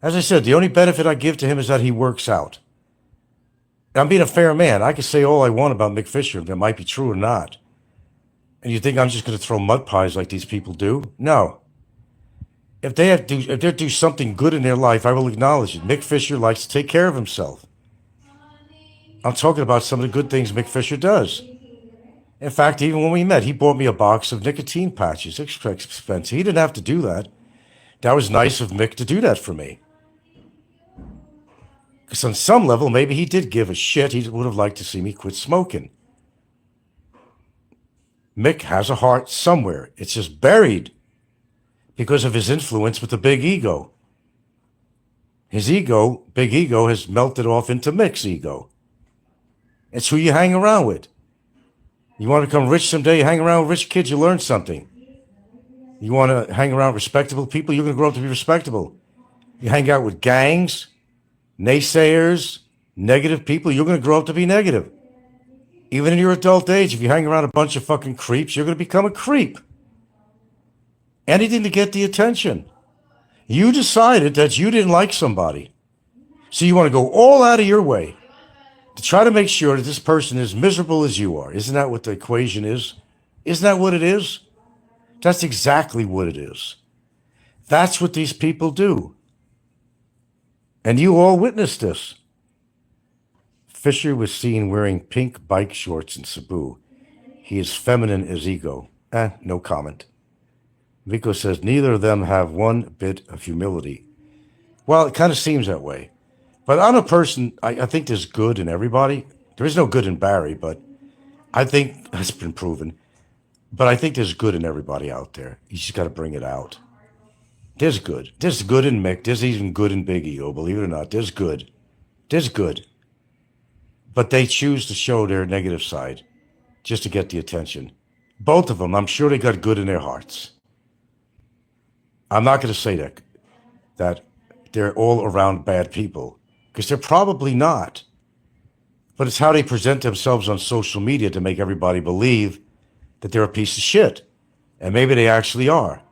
As I said, the only benefit I give to him is that he works out. I'm being a fair man. I can say all I want about Mick Fisher. That might be true or not. And you think I'm just going to throw mud pies like these people do? No. If they do something good in their life, I will acknowledge it. Mick Fisher likes to take care of himself. I'm talking about some of the good things Mick Fisher does. In fact, even when we met, he bought me a box of nicotine patches. Expensive. He didn't have to do that. That was nice of Mick to do that for me. Because on some level, maybe he did give a shit. He would have liked to see me quit smoking. Mick has a heart somewhere. It's just buried because of his influence with the big ego. His ego, big ego, has melted off into Mick's ego. It's who you hang around with. You want to become rich someday, you hang around with rich kids, you learn something. You want to hang around respectable people, you're going to grow up to be respectable. You hang out with gangs, naysayers, negative people, you're going to grow up to be negative. Even in your adult age, if you hang around a bunch of fucking creeps, you're going to become a creep. Anything to get the attention. You decided that you didn't like somebody. So you want to go all out of your way to try to make sure that this person is miserable as you are. Isn't that what the equation is? Isn't that what it is? That's exactly what it is. That's what these people do. And you all witnessed this. Fisher was seen wearing pink bike shorts in Cebu. He is feminine as ego. No comment. Vico says neither of them have one bit of humility. Well, it kind of seems that way. But I'm a person, I think there's good in everybody. There is no good in Barry, but I think that's been proven. But I think there's good in everybody out there. You just got to bring it out. There's good. There's good in Mick. There's even good in Big Ego, believe it or not. There's good. There's good. But they choose to show their negative side just to get the attention. Both of them, I'm sure they got good in their hearts. I'm not going to say that they're all around bad people, because they're probably not. But it's how they present themselves on social media to make everybody believe that they're a piece of shit. And maybe they actually are.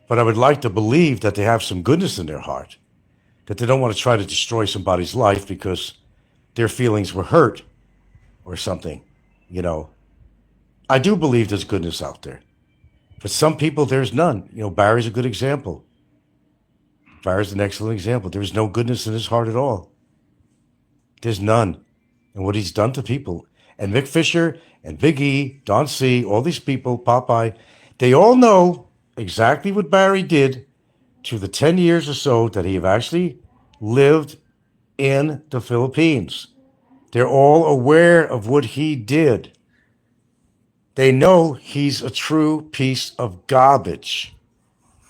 But I would like to believe that they have some goodness in their heart, that they don't want to try to destroy somebody's life because their feelings were hurt or something, you know. I do believe there's goodness out there. But some people, there's none. You know, Barry's a good example. Barry's an excellent example. There is no goodness in his heart at all. There's none. And what he's done to people. And Mick Fisher and Big E, Don C., all these people, Popeye, they all know exactly what Barry did to the 10 years or so that he have actually lived in the Philippines. They're all aware of what he did. They know he's a true piece of garbage.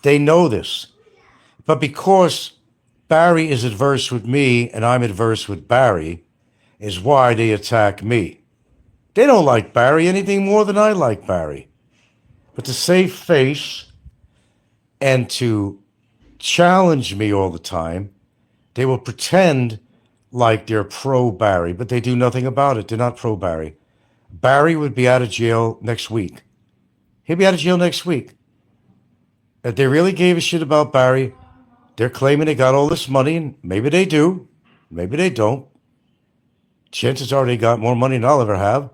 They know this. But because Barry is adverse with me and I'm adverse with Barry, is why they attack me. They don't like Barry anything more than I like Barry. But to save face and to challenge me all the time, they will pretend like they're pro-Barry, but they do nothing about it. They're not pro-Barry. Barry would be out of jail next week. He'll be out of jail next week. If they really gave a shit about Barry, they're claiming they got all this money, and maybe they do. Maybe they don't. Chances are they got more money than I'll ever have.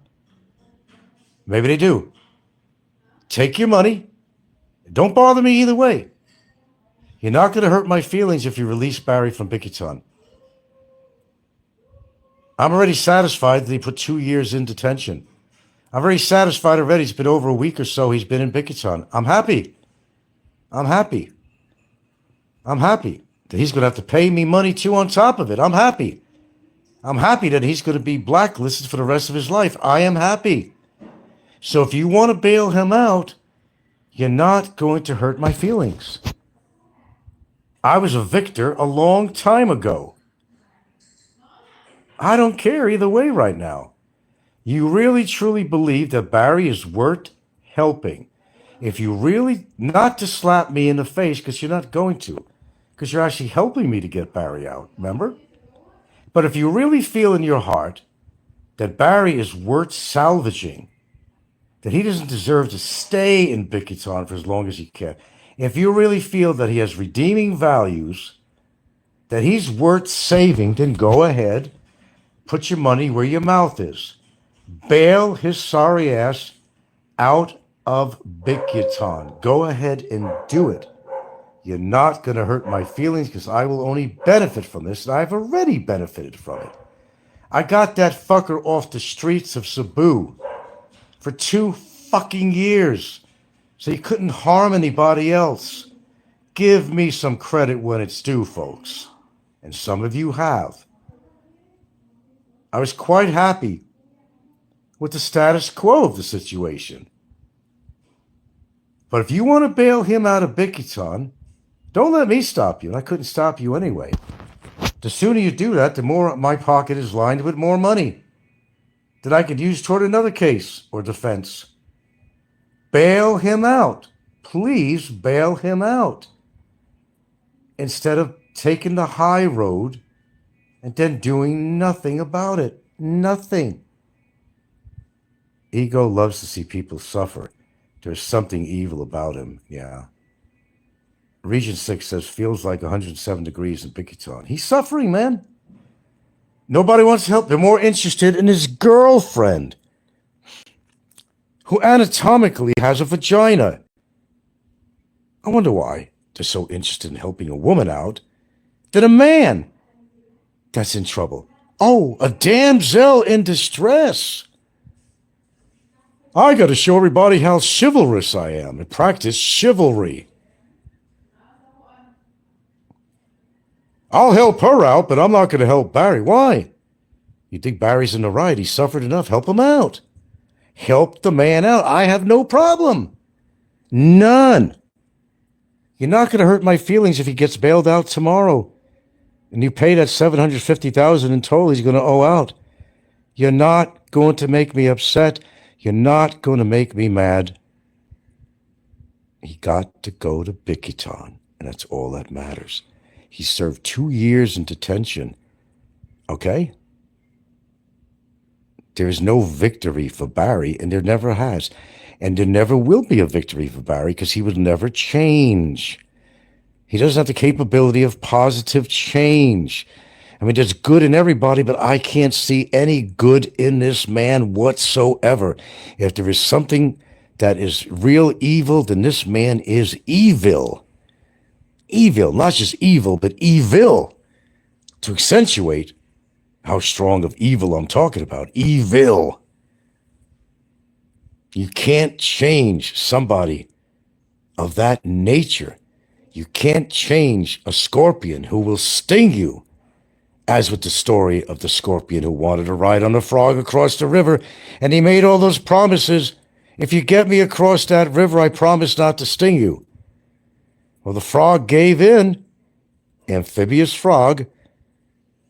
Maybe they do. Take your money. Don't bother me either way. You're not going to hurt my feelings if you release Barry from Bikitan. I'm already satisfied that he put 2 years in detention. I'm very satisfied already. It's been over a week or so he's been in Bikitan. I'm happy. I'm happy. I'm happy that he's going to have to pay me money too on top of it. I'm happy. I'm happy that he's going to be blacklisted for the rest of his life. I am happy. So if you want to bail him out, you're not going to hurt my feelings. I was a victor a long time ago. I don't care either way right now. You really truly believe that Barry is worth helping. If you really, not to slap me in the face, because you're not going to, because you're actually helping me to get Barry out, remember? But if you really feel in your heart that Barry is worth salvaging, that he doesn't deserve to stay in Bickerton for as long as he can, if you really feel that he has redeeming values, that he's worth saving, then go ahead, put your money where your mouth is. Bail his sorry ass out of Bickerton. Go ahead and do it. You're not going to hurt my feelings because I will only benefit from this, and I've already benefited from it. I got that fucker off the streets of Cebu for 2 fucking years, so he couldn't harm anybody else. Give me some credit when it's due, folks. And some of you have. I was quite happy with the status quo of the situation. But if you want to bail him out of Bickerton, don't let me stop you. And I couldn't stop you anyway. The sooner you do that, the more my pocket is lined with more money that I could use toward another case or defense. Bail him out. Please bail him out. Instead of taking the high road and then doing nothing about it. Nothing. Ego loves to see people suffer. There's something evil about him, yeah. Region 6 says feels like 107 degrees in Bickerton. He's suffering, man. Nobody wants to help. They're more interested in his girlfriend, who anatomically has a vagina. I wonder why they're so interested in helping a woman out than a man that's in trouble. Oh, a damsel in distress. I got to show everybody how chivalrous I am and practice chivalry. I'll help her out, but I'm not going to help Barry. Why? You think Barry's in the right? He suffered enough. Help him out. Help the man out. I have no problem. None. You're not going to hurt my feelings if he gets bailed out tomorrow. And you pay that $750,000 in total he's going to owe out. You're not going to make me upset. You're not going to make me mad. He got to go to Bickerton, and that's all that matters. He served 2 years in detention. Okay? There is no victory for Barry, and there never has. And there never will be a victory for Barry because he would never change. He doesn't have the capability of positive change. I mean, there's good in everybody, but I can't see any good in this man whatsoever. If there is something that is real evil, then this man is evil. Evil, not just evil, but evil. To accentuate how strong of evil I'm talking about. Evil. You can't change somebody of that nature. You can't change a scorpion who will sting you, as with the story of the scorpion who wanted to ride on a frog across the river, and he made all those promises. If you get me across that river, I promise not to sting you. Well, the frog gave in, amphibious frog,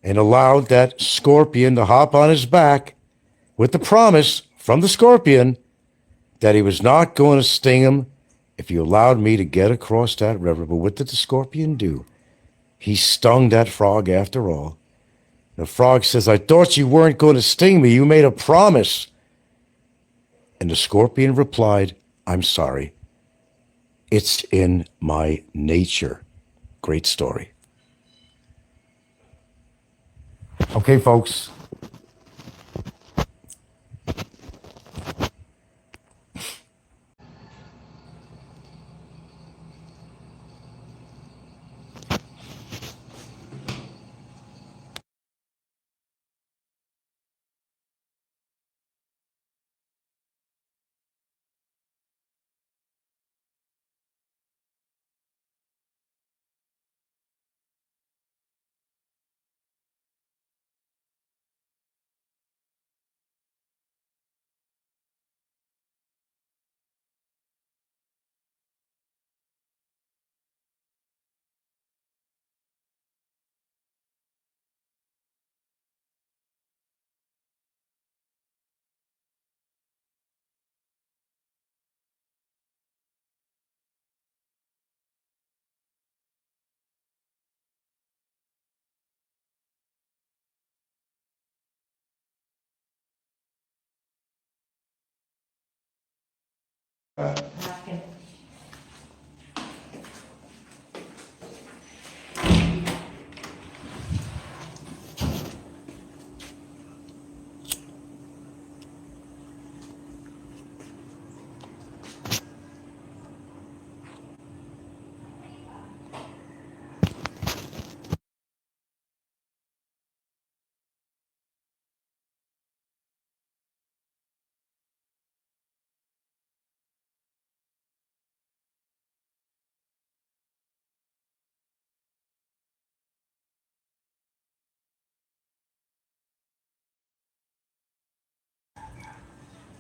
and allowed that scorpion to hop on his back with the promise from the scorpion that he was not going to sting him if he allowed me to get across that river. But what did the scorpion do? He stung that frog after all. The frog says, I thought you weren't going to sting me. You made a promise. And the scorpion replied, I'm sorry. It's in my nature. Great story. Okay, folks. Okay.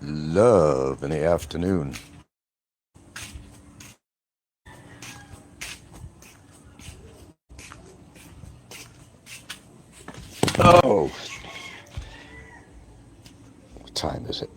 Love in the afternoon. Oh, what time is it?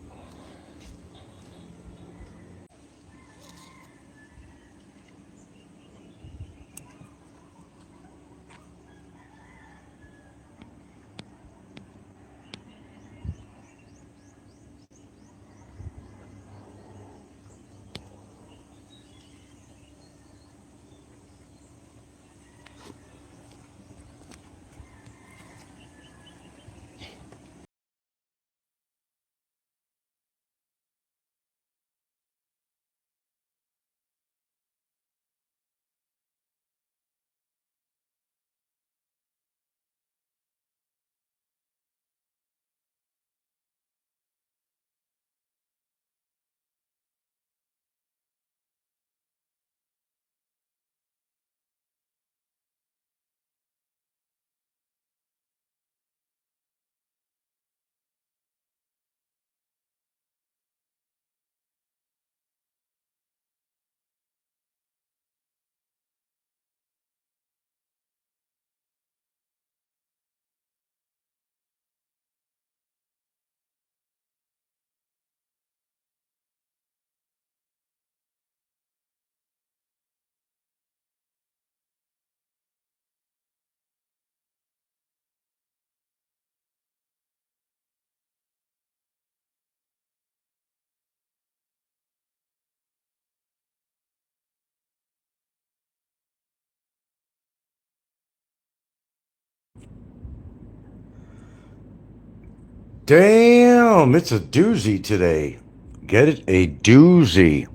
Damn, it's a doozy today. Get it? A doozy.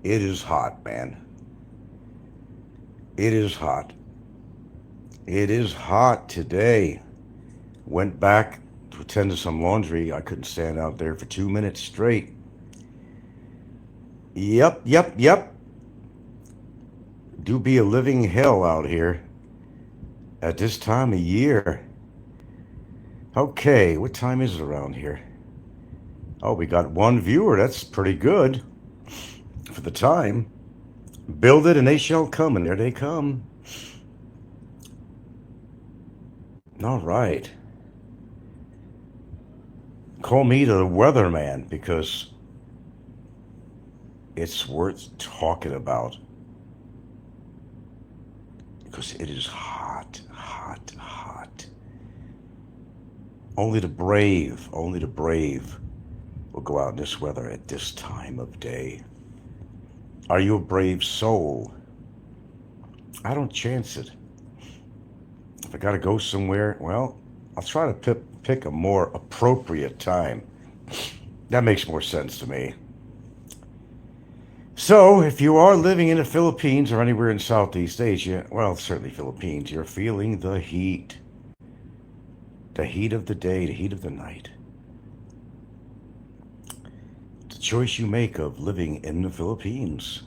It is hot, man. It is hot. It is hot today. Went back to attend to some laundry. I couldn't stand out there for 2 minutes straight. Yep. Do be a living hell out here at this time of year. Okay, what time is it around here? Oh, we got one viewer. That's pretty good for the time. Build it and they shall come, and there they come. All right. Call me the weatherman because it's worth talking about. Because it is hot. Only the brave will go out in this weather at this time of day. Are you a brave soul? I don't chance it. If I gotta go somewhere, well, I'll try to pick a more appropriate time. That makes more sense to me. So, if you are living in the Philippines or anywhere in Southeast Asia, well, certainly Philippines, you're feeling the heat. The heat of the day, the heat of the night. The choice you make of living in the Philippines.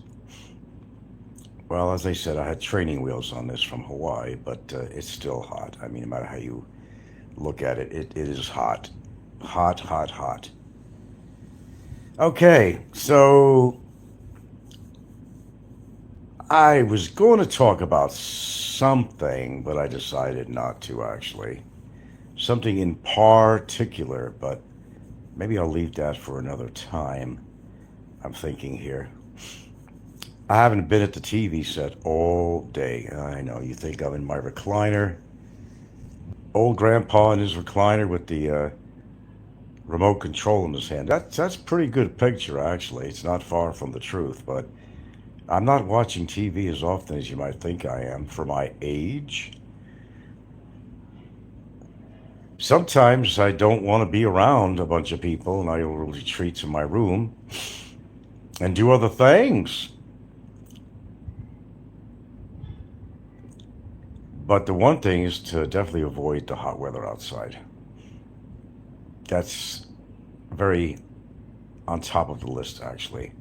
Well, as I said, I had training wheels on this from Hawaii, but it's still hot. I mean, no matter how you look at it, it is hot. Hot. Okay, so I was going to talk about something, but I decided not to actually. Something in particular, but maybe I'll leave that for another time. I'm thinking here. I haven't been at the TV set all day. I know, you think I'm in my recliner. Old grandpa in his recliner with the remote control in his hand. That's a pretty good picture, actually. It's not far from the truth, but I'm not watching TV as often as you might think I am for my age. Sometimes I don't want to be around a bunch of people and I will retreat to my room and do other things. But the one thing is to definitely avoid the hot weather outside. That's very on top of the list, actually.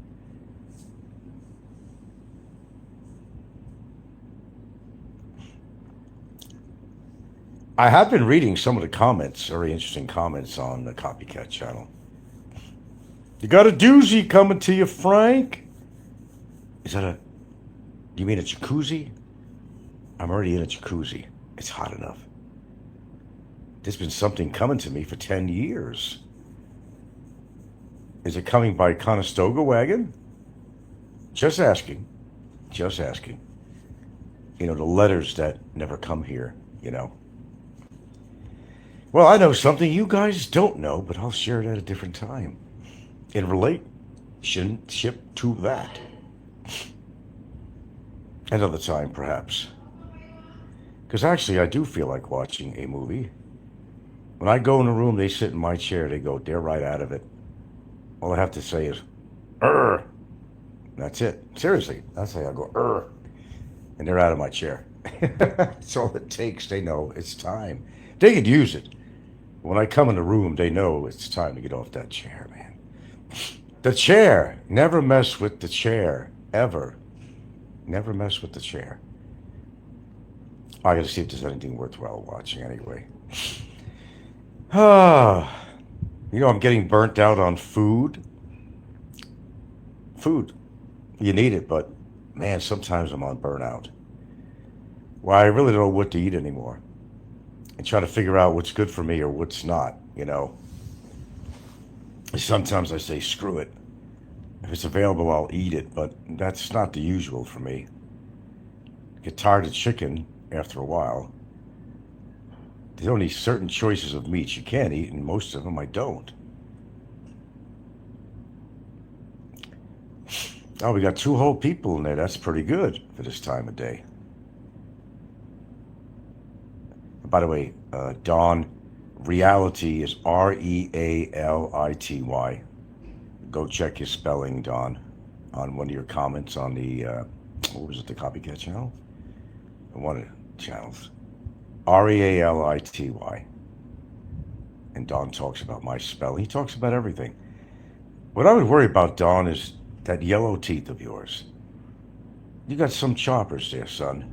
I have been reading some of the comments, very interesting comments on the Copycat channel. You got a doozy coming to you, Frank. Is that a, you mean a jacuzzi? I'm already in a jacuzzi. It's hot enough. There's been something coming to me for 10 years. Is it coming by Conestoga wagon? Just asking. Just asking. You know, the letters that never come here, you know. Well, I know something you guys don't know, but I'll share it at a different time. In relationship to that. Another time, perhaps. Because actually, I do feel like watching a movie. When I go in a room, they sit in my chair, they go, they're right out of it. All I have to say is, "Err." That's it. Seriously, that's how I go, "Err." And they're out of my chair. That's all it takes. They know it's time. They could use it. When I come in the room, they know it's time to get off that chair, man. The chair. Never mess with the chair. Ever. Never mess with the chair. I gotta see if there's anything worthwhile watching anyway. Ah, you know, I'm getting burnt out on food. Food. You need it, but man, sometimes I'm on burnout. Well, I really don't know what to eat anymore. And try to figure out what's good for me or what's not, you know. Sometimes I say, screw it. If it's available, I'll eat it, but that's not the usual for me. Get tired of chicken after a while. There's only certain choices of meats you can eat, and most of them I don't. Oh, we got 2 whole people in there. That's pretty good for this time of day. By the way, Dawn, reality is Reality. Go check his spelling, Dawn, on one of your comments on the, what was it, the Copycat channel? One of the channels. Reality. And Dawn talks about my spelling. He talks about everything. What I would worry about, Dawn, is that yellow teeth of yours. You got some choppers there, son.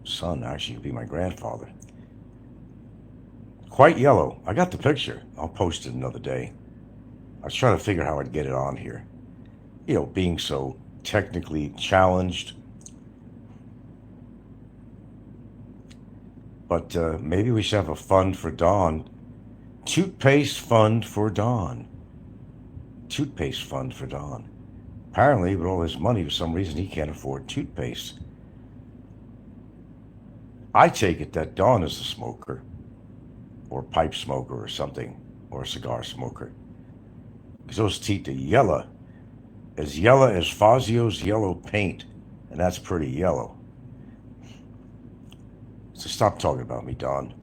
Son, actually, could be my grandfather. Quite yellow. I got the picture. I'll post it another day. I was trying to figure how I'd get it on here. You know, being so technically challenged. But maybe we should have a fund for Dawn. Toothpaste fund for Dawn. Toothpaste fund for Dawn. Apparently, with all his money, for some reason, he can't afford toothpaste. I take it that Dawn is a smoker, or pipe smoker, or something, or a cigar smoker. Because those teeth are yellow as Fazio's yellow paint, and that's pretty yellow. So stop talking about me, Dawn.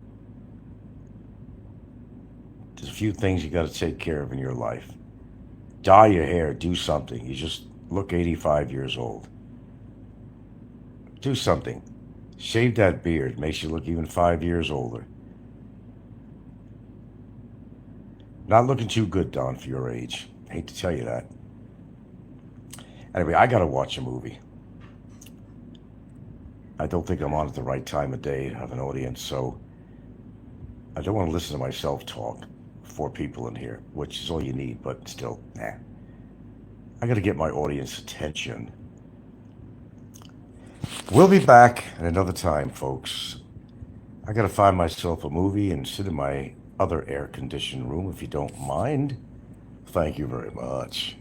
There's a few things you got to take care of in your life. Dye your hair, do something. You just look 85 years old. Do something. Shave that beard, makes you look even 5 years older. Not looking too good, Dawn, for your age. Hate to tell you that. Anyway, I gotta watch a movie. I don't think I'm on at the right time of day to have an audience, so I don't want to listen to myself talk. 4 people in here, which is all you need, but still, nah. I gotta get my audience attention. We'll be back at another time, folks. I gotta find myself a movie and sit in my other air-conditioned room, if you don't mind. Thank you very much.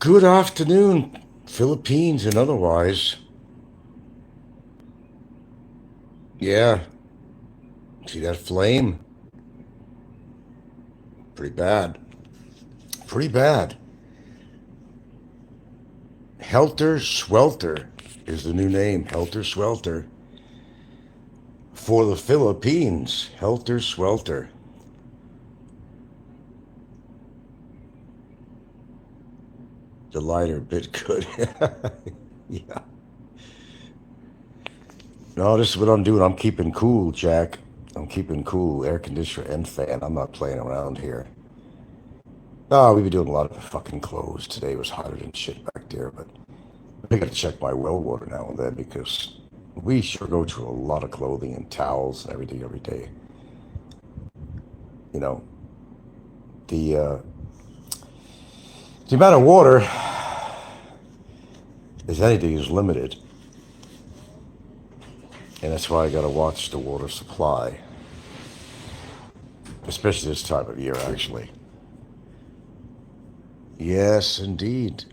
Good afternoon, Philippines and otherwise. Yeah, see that flame? Pretty bad. Pretty bad. Helter Swelter is the new name. Helter Swelter. For the Philippines. Helter Swelter. The lighter bit good. Yeah. No, this is what I'm doing. I'm keeping cool, Jack. I'm keeping cool. Air conditioner and fan. I'm not playing around here. Oh, we've been doing a lot of fucking clothes. Today was hotter than shit back there, but I gotta check my well water now and then because we sure go through a lot of clothing and towels and everything every day. You know, the uh, the amount of water, as anything, is limited, and that's why I gotta watch the water supply, especially this time of year, actually. Yes, indeed.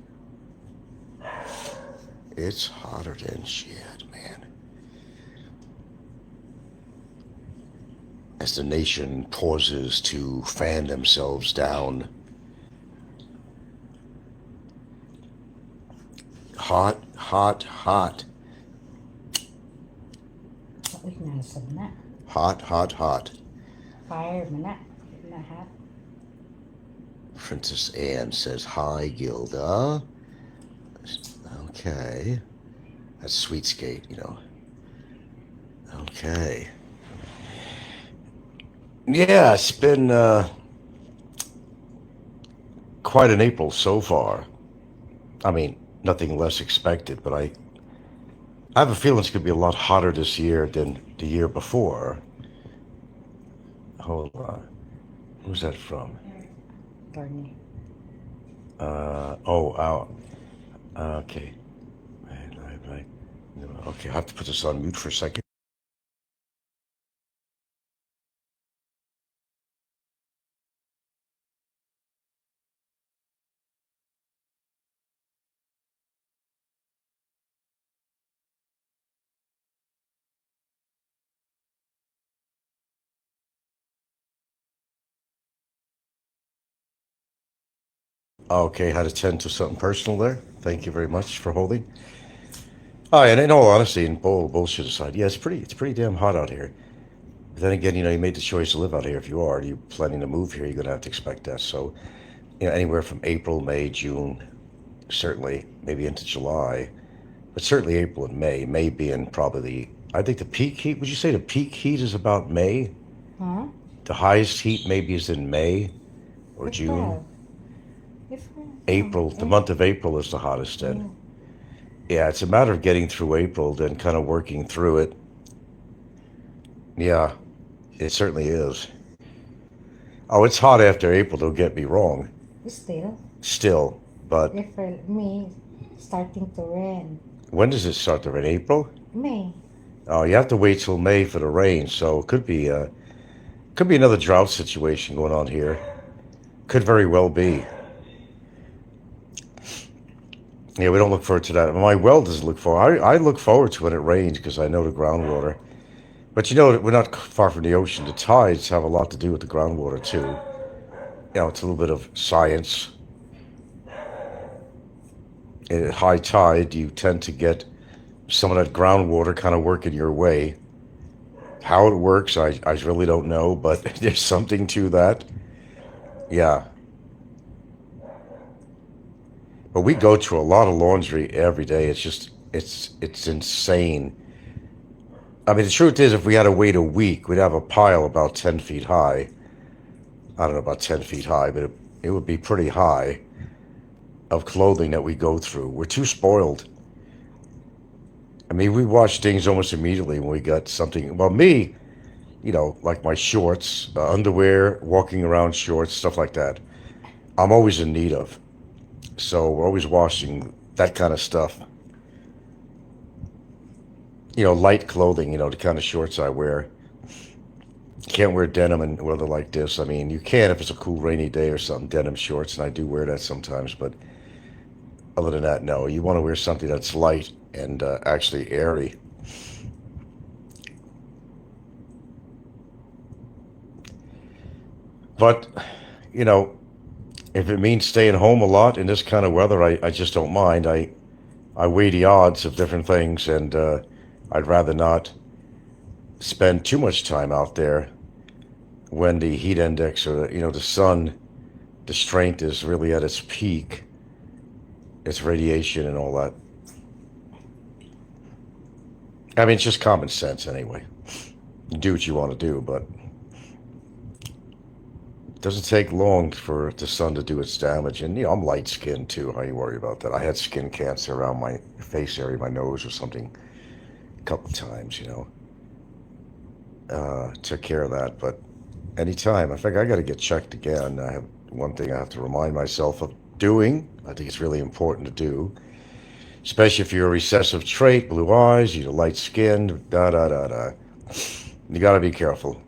It's hotter than shit, man. As the nation pauses to fan themselves down. Hot, hot, hot. Uy, nasab na. Hot, hot, hot. Fire mo na. Lahat. Princess Anne says, hi, Gilda. Okay. That's sweet skate, you know. Okay. Yeah, it's been quite an April so far. I mean, nothing less expected, but I have a feeling it's going to be a lot hotter this year than the year before. Hold on. Who's that from? Barney. Okay. Right. Okay, I have to put this on mute for a second. Okay, had to tend to something personal there. Thank you very much for holding. Oh, and in all honesty, and bullshit aside, yeah, it's pretty damn hot out here. But then again, you made the choice to live out here. If you planning to move here, you're gonna have to expect that. So, anywhere from April, May, June, certainly, maybe into July, but certainly April and May. May being probably I think the peak heat. Would you say the peak heat is about May? Huh? The highest heat maybe is in May or June. April. April. April, the month of April is the hottest then. Yeah, it's a matter of getting through April, then kind of working through it. Yeah, it certainly is. Oh, it's hot after April, don't get me wrong. Still. Still, but April, May, starting to rain. when does it start to rain? April? May. Oh, you have to wait till May for the rain, so it could be another drought situation going on here. Could very well be. Yeah, we don't look forward to that. My well doesn't look forward. I look forward to when it rains because I know the groundwater. But we're not far from the ocean. The tides have a lot to do with the groundwater too. It's a little bit of science. At high tide, you tend to get some of that groundwater kind of working your way. How it works, I really don't know, but there's something to that. Yeah. But we go through a lot of laundry every day. It's insane. I mean, the truth is, if we had to wait a week, we'd have a pile about 10 feet high. I don't know about 10 feet high, but it would be pretty high of clothing that we go through. We're too spoiled. I mean, we wash things almost immediately when we got something. Well, me, like my shorts, underwear, walking around shorts, stuff like that, I'm always in need of. So we're always washing that kind of stuff. Light clothing, the kind of shorts I wear. Can't wear denim and weather like this. I mean, you can if it's a cool rainy day or something, denim shorts, and I do wear that sometimes, but Other than that, no. You want to wear something that's light and actually airy. But, you know, if it means staying home a lot in this kind of weather, I just don't mind. I weigh the odds of different things, and I'd rather not spend too much time out there when the heat index or the sun, the strength is really at its peak, its radiation and all that. I mean, it's just common sense anyway. You do what you want to do, but it doesn't take long for the sun to do its damage. And I'm light skinned too. How you worry about that? I had skin cancer around my face area, my nose or something, a couple of times. Took care of that, but anytime. In fact, I got to get checked again. I have one thing I have to remind myself of doing. I think it's really important to do, especially if you're a recessive trait, blue eyes, you're light skinned, da da da da. You got to be careful.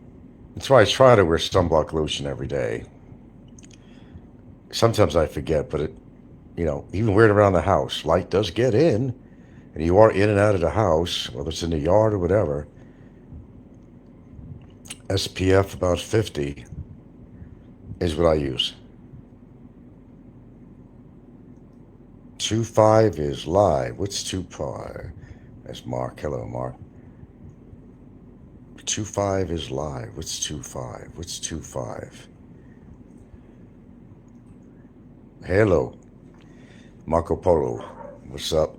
That's why I try to wear sunblock lotion every day. Sometimes I forget, but even wear it around the house. Light does get in, and you are in and out of the house, whether it's in the yard or whatever. SPF about 50 is what I use. 2.5 is live. What's 2.5? That's Mark. Hello, Mark. 2.5 is live. What's 2.5? What's 2.5? Hello, Marco Polo. What's up?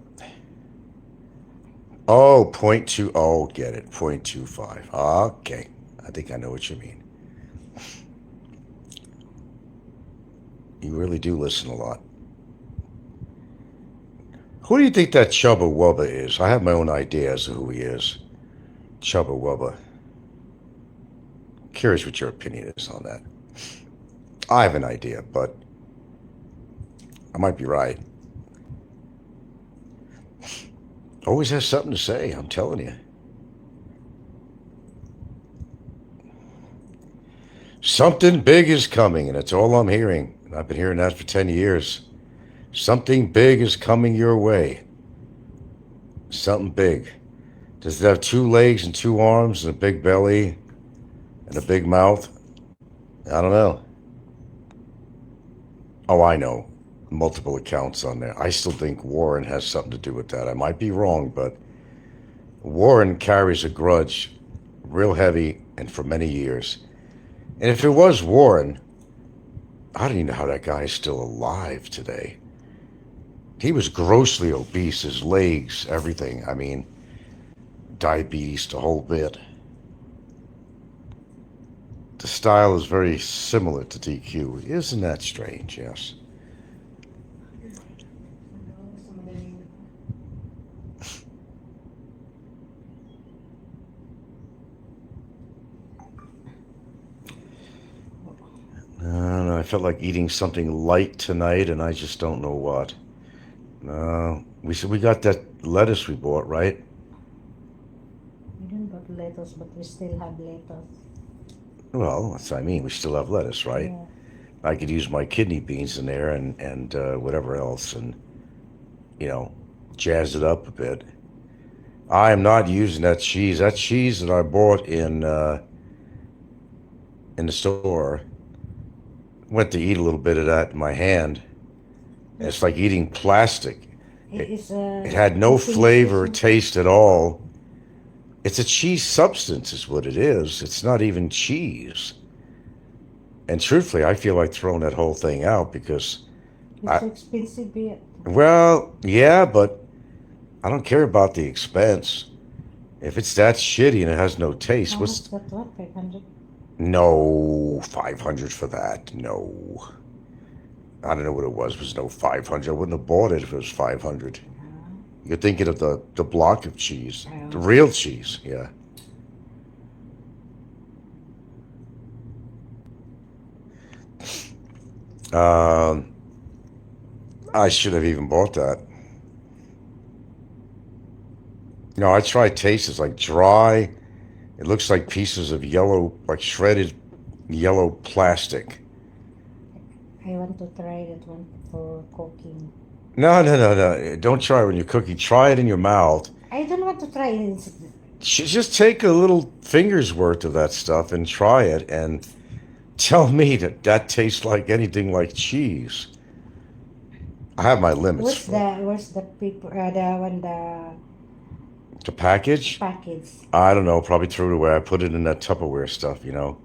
Oh, 0.2. Oh, get it. 0.25. Okay. I think I know what you mean. You really do listen a lot. Who do you think that Chubba Wubba is? I have my own ideas of who he is. Chubba Wubba. Curious what your opinion is on that. I have an idea, but I might be right. Always has something to say, I'm telling you. Something big is coming, and it's all I'm hearing. And I've been hearing that for 10 years. Something big is coming your way. Something big. Does it have 2 legs and 2 arms and a big belly and a big mouth? I don't know. Oh, I know. Multiple accounts on there. I still think Warren has something to do with that. I might be wrong, but Warren carries a grudge real heavy and for many years. And if it was Warren, I don't even know how that guy is still alive today. He was grossly obese, his legs, everything. I mean, diabetes, the whole bit. The style is very similar to DQ. Isn't that strange? Yes. I don't know. I felt like eating something light tonight, and I just don't know what. No, we got that lettuce we bought, right? We didn't got lettuce, but we still have lettuce. Well, that's what I mean. We still have lettuce, right? Yeah. I could use my kidney beans in there and whatever else, and jazz it up a bit. I am not using that cheese. That cheese that I bought in the store. Went to eat a little bit of that in my hand. And it's like eating plastic. It had no flavor or taste at all. It's a cheese substance is what it is. It's not even cheese. And truthfully, I feel like throwing that whole thing out because it's expensive yet. Well, yeah, but I don't care about the expense. If it's that shitty and it has no taste, How much that what, 500? No, 500 for that. No. I don't know what it was. It was no 500. I wouldn't have bought it if it was 500. You're thinking of the block of cheese. The real cheese, yeah. I should have even bought that. No, I tried taste. It's like dry. It looks like pieces of yellow, like shredded yellow plastic. I want to try that one for cooking. No, no, no, no. Don't try it when you're cooking. Try it in your mouth. I don't want to try it. Just take a little finger's worth of that stuff and try it and tell me that that tastes like anything like cheese. I have my limits for Where's the paper? The one the package. package. I don't know. Probably threw it away. I put it in that Tupperware stuff, or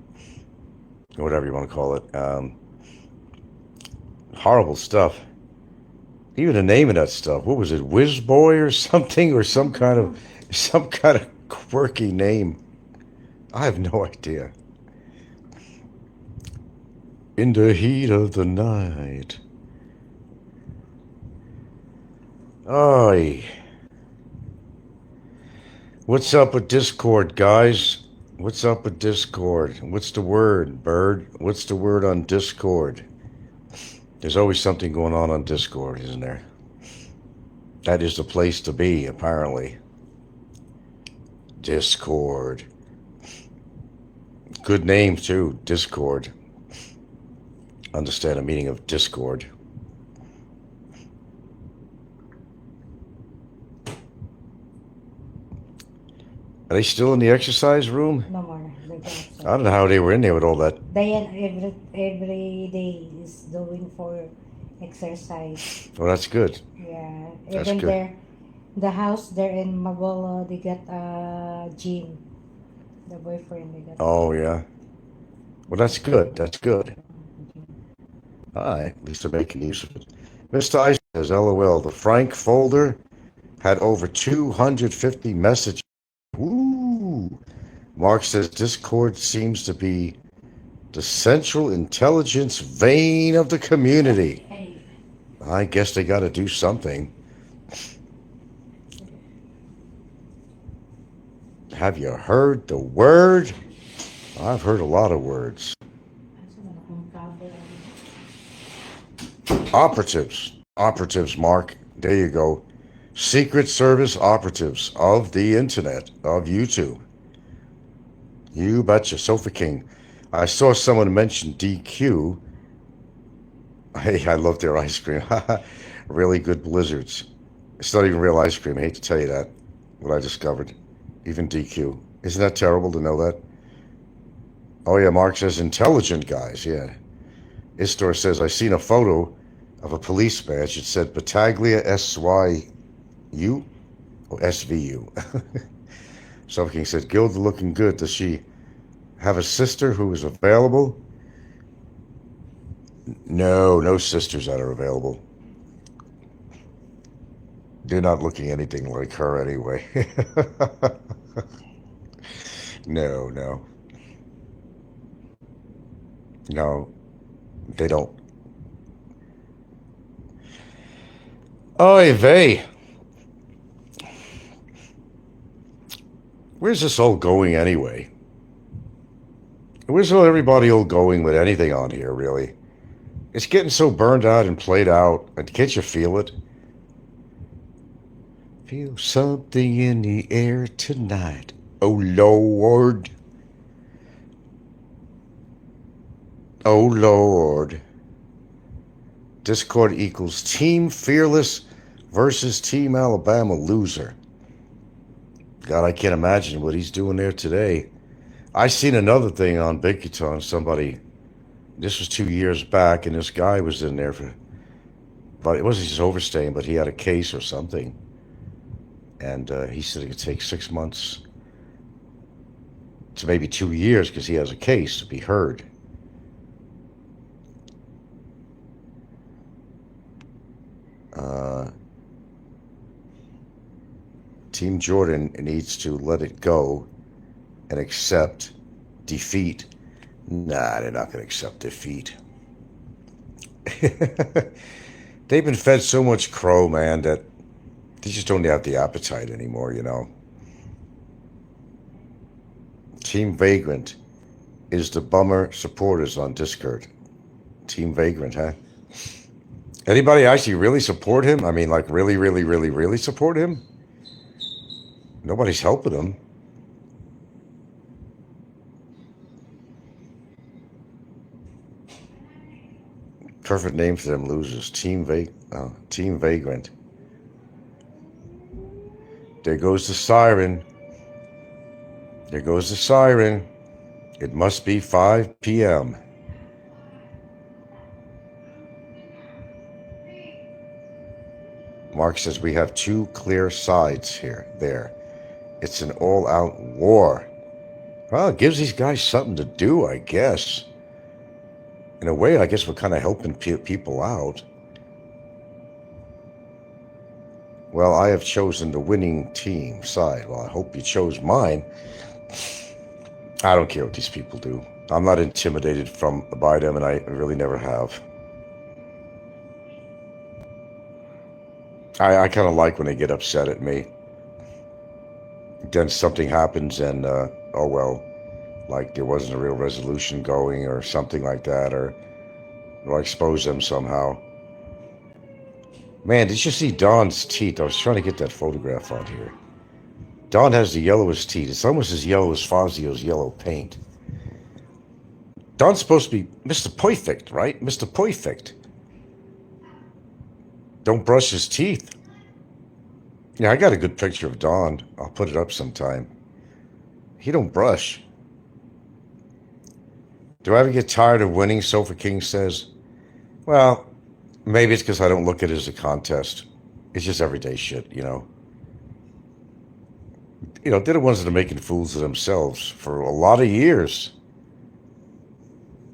whatever you want to call it. Horrible stuff. Even the name of that stuff. What was it? Whiz Boy or something, or some kind of quirky name. I have no idea. In the heat of the night. Oy. What's up with Discord, guys? What's up with Discord? What's the word, Bird? What's the word on Discord? There's always something going on Discord, isn't there? That is the place to be, apparently. Discord. Good name, too. Discord. Understand the meaning of discord. Are they still in the exercise room? No more. I don't know how they were in there with all that. Diane every day is doing for exercise. Oh, that's good. Yeah. That's Even good. there, the house there in Mabolo, they got a gym. The boyfriend they got. Oh, yeah. Well, that's good. That's good. All right. At least they're making use of it. Mr. Ice says, LOL, the Frank folder had over 250 messages. Woo! Mark says, Discord seems to be the central intelligence vein of the community. Hey. I guess they got to do something. Have you heard the word? I've heard a lot of words. Operatives, Mark. There you go. Secret Service operatives of the internet, of YouTube. You betcha, Sofa King. I saw someone mention DQ. Hey, I love their ice cream. Really good blizzards. It's not even real ice cream. I hate to tell you that. What I discovered. Even DQ. Isn't that terrible to know that? Oh, yeah, Mark says intelligent guys. Yeah. Istor says, I seen a photo of a police badge. It said Battaglia SYU or SVU. Sofa King said, Gilda looking good. Does she have a sister who is available? No sisters that are available. They're not looking anything like her anyway. No. No, they don't. Oy vey. Where's this all going anyway? Where's all everybody all going with anything on here, really? It's getting so burned out and played out. Can't you feel it? Feel something in the air tonight. Oh, Lord. Oh, Lord. Discord equals Team Fearless versus Team Alabama loser. God, I can't imagine what he's doing there today. I seen another thing on Big Guitar. Somebody, this was 2 years back, and this guy was in there but it wasn't just overstaying, but he had a case or something. And he said it could take 6 months to maybe 2 years because he has a case to be heard. Team Jordan needs to let it go and accept defeat. Nah, they're not going to accept defeat. They've been fed so much crow, man, that they just don't have the appetite anymore, Team Vagrant is the bummer supporters on Discord. Team Vagrant, huh? Anybody actually really support him? I mean, like really, really, really, really support him? Nobody's helping him. perfect name for them losers. Team Vagrant. There goes the siren. There goes the siren. It must be 5 p.m. Mark says we have two clear sides here. There. It's an all-out war. Well, it gives these guys something to do, I guess. In a way, I guess we're kind of helping people out. Well, I have chosen the winning team side. Well, I hope you chose mine. I don't care what these people do. I'm not intimidated by them, and I really never have. I kind of like when they get upset at me. Then something happens and, oh well, like there wasn't a real resolution going or something like that, or I expose them somehow. Man, did you see Dawn's teeth? I was trying to get that photograph on here. Dawn has the yellowest teeth. It's almost as yellow as Fazio's yellow paint. Dawn's supposed to be Mr. Perfect, right? Mr. Perfect. Don't brush his teeth. Yeah, I got a good picture of Dawn. I'll put it up sometime. He don't brush. Do I ever get tired of winning, Sofa King says? Well, maybe it's because I don't look at it as a contest. It's just everyday shit, you know. You know, they're the ones that are making fools of themselves for a lot of years.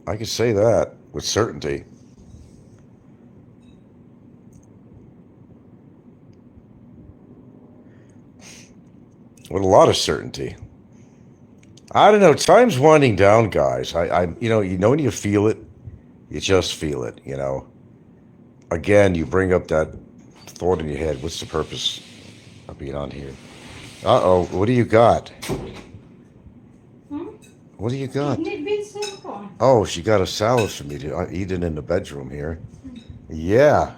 I can say that with certainty. With a lot of certainty. I don't know. Time's winding down, guys. You know when you feel it, you just feel it. You know. Again, you bring up that thought in your head. What's the purpose of being on here? Uh-oh. What do you got? What do you got? Oh, she got a salad for me to eat it in the bedroom here. Yeah.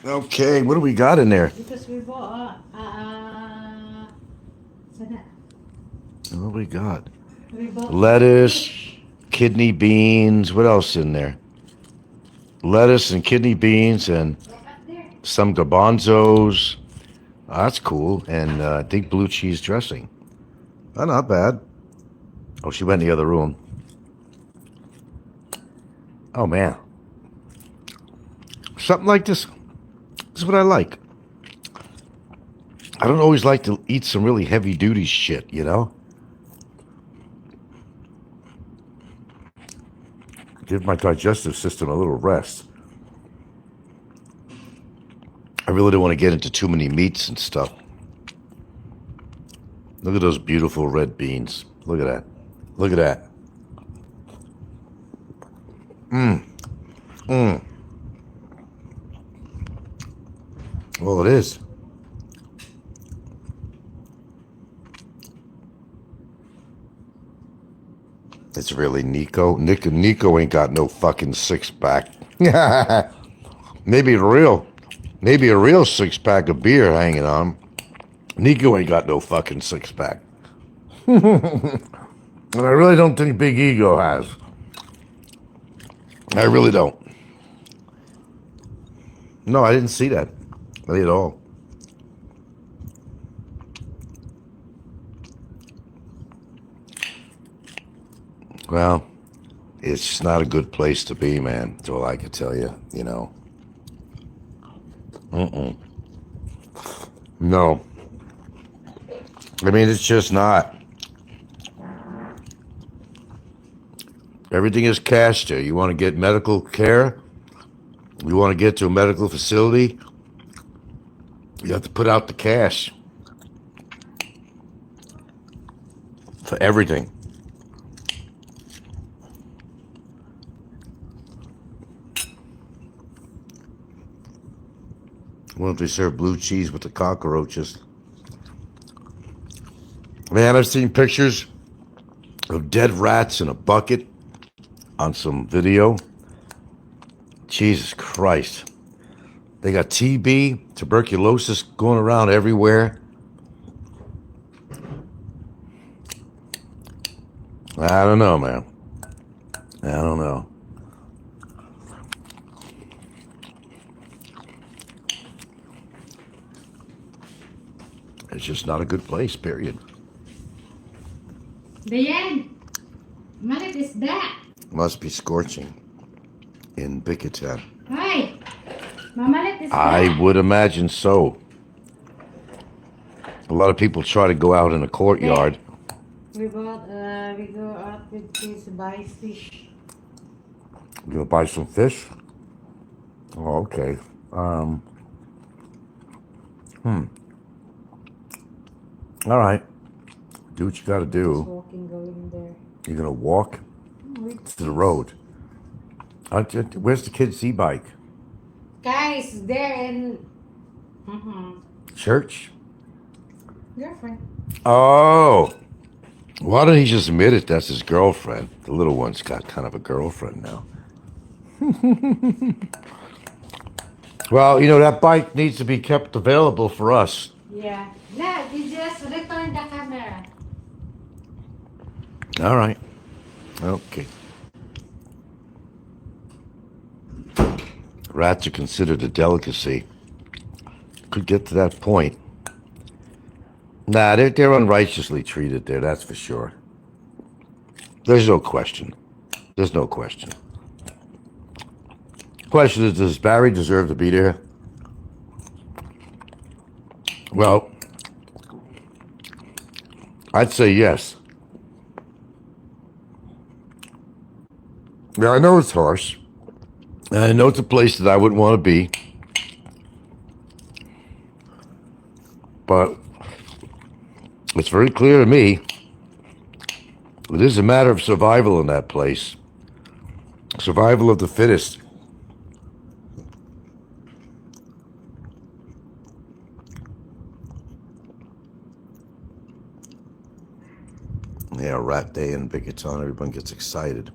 Okay. What do we got in there? Because we bought What do we got? Lettuce, kidney beans. What else in there? Lettuce and kidney beans and some garbanzos. Oh, that's cool. And I think blue cheese dressing. Oh, not bad. Oh, she went in the other room. Oh, man. Something like this. This is what I like. I don't always like to eat some really heavy-duty shit, you know? Give my digestive system a little rest. I really don't want to get into too many meats and stuff. Look at those beautiful red beans. Look at that. Look at that. Well, it is. It's really Nico. Nico ain't got no fucking six-pack. Maybe a real six-pack of beer hanging on. Nico ain't got no fucking six-pack. And I really don't think Big Ego has. I really don't. No, I didn't see that. Not at all. Well, it's just not a good place to be, man. That's all I can tell you, you know. No. I mean, it's just not. Everything is cash there. You want to get medical care? You want to get to a medical facility? You have to put out the cash. For everything. What if they serve blue cheese with the cockroaches? Man, I've seen pictures of dead rats in a bucket on some video. Jesus Christ. They got TB, tuberculosis going around everywhere. I don't know, man. I don't know. It's just not a good place, period. Diane, malit is that? Must be scorching in Bickerton. Hi, mamalit is I that? would imagine so. A lot of people try to go out in a courtyard. We go out with kids to buy fish. You gonna buy some fish? Oh, okay. All right. Do what you gotta Just do. walking, going there. You're gonna walk With to the road. Where's the kid's e-bike? guys, there and Church? girlfriend. Oh. Why don't he just admit it? That's his girlfriend. The little one's got kind of a girlfriend now. Well, you know, that bike needs to be kept available for us. Yeah. Yeah, you just return the camera. All right. Okay. Rats are considered a delicacy. Could get to that point. Nah, they're unrighteously treated there, that's for sure. There's no question. There's no question. Question is, does Barry deserve to be there? Well, I'd say yes. Yeah, I know it's harsh. And I know it's a place that I wouldn't want to be. But it's very clear to me it is a matter of survival in that place. Survival of the fittest. Yeah, rat day in Bickerton, everyone gets excited.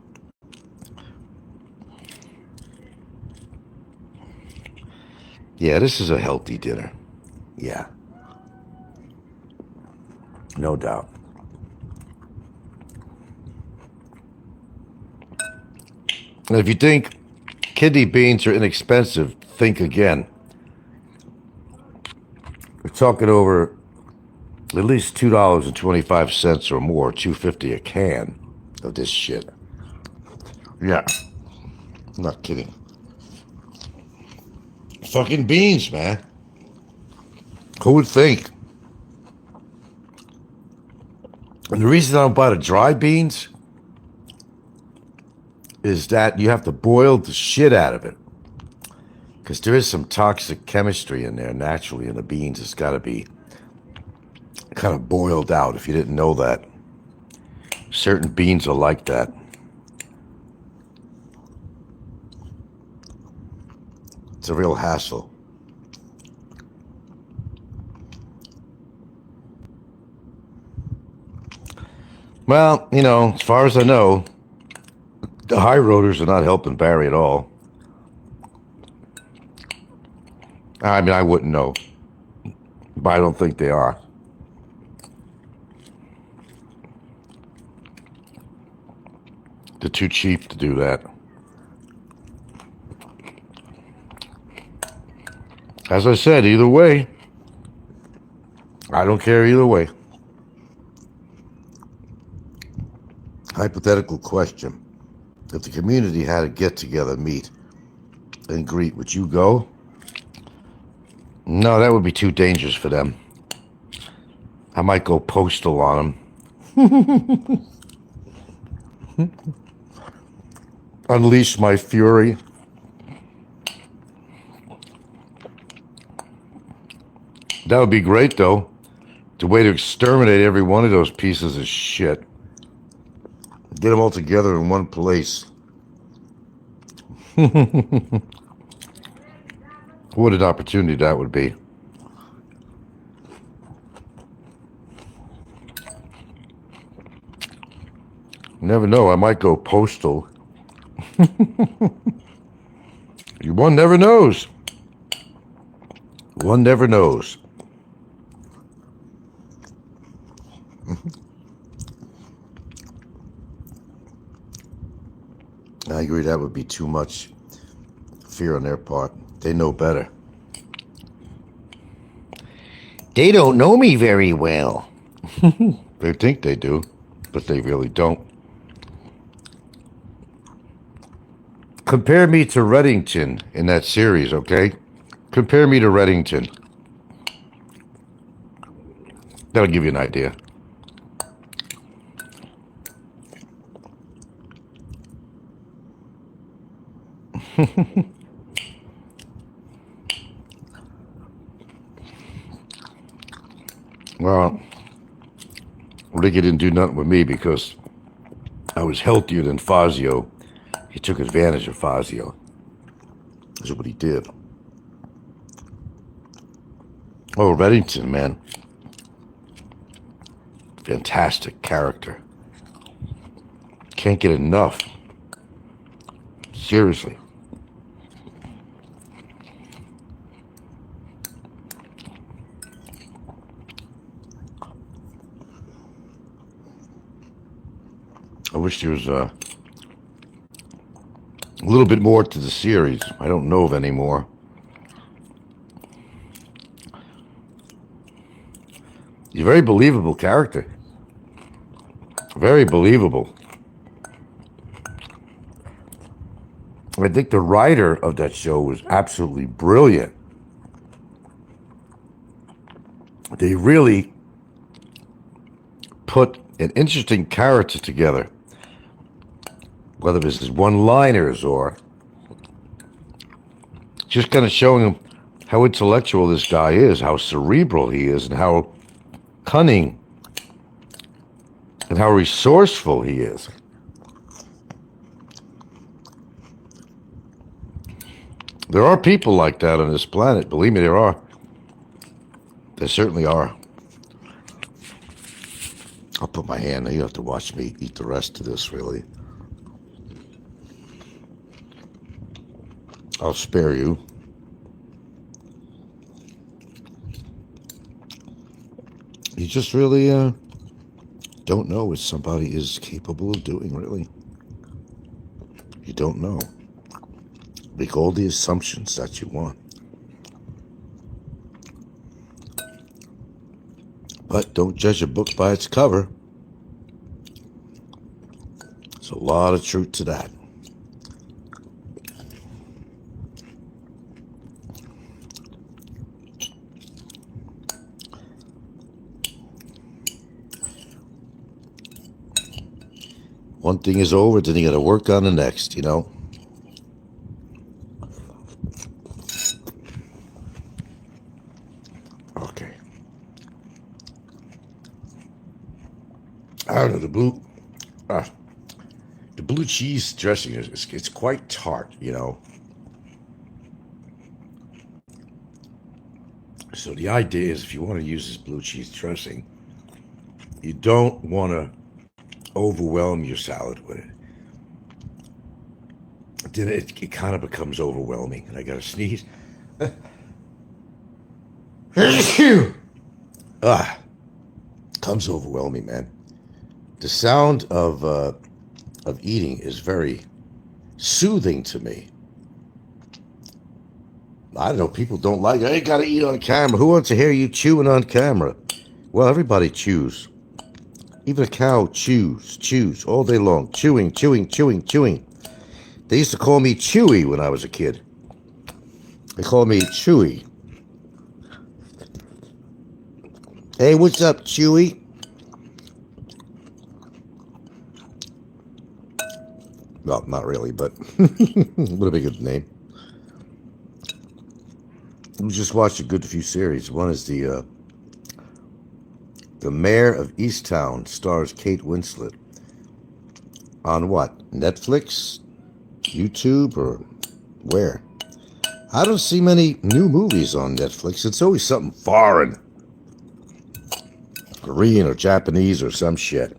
Yeah, this is a healthy dinner. Yeah. No doubt. And if you think kidney beans are inexpensive, think again. We're talking over at least $2.25 or more, $2.50 a can of this shit. Yeah. I'm not kidding. Fucking beans, man. Who would think? And the reason I don't buy the dry beans is that you have to boil the shit out of it. Because there is some toxic chemistry in there naturally in the beans. It's got to be kind of boiled out, if you didn't know that. Certain beans are like that. It's a real hassle. Well, you know, as far as I know, the high roaders are not helping Barry at all. I mean, I wouldn't know, but I don't think they are. They're too cheap to do that. As I said, either way, I don't care either way. Hypothetical question. If the community had a get-together, meet and greet, would you go? No, that would be too dangerous for them. I might go postal on them. Unleash my fury. That would be great, though. The way to exterminate every one of those pieces of shit. Get them all together in one place. What an opportunity that would be. You never know, I might go postal. One never knows. One never knows. I agree that would be too much fear on their part. They know better. They don't know me very well. They think they do, but they really don't. Compare me to Reddington in that series, okay? Compare me to Reddington. That'll give you an idea. Well, Ricky didn't do nothing with me because I was healthier than Fazio. He took advantage of Fazio. That's what he did. Oh, Reddington, man. Fantastic character. Can't get enough. Seriously. I wish there was a little bit more to the series. I don't know of any more. He's a very believable character. Very believable. I think the writer of that show was absolutely brilliant. They really put an interesting character together. Whether it's his one-liners or just kind of showing him how intellectual this guy is, how cerebral he is, and how cunning and how resourceful he is. There are people like that on this planet. Believe me, there are. There certainly are. I'll put my hand there. You have to watch me eat the rest of this, really. I'll spare you. You just really don't know what somebody is capable of doing, really. You don't know. Make all the assumptions that you want. But don't judge a book by its cover. There's a lot of truth to that. One thing is over, then you got to work on the next, you know. Okay. I don't know, the blue cheese dressing it's quite tart, you know. So the idea is, if you want to use this blue cheese dressing, you don't want to overwhelm your salad with it. Then it kind of becomes overwhelming, and I gotta sneeze. Comes overwhelming, man. The sound of eating is very soothing to me. I don't know, people don't like it. I gotta eat on camera. Who wants to hear you chewing on camera? Well, everybody chews. Even a cow chews all day long. Chewing. They used to call me Chewy when I was a kid. They called me Chewy. Hey, what's up, Chewy? Well, not really, but would have been a good name. We just watched a good few series. One is the Mayor of Easttown, stars Kate Winslet. On what? Netflix? YouTube? Or where? I don't see many new movies on Netflix. It's always something foreign. Korean or Japanese or some shit.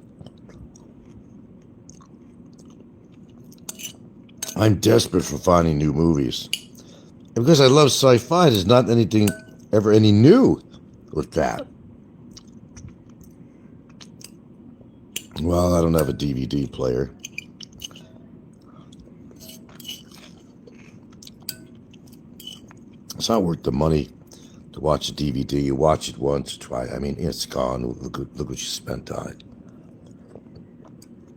I'm desperate for finding new movies. And because I love sci-fi, there's not anything ever any new with that. Well, I don't have a DVD player. It's not worth the money To watch a DVD, you watch it once, try. I mean, it's gone. Look what you spent on it.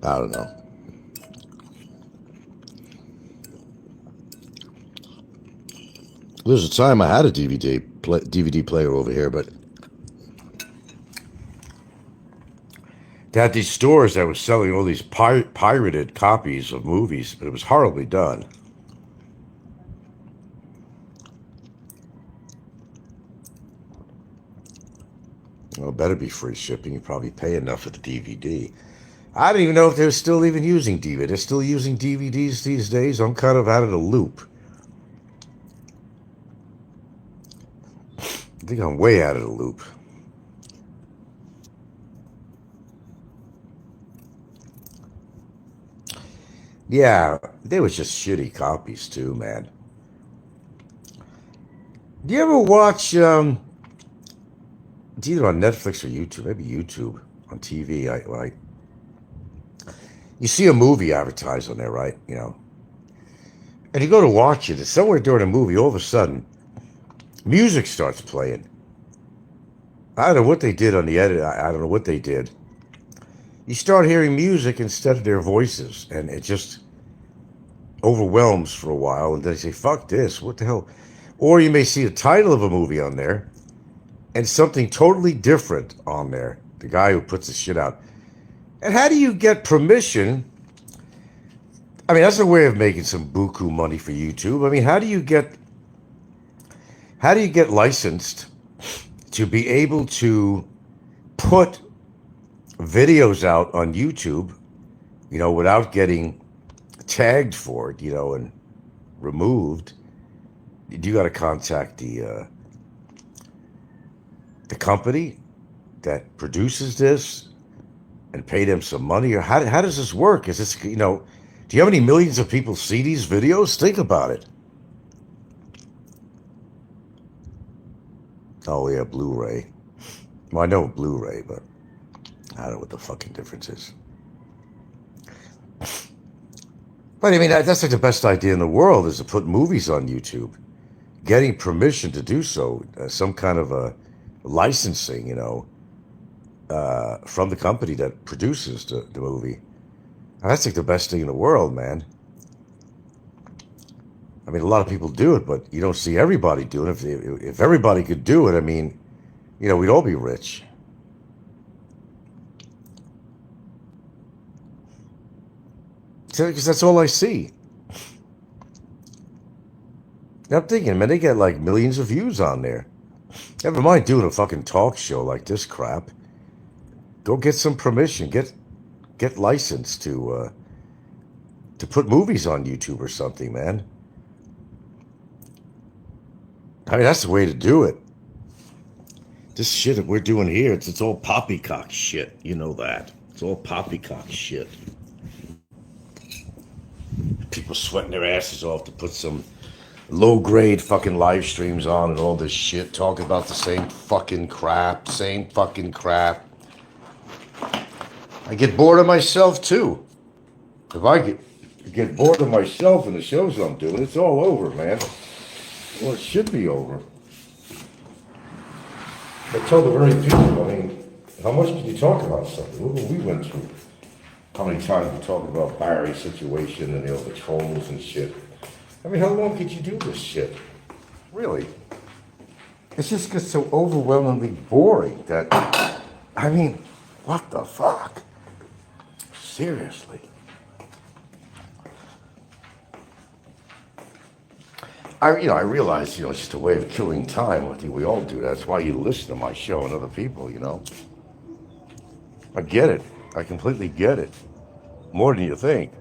I don't know. There was a time I had a DVD player over here, but they had these stores that were selling all these pirated copies of movies, but it was horribly done. Well, it better be free shipping. You probably pay enough for the DVD. I don't even know if they're still even using DVD. They're still using DVDs these days. I'm kind of out of the loop. I think I'm way out of the loop. Yeah, they were just shitty copies too, man. Do you ever watch, it's either on Netflix or YouTube, maybe YouTube, on TV, you see a movie advertised on there, right? You know, and you go to watch it, and somewhere during a movie, all of a sudden, music starts playing. I don't know what they did on the edit. I don't know what they did. You start hearing music instead of their voices, and it just overwhelms for a while, and then they say, fuck this, what the hell? Or you may see the title of a movie on there, and something totally different on there, the guy who puts the shit out. And how do you get permission? I mean, that's a way of making some buku money for YouTube. I mean, how do you get licensed to be able to put videos out on YouTube, you know, without getting tagged for it, you know, and removed? You got to contact the company that produces this and pay them some money, or how does this work? Is this, you know, do you have any millions of people see these videos? Think about it. Oh yeah, Blu-ray. Well, I know Blu-ray, but I don't know what the fucking difference is. But I mean, that's like the best idea in the world, is to put movies on YouTube. Getting permission to do so, some kind of a licensing, you know, from the company that produces the movie. Now, that's like the best thing in the world, man. I mean, a lot of people do it, but you don't see everybody doing it. If everybody could do it, I mean, you know, we'd all be rich. Because that's all I see. And I'm thinking, man, they get like millions of views on there. Never mind doing a fucking talk show like this crap. Go get some permission. Get licensed to put movies on YouTube or something, man. I mean, that's the way to do it. This shit that we're doing here, it's all poppycock shit. You know that. It's all poppycock shit. People sweating their asses off to put some low-grade fucking live streams on and all this shit, talking about the same fucking crap. I get bored of myself, too. If I get bored of myself and the shows I'm doing, it's all over, man. Well, it should be over. I tell the very people, I mean, how much did you talk about something? Look what we went through. How many times we talked about Barry's situation and, you know, the trolls and shit. I mean, how long could you do this shit? Really? It just gets so overwhelmingly boring that, I mean, what the fuck? Seriously. I realize, you know, it's just a way of killing time. I think we all do that. That's why you listen to my show and other people, you know. I get it. I completely get it. More than you think.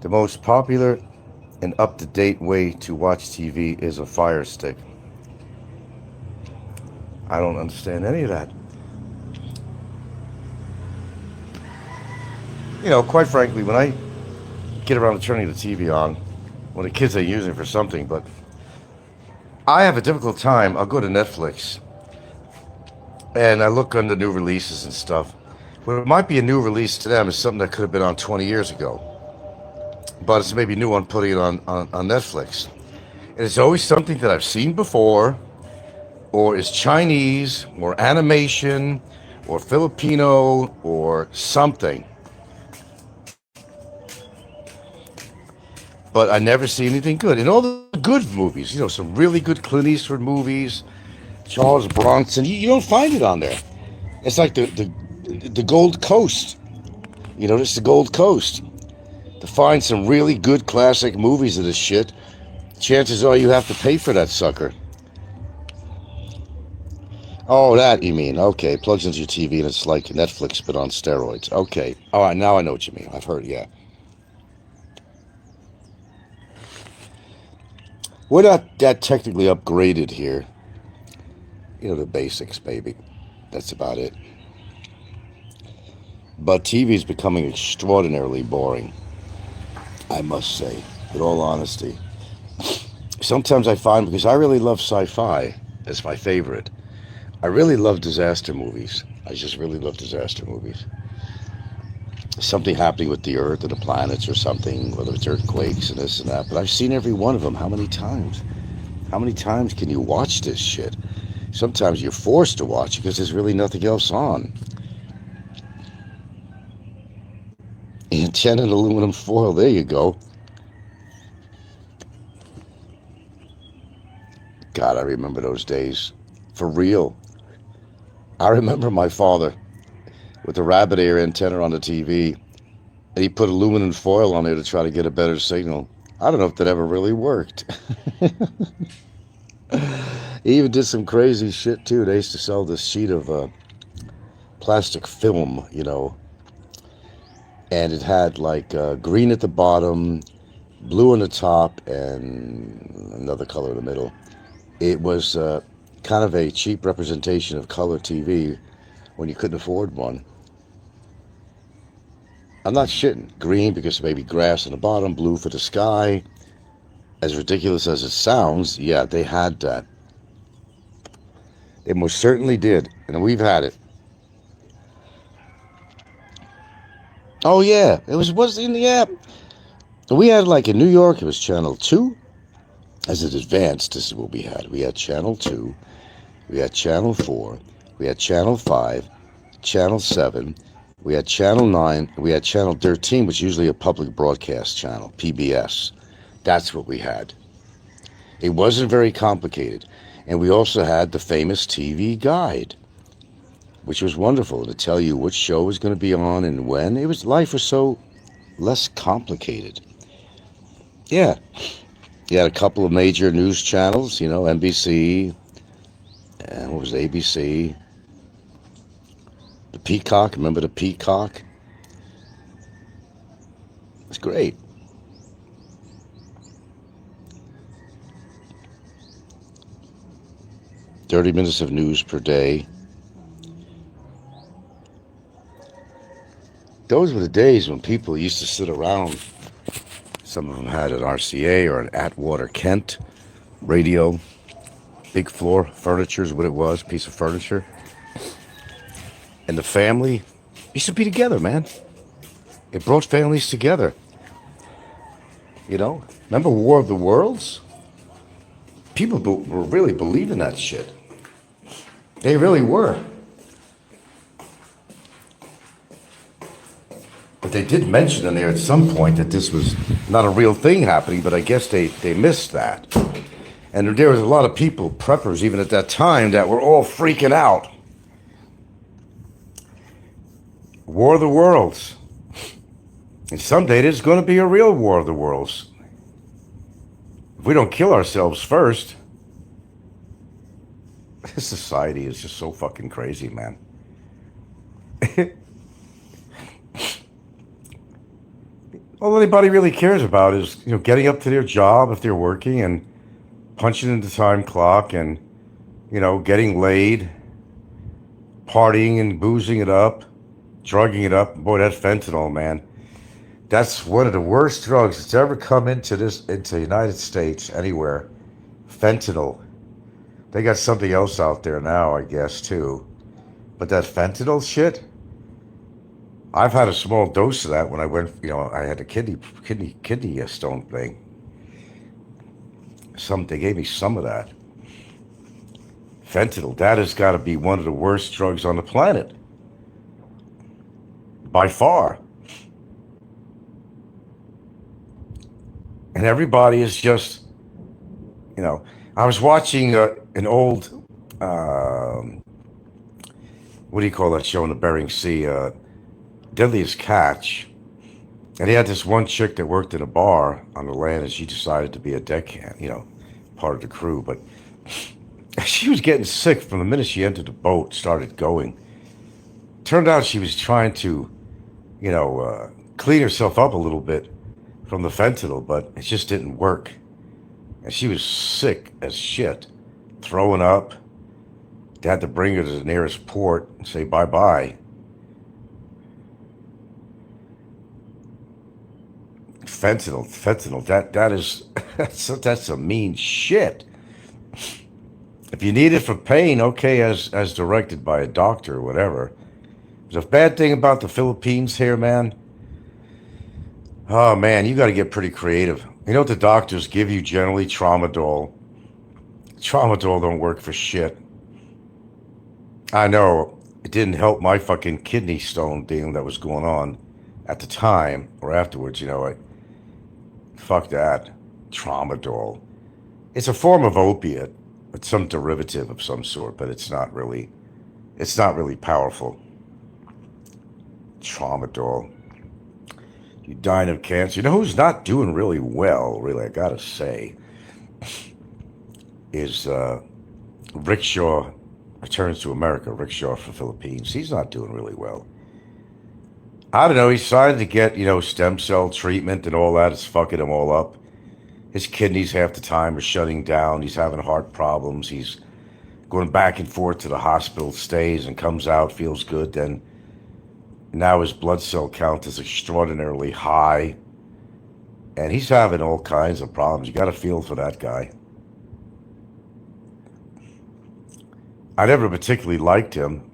The most popular and up-to-date way to watch TV is a Fire Stick. I don't understand any of that. You know, quite frankly, when I get around to turning the TV on, when the kids are using it for something, but I have a difficult time. I'll go to Netflix and I look under new releases and stuff. What might be a new release to them is something that could have been on 20 years ago. but it's maybe new on putting it on Netflix. And it's always something that I've seen before, or is Chinese, or animation, or Filipino, or something. But I never see anything good. And all the good movies, some really good Clint Eastwood movies, Charles Bronson, you don't find it on there. It's like the Gold Coast. It's the Gold Coast. To find some really good classic movies of this shit, chances are you have to pay for that sucker. Oh, that you mean. Okay, plugs into your TV and it's like Netflix but on steroids. Okay. All right, now I know what you mean. I've heard, yeah. We're not that technically upgraded here. The basics, baby. That's about it. But TV is becoming extraordinarily boring, I must say, with all honesty. Sometimes I find, because I really love sci-fi, it's my favorite. I really love disaster movies. I just really love disaster movies. Something happening with the Earth or the planets or something, whether it's earthquakes and this and that. But I've seen every one of them. How many times? How many times can you watch this shit? Sometimes you're forced to watch it because there's really nothing else on. And tin and aluminum foil, there you go. God, I remember those days. For real. I remember my father with the rabbit ear antenna on the TV, and he put aluminum foil on there to try to get a better signal. I don't know if that ever really worked. He even did some crazy shit too. They used to sell this sheet of plastic film, and it had like green at the bottom, blue on the top, and another color in the middle. It was kind of a cheap representation of color TV when you couldn't afford one. I'm not shitting. Green because maybe grass on the bottom, blue for the sky. As ridiculous as it sounds, yeah, they had that. They most certainly did, and we've had it. Oh yeah, it was in the app. We had like in New York, it was Channel 2. As it advanced, this is what we had. We had Channel 2, we had Channel 4, we had Channel 5, Channel 7, we had Channel 9, we had Channel 13, which is usually a public broadcast channel, PBS. That's what we had. It wasn't very complicated. And we also had the famous TV guide, which was wonderful to tell you which show was going to be on and when. Life was so less complicated. Yeah. You had a couple of major news channels, NBC, and what was it, ABC? The Peacock, remember the Peacock? It's great. "30 minutes of news per day." Those were the days when people used to sit around. Some of them had an RCA or an Atwater Kent radio. Big floor furniture is what it was, piece of furniture. And the family used to be together, man. It brought families together. Remember War of the Worlds? People were really believing that shit. They really were. But they did mention in there at some point that this was not a real thing happening, but I guess they missed that. And there was a lot of people, preppers, even at that time, that were all freaking out. War of the Worlds. And someday there's going to be a real War of the Worlds. If we don't kill ourselves first. This society is just so fucking crazy, man. All anybody really cares about is, getting up to their job if they're working and punching in the time clock and, getting laid, partying and boozing it up, drugging it up. Boy, that fentanyl, man. That's one of the worst drugs that's ever come into the United States, anywhere. Fentanyl. They got something else out there now, I guess, too. But that fentanyl shit, I've had a small dose of that when I went, I had a kidney stone thing. They gave me some of that. Fentanyl, that has got to be one of the worst drugs on the planet. By far. And everybody is just, I was watching an old, what do you call that show in the Bering Sea? Deadliest Catch. And he had this one chick that worked in a bar on the land, and she decided to be a deckhand, part of the crew. But she was getting sick from the minute she entered the boat, started going. Turned out she was trying to, clean herself up a little bit from the fentanyl, but it just didn't work. And she was sick as shit, throwing up. They had to bring her to the nearest port and say bye-bye. Fentanyl, that is, that's some mean shit. If you need it for pain, okay, as directed by a doctor or whatever. The bad thing about the Philippines here, man, oh man, you got to get pretty creative. You know what the doctors give you generally? Tramadol. Tramadol don't work for shit. I know it didn't help my fucking kidney stone thing that was going on at the time or afterwards. Fuck that. Tramadol. It's a form of opiate. It's some derivative of some sort, but it's not really powerful. Tramadol. You dying of cancer. You know who's not doing really well, really, I gotta say, is Rickshaw returns to America. Rickshaw from Philippines. He's not doing really well. I don't know. He decided to get, stem cell treatment and all that. It's fucking him all up. His kidneys half the time are shutting down. He's having heart problems. He's going back and forth to the hospital, stays and comes out, feels good. Then now his blood cell count is extraordinarily high. And he's having all kinds of problems. You got to feel for that guy. I never particularly liked him.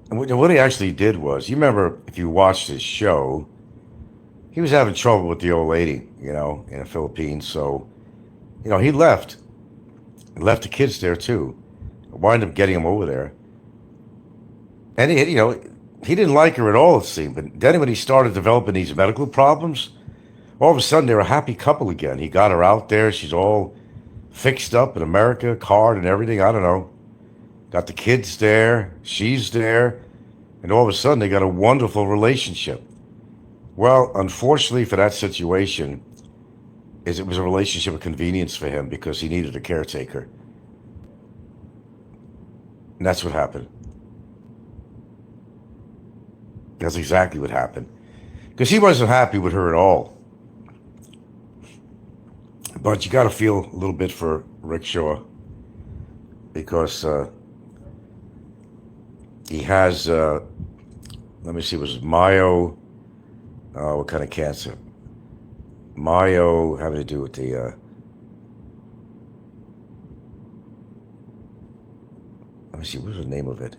And what he actually did was, you remember if you watched his show, he was having trouble with the old lady, in the Philippines. So, he left. He left the kids there too. Wind up getting him over there. And he didn't like her at all, it seemed. But then when he started developing these medical problems, all of a sudden they're a happy couple again. He got her out there. She's all fixed up in America, card and everything. I don't know. Got the kids there. She's there. And all of a sudden they got a wonderful relationship. Well, unfortunately for that situation, it was a relationship of convenience for him because he needed a caretaker. And that's what happened. That's exactly what happened. Because he wasn't happy with her at all. But you got to feel a little bit for Rickshaw. Because he has, let me see, was it Mayo? What kind of cancer? Mayo having to do with the, let me see, what was the name of it?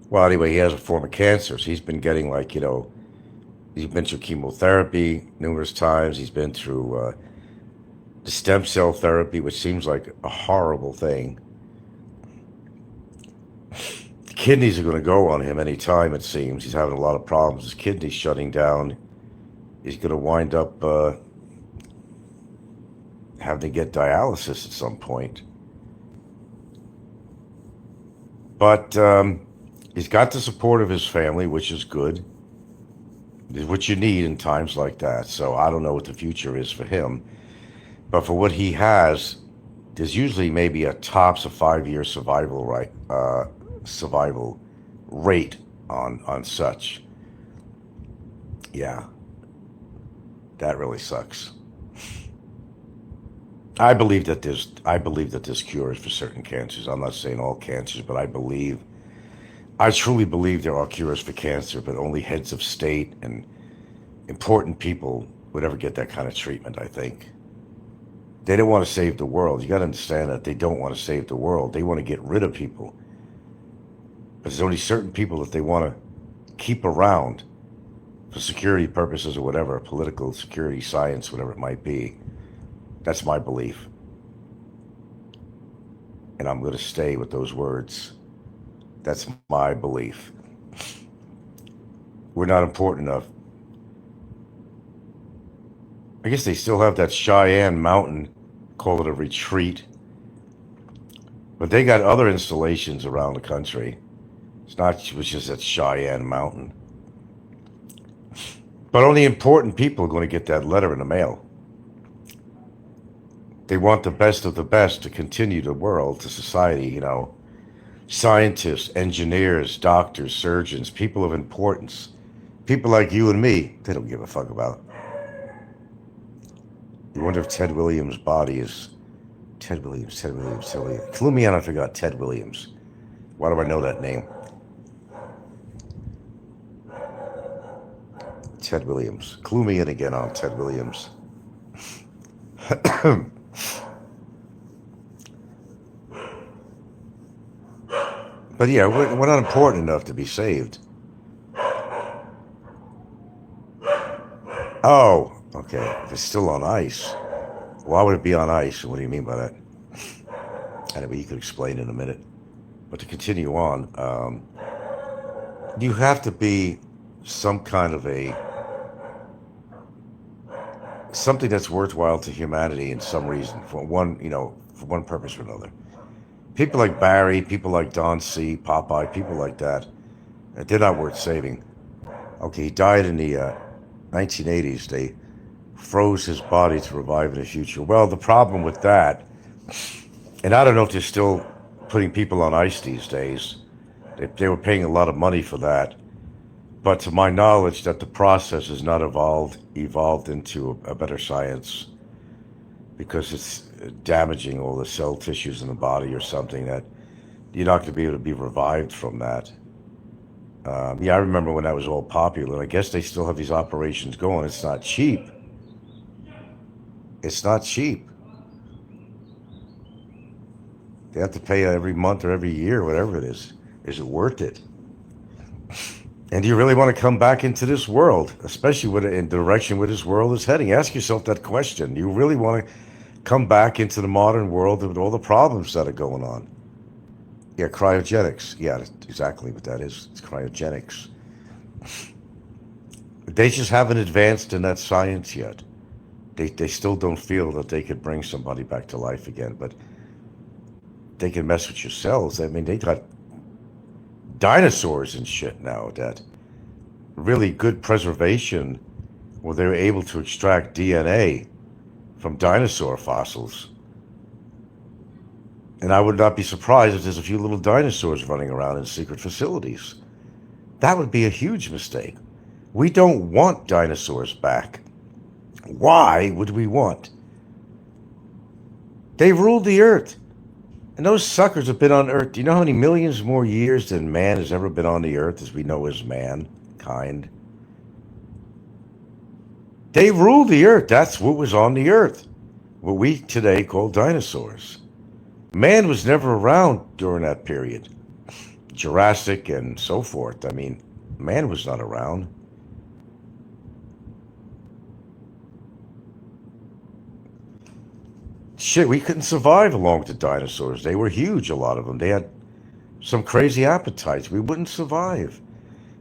Well, anyway, he has a form of cancer. So he's been getting he's been through chemotherapy numerous times. He's been through the stem cell therapy, which seems like a horrible thing. The kidneys are going to go on him any time, it seems. He's having a lot of problems. His kidneys shutting down. He's going to wind up having to get dialysis at some point. But he's got the support of his family, which is good. It's what you need in times like that. So I don't know what the future is for him. But for what he has, there's usually maybe a tops of 5-year survival rate on such. Yeah. That really sucks. I believe that there's cures for certain cancers. I'm not saying all cancers, but I truly believe there are cures for cancer, but only heads of state and important people would ever get that kind of treatment, I think. They don't want to save the world. You got to understand that they don't want to save the world. They want to get rid of people. But there's only certain people that they want to keep around for security purposes or whatever, political security, science, whatever it might be. That's my belief. And I'm going to stay with those words. That's my belief. We're not important enough. I guess they still have that Cheyenne Mountain, call it a retreat. But they got other installations around the country. It's not just that Cheyenne Mountain. But only important people are going to get that letter in the mail. They want the best of the best to continue the world, to society, you know. Scientists, engineers, doctors, surgeons, people of importance. People like you and me, they don't give a fuck about. You wonder if Ted Williams' body is... Ted Williams. Clue me in, I forgot Ted Williams. Why do I know that name? Ted Williams. Clue me in again on Ted Williams. But yeah, we're not important enough to be saved. Oh, okay. If it's still on ice, why would it be on ice? What do you mean by that? Anyway, you could explain in a minute. But to continue on, you have to be some kind of something that's worthwhile to humanity in some reason, for one purpose or another. People like Barry, people like Don C., Popeye, people like that, they're not worth saving. Okay, he died in the 1980s. They froze his body to revive in the future. Well, the problem with that, and I don't know if they're still putting people on ice these days. They were paying a lot of money for that. But to my knowledge, that the process has not evolved into a better science, because it's damaging all the cell tissues in the body or something, that you're not going to be able to be revived from that. Yeah, I remember when that was all popular. I guess they still have these operations going. It's not cheap. It's not cheap. They have to pay every month or every year, whatever it is. Is it worth it? And do you really want to come back into this world, especially in the direction where this world is heading? Ask yourself that question. Do you really want to come back into the modern world with all the problems that are going on? Yeah, cryogenics. Yeah, that's exactly what that is. It's cryogenics. They just haven't advanced in that science yet. They still don't feel that they could bring somebody back to life again, but they can mess with your cells. I mean, they got dinosaurs and shit now that really good preservation, where they were able to extract DNA from dinosaur fossils. And I would not be surprised if there's a few little dinosaurs running around in secret facilities. That would be a huge mistake. We don't want dinosaurs back. Why would we want? They ruled the earth. And those suckers have been on Earth. Do you know how many millions more years than man has ever been on the Earth as we know as mankind? They ruled the Earth. That's what was on the Earth. What we today call dinosaurs. Man was never around during that period. Jurassic and so forth. I mean, man was not around. Shit, we couldn't survive along with the dinosaurs. They were huge, a lot of them. They had some crazy appetites. We wouldn't survive.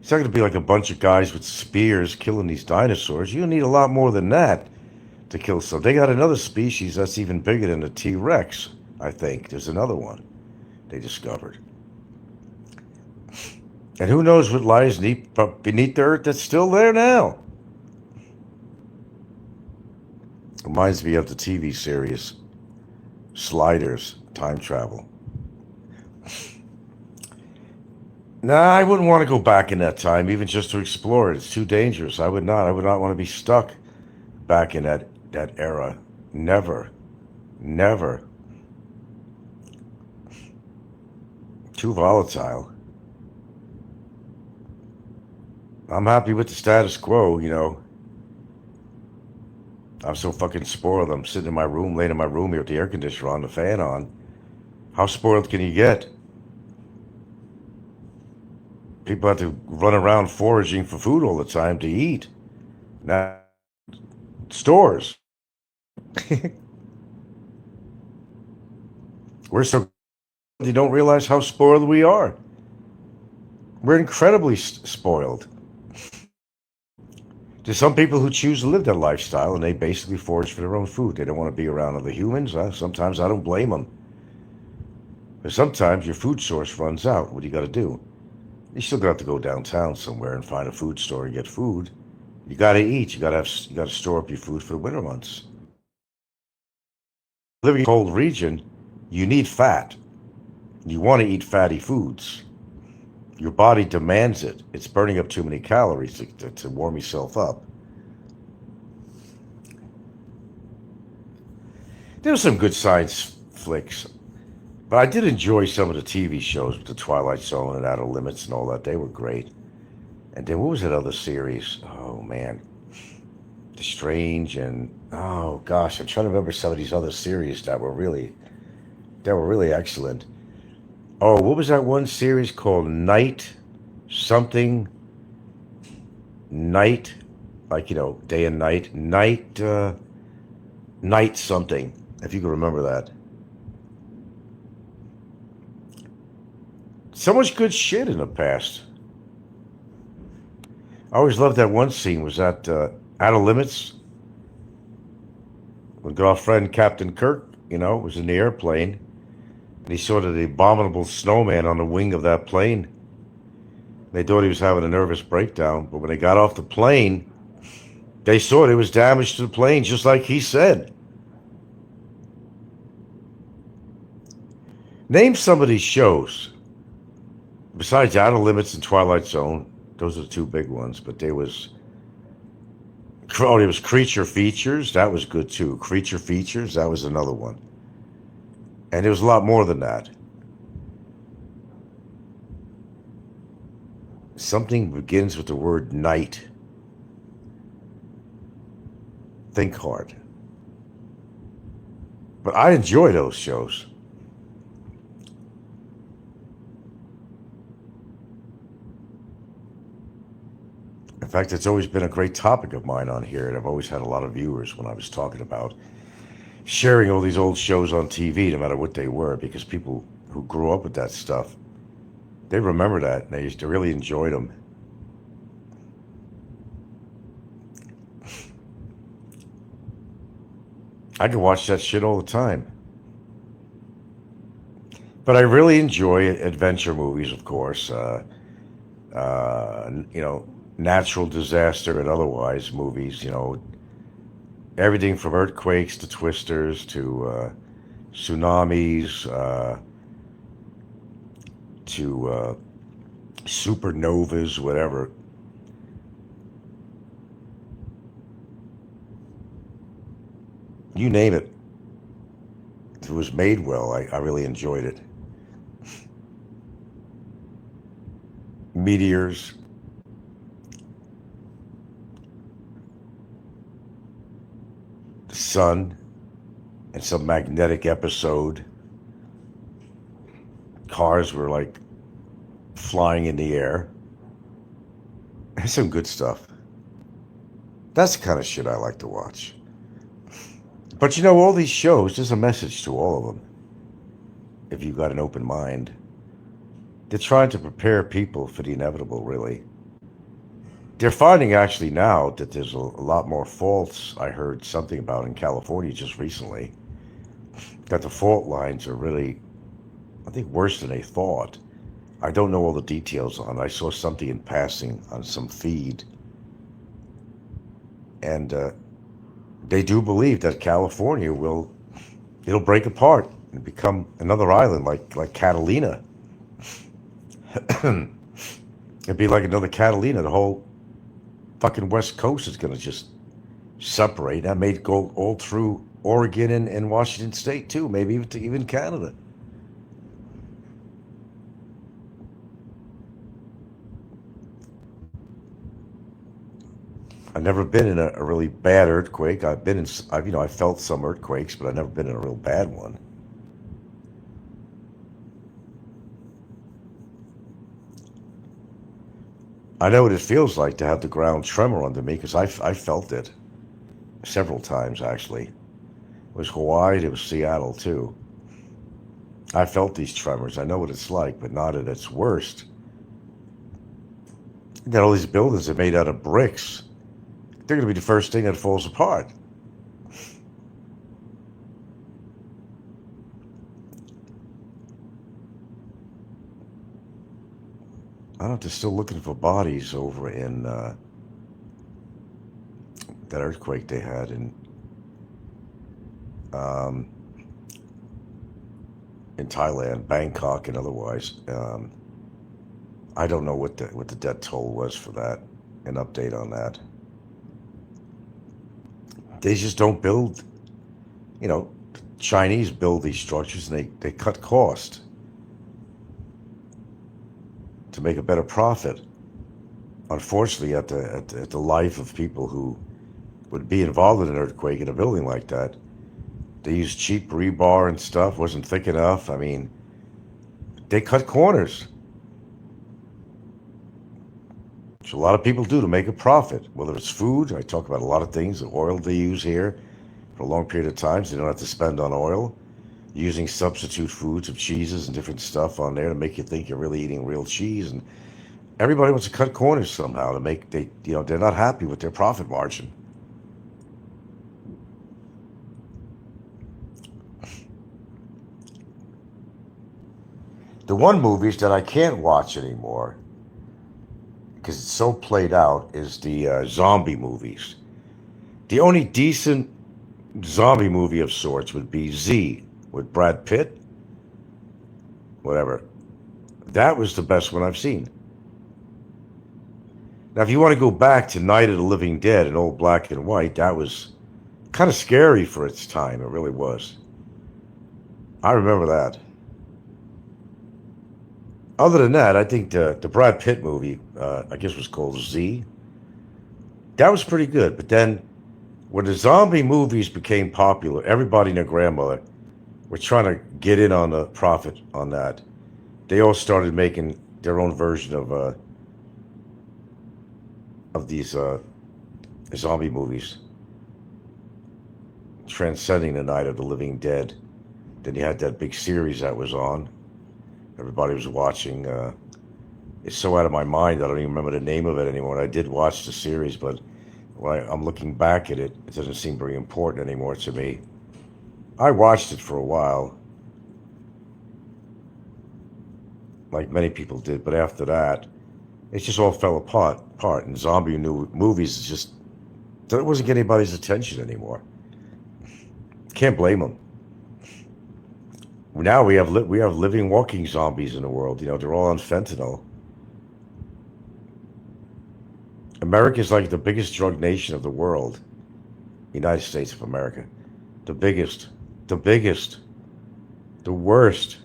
It's not going to be like a bunch of guys with spears killing these dinosaurs. You need a lot more than that to kill some. They got another species that's even bigger than the T-Rex, I think. There's another one they discovered. And who knows what lies beneath the earth that's still there now. Reminds me of the TV series Sliders, time travel. Nah, I wouldn't want to go back in that time, even just to explore it. It's too dangerous. I would not want to be stuck back in that era. Never. Too volatile. I'm happy with the status quo, you know. I'm so fucking spoiled. I'm sitting in my room, laying in my room here with the air conditioner on, the fan on. How spoiled can you get? People have to run around foraging for food all the time to eat. Now, stores. We're so you don't realize how spoiled we are. We're incredibly spoiled. There's some people who choose to live that lifestyle and they basically forage for their own food. They don't want to be around other humans. Sometimes I don't blame them. But sometimes your food source runs out. What do you got to do? You still got to go downtown somewhere and find a food store and get food. You got to eat. You got to store up your food for the winter months. Living in a cold region, you need fat. You want to eat fatty foods. Your body demands it. It's burning up too many calories to warm yourself up. There were some good science flicks, but I did enjoy some of the TV shows with the Twilight Zone and Outer Limits and all that. They were great. And then what was that other series? Oh man, The Strange and oh gosh, I'm trying to remember some of these other series that were really excellent. Oh, what was that one series called? Night something? Night, like, day and night. Night something, if you can remember that. So much good shit in the past. I always loved that one scene. Was that Outer Limits? When our friend Captain Kirk, was in the airplane. And he saw the abominable snowman on the wing of that plane. They thought he was having a nervous breakdown, but when they got off the plane, they saw there was damage to the plane, just like he said. Name some of these shows. Besides Outer Limits and Twilight Zone, those are the two big ones, but there was Creature Features. That was good too. Creature Features, that was another one. And there was a lot more than that. Something begins with the word night. Think hard. But I enjoy those shows. In fact, it's always been a great topic of mine on here, and I've always had a lot of viewers when I was talking about sharing all these old shows on TV, no matter what they were, because people who grew up with that stuff, they remember that, and they used to really enjoy them. I can watch that shit all the time. But I really enjoy adventure movies, of course. Natural disaster and otherwise movies, everything from earthquakes to twisters to tsunamis to supernovas, whatever. You name it. If it was made well, I really enjoyed it. Meteors. The sun. And some magnetic episode. Cars were like flying in the air. That's some good stuff. That's the kind of shit I like to watch. But all these shows, there's a message to all of them. If you've got an open mind. They're trying to prepare people for the inevitable, really. They're finding actually now that there's a lot more faults. I heard something about in California just recently. That the fault lines are really, I think, worse than they thought. I don't know all the details on it. I saw something in passing on some feed. And they do believe that California it'll break apart and become another island like Catalina. It'd be like another Catalina. The whole fucking West Coast is going to just separate. That may go all through Oregon and Washington State too, maybe even Canada. I've never been in a really bad earthquake. I've felt some earthquakes, but I've never been in a real bad one. I know what it feels like to have the ground tremor under me because I felt it several times, actually. It was Hawaii, it was Seattle, too. I felt these tremors. I know what it's like, but not at its worst. Then all these buildings are made out of bricks. They're going to be the first thing that falls apart. I don't know if they're still looking for bodies over in that earthquake they had in Thailand, Bangkok, and otherwise. I don't know what the death toll was for that. An update on that. They just don't build. Chinese build these structures and they cut cost to make a better profit. Unfortunately, at the life of people who would be involved in an earthquake in a building like that, they used cheap rebar and stuff, wasn't thick enough. I mean, they cut corners. Which a lot of people do to make a profit. Whether it's food, I talk about a lot of things, the oil they use here for a long period of time, so they don't have to spend on oil. Using substitute foods of cheeses and different stuff on there to make you think you're really eating real cheese. And everybody wants to cut corners somehow to make, they're not happy with their profit margin. The one movies that I can't watch anymore because it's so played out is the zombie movies. The only decent zombie movie of sorts would be Z with Brad Pitt. Whatever. That was the best one I've seen. Now, if you want to go back to Night of the Living Dead in old black and white, that was kind of scary for its time. It really was. I remember that. Other than that, I think the Brad Pitt movie, I guess was called Z. That was pretty good. But then when the zombie movies became popular, everybody and their grandmother were trying to get in on the profit on that. They all started making their own version of these zombie movies, transcending the Night of the Living Dead. Then you had that big series that was on. Everybody was watching. It's so out of my mind, I don't even remember the name of it anymore. I did watch the series, but when I'm looking back at it, it doesn't seem very important anymore to me. I watched it for a while, like many people did, but after that, it just all fell apart. And zombie movies it wasn't getting anybody's attention anymore. Can't blame them. Now we have living, walking zombies in the world. They're all on fentanyl. America is like the biggest drug nation of the world. United States of America. The biggest. The worst.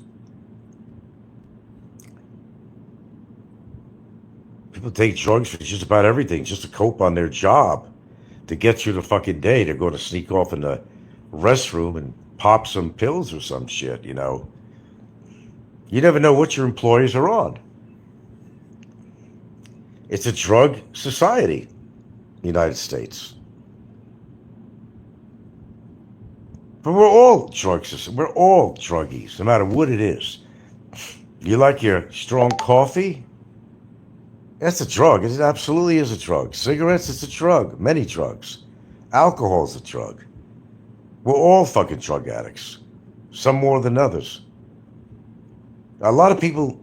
People take drugs for just about everything, just to cope on their job, to get through the fucking day. They're going to sneak off in the restroom and pop some pills or some shit, You never know what your employers are on. It's a drug society, United States. But we're all we're all druggies, no matter what it is. You like your strong coffee? That's a drug. It absolutely is a drug. Cigarettes, it's a drug. Many drugs. Alcohol's a drug. We're all fucking drug addicts. Some more than others. A lot of people,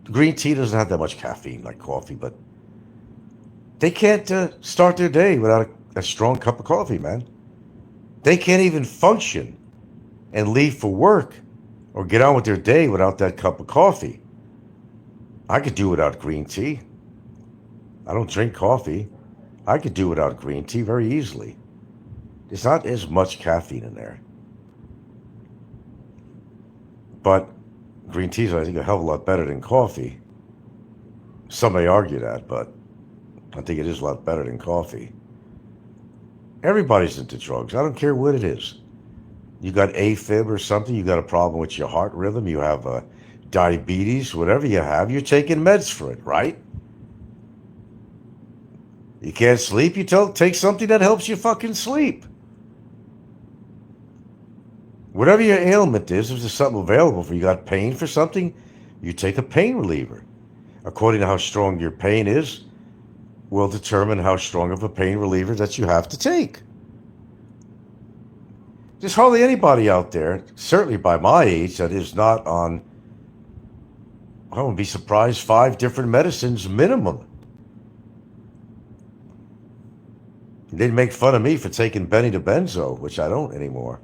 green tea doesn't have that much caffeine like coffee, but they can't start their day without a strong cup of coffee, man. They can't even function and leave for work or get on with their day without that cup of coffee. I could do without green tea. I don't drink coffee. I could do without green tea very easily. There's not as much caffeine in there. But green tea is, I think, a hell of a lot better than coffee. Some may argue that, but I think it is a lot better than coffee. Everybody's into drugs. I don't care what it is. You got AFib or something, you got a problem with your heart rhythm, you have diabetes, whatever you have, you're taking meds for it, right? You can't sleep, you take something that helps you fucking sleep. Whatever your ailment is, if there's something available for you, got pain for something, you take a pain reliever. According to how strong your pain is, will determine how strong of a pain reliever that you have to take. There's hardly anybody out there, certainly by my age, that is not on, I wouldn't be surprised, 5 different medicines minimum. They'd make fun of me for taking Benny to Benzo, which I don't anymore.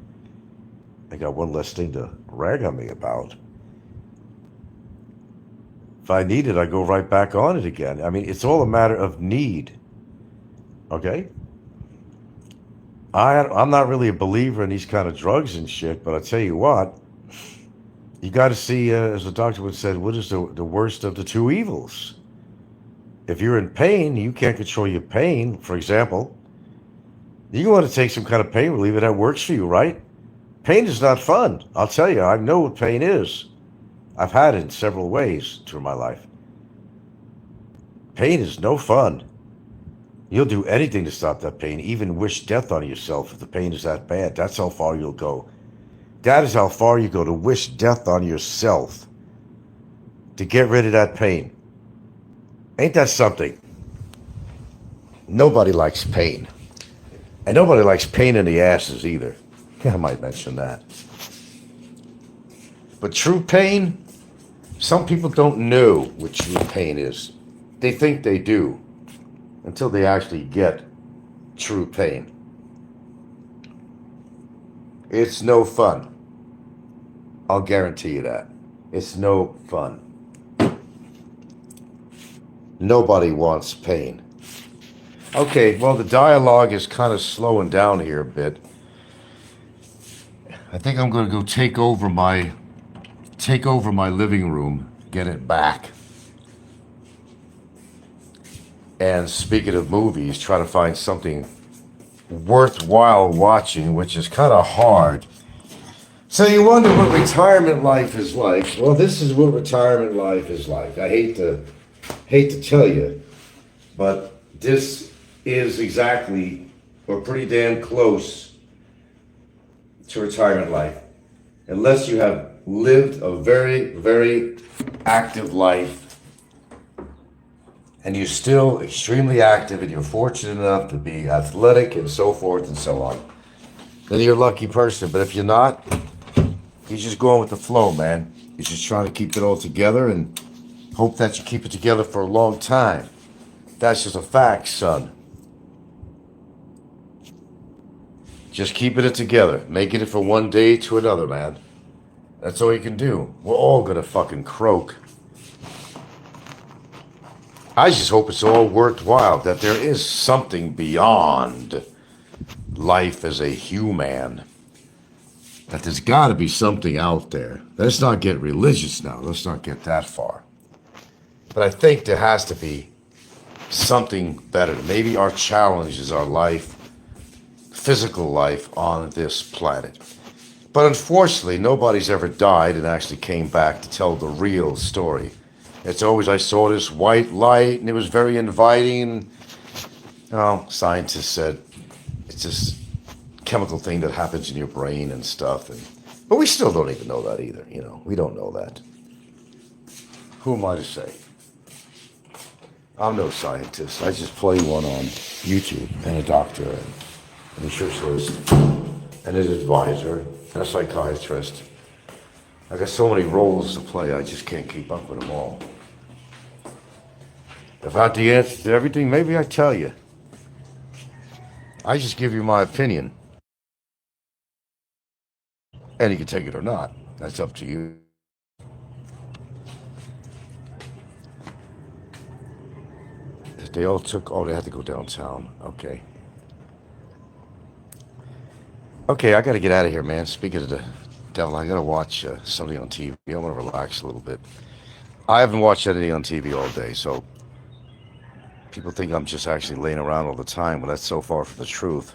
I got one less thing to rag on me about. If I need it, I go right back on it again. I mean, it's all a matter of need. Okay? I'm not really a believer in these kind of drugs and shit, but I tell you what, you got to see, as the doctor would say, what is the worst of the two evils? If you're in pain, you can't control your pain. For example, you want to take some kind of pain reliever that works for you, right? Pain is not fun. I'll tell you, I know what pain is. I've had it in several ways through my life. Pain is no fun. You'll do anything to stop that pain, even wish death on yourself if the pain is that bad. That's how far you'll go. That is how far you go, to wish death on yourself to get rid of that pain. Ain't that something? Nobody likes pain. And nobody likes pain in the asses either. I might mention that. But true pain, some people don't know what true pain is. They think they do until they actually get true pain. It's no fun. I'll guarantee you that. It's no fun. Nobody wants pain. Okay, well, the dialogue is kind of slowing down here a bit. I think I'm going to go take over my living room, get it back. And speaking of movies, try to find something worthwhile watching, which is kind of hard. So you wonder what retirement life is like. Well, this is what retirement life is like. I hate to tell you, but this is exactly, or pretty damn close to retirement life. Unless you have lived a very, very active life, and you're still extremely active, and you're fortunate enough to be athletic and so forth and so on, then you're a lucky person. But if you're not, you're just going with the flow, man. You're just trying to keep it all together and hope that you keep it together for a long time. That's just a fact, son. Just keeping it together, making it from one day to another, man. That's all you can do. We're all gonna fucking croak. I just hope it's all worthwhile, that there is something beyond life as a human. That there's gotta be something out there. Let's not get religious now. Let's not get that far. But I think there has to be something better. Maybe our challenge is our life, physical life on this planet. But unfortunately, nobody's ever died and actually came back to tell the real story. It's always, I saw this white light and it was very inviting. Well, scientists said it's this chemical thing that happens in your brain and stuff. But we still don't even know that either, you know. We don't know that. Who am I to say? I'm no scientist. I just play one on YouTube, and a doctor, and a nutritionist, and an advisor, and a psychiatrist. I got so many roles to play, I just can't keep up with them all. If I had the answer to everything, maybe I'd tell you. I just give you my opinion. And you can take it or not. That's up to you. They all took, oh, they had to go downtown. Okay. Okay, I got to get out of here, man. Speaking of the devil, I got to watch something on TV. I want to relax a little bit. I haven't watched anything on TV all day, so people think I'm just actually laying around all the time. Well, that's so far from the truth.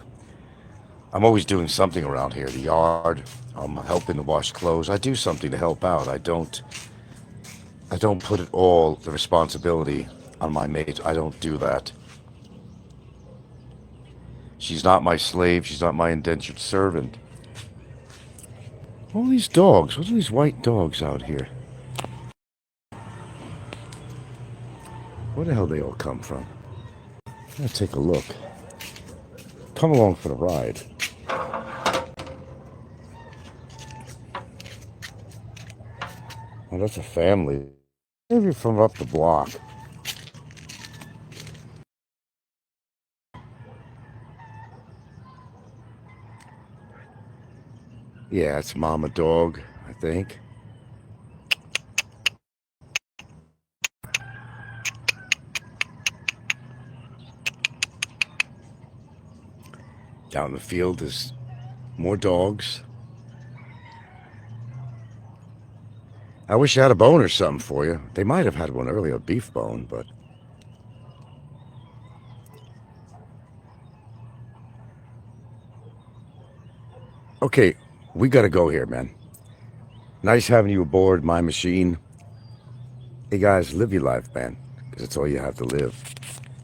I'm always doing something around here. The yard, I'm helping to wash clothes. I do something to help out. I don't put it all, the responsibility, on my mates. I don't do that. She's not my slave. She's not my indentured servant. All these dogs. What are these white dogs out here? Where the hell they all come from? I'm gonna take a look. Come along for the ride. Oh, that's a family. Maybe from up the block. Yeah, it's Mama Dog, I think. Down the field there's more dogs. I wish I had a bone or something for you. They might have had one earlier, a beef bone, but... Okay, we gotta go here, man. Nice having you aboard my machine. Hey guys, live your life, man, because it's all you have to live.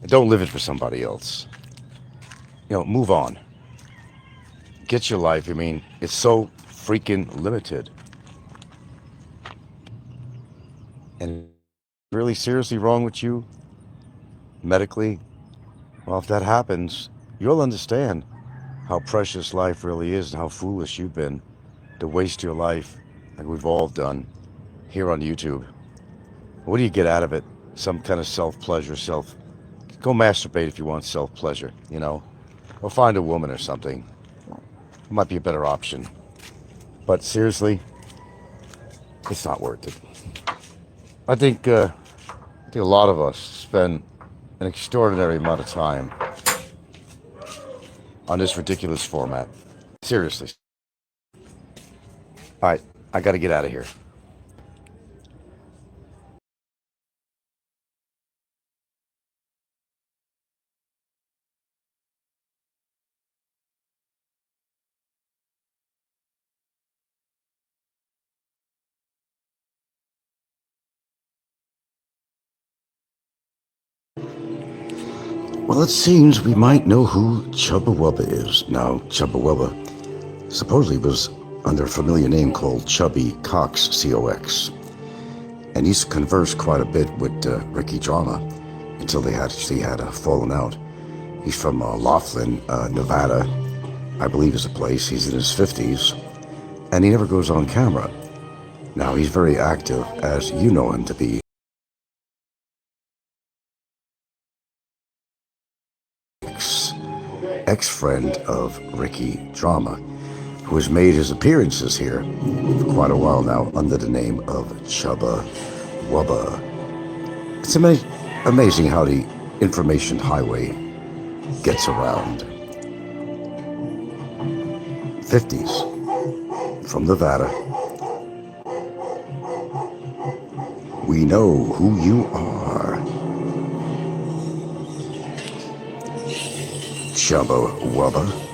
And don't live it for somebody else. You know, move on. Get your life. I mean, it's so freaking limited. And really seriously wrong with you, medically, well, if that happens, you'll understand how precious life really is and how foolish you've been to waste your life like we've all done here on YouTube. What do you get out of it? Some kind of self-pleasure, Go masturbate if you want self-pleasure, you know? Or find a woman or something. It might be a better option. But seriously, it's not worth it. I think a lot of us spend an extraordinary amount of time on this ridiculous format. Seriously. All right, I got to get out of here. Well, it seems we might know who Chubba Wubba is. Now, Chubba Wubba supposedly was under a familiar name called Chubby Cox, C-O-X. And he's conversed quite a bit with Ricky Drama until they actually had fallen out. He's from Laughlin, Nevada, I believe is a place. He's in his 50s, and he never goes on camera. Now, he's very active, as you know him to be. Ex-friend of Ricky Drama, who has made his appearances here for quite a while now under the name of Chubba Wubba. It's amazing how the information highway gets around. 50s, from Nevada. We know who you are. Chubba Wubba.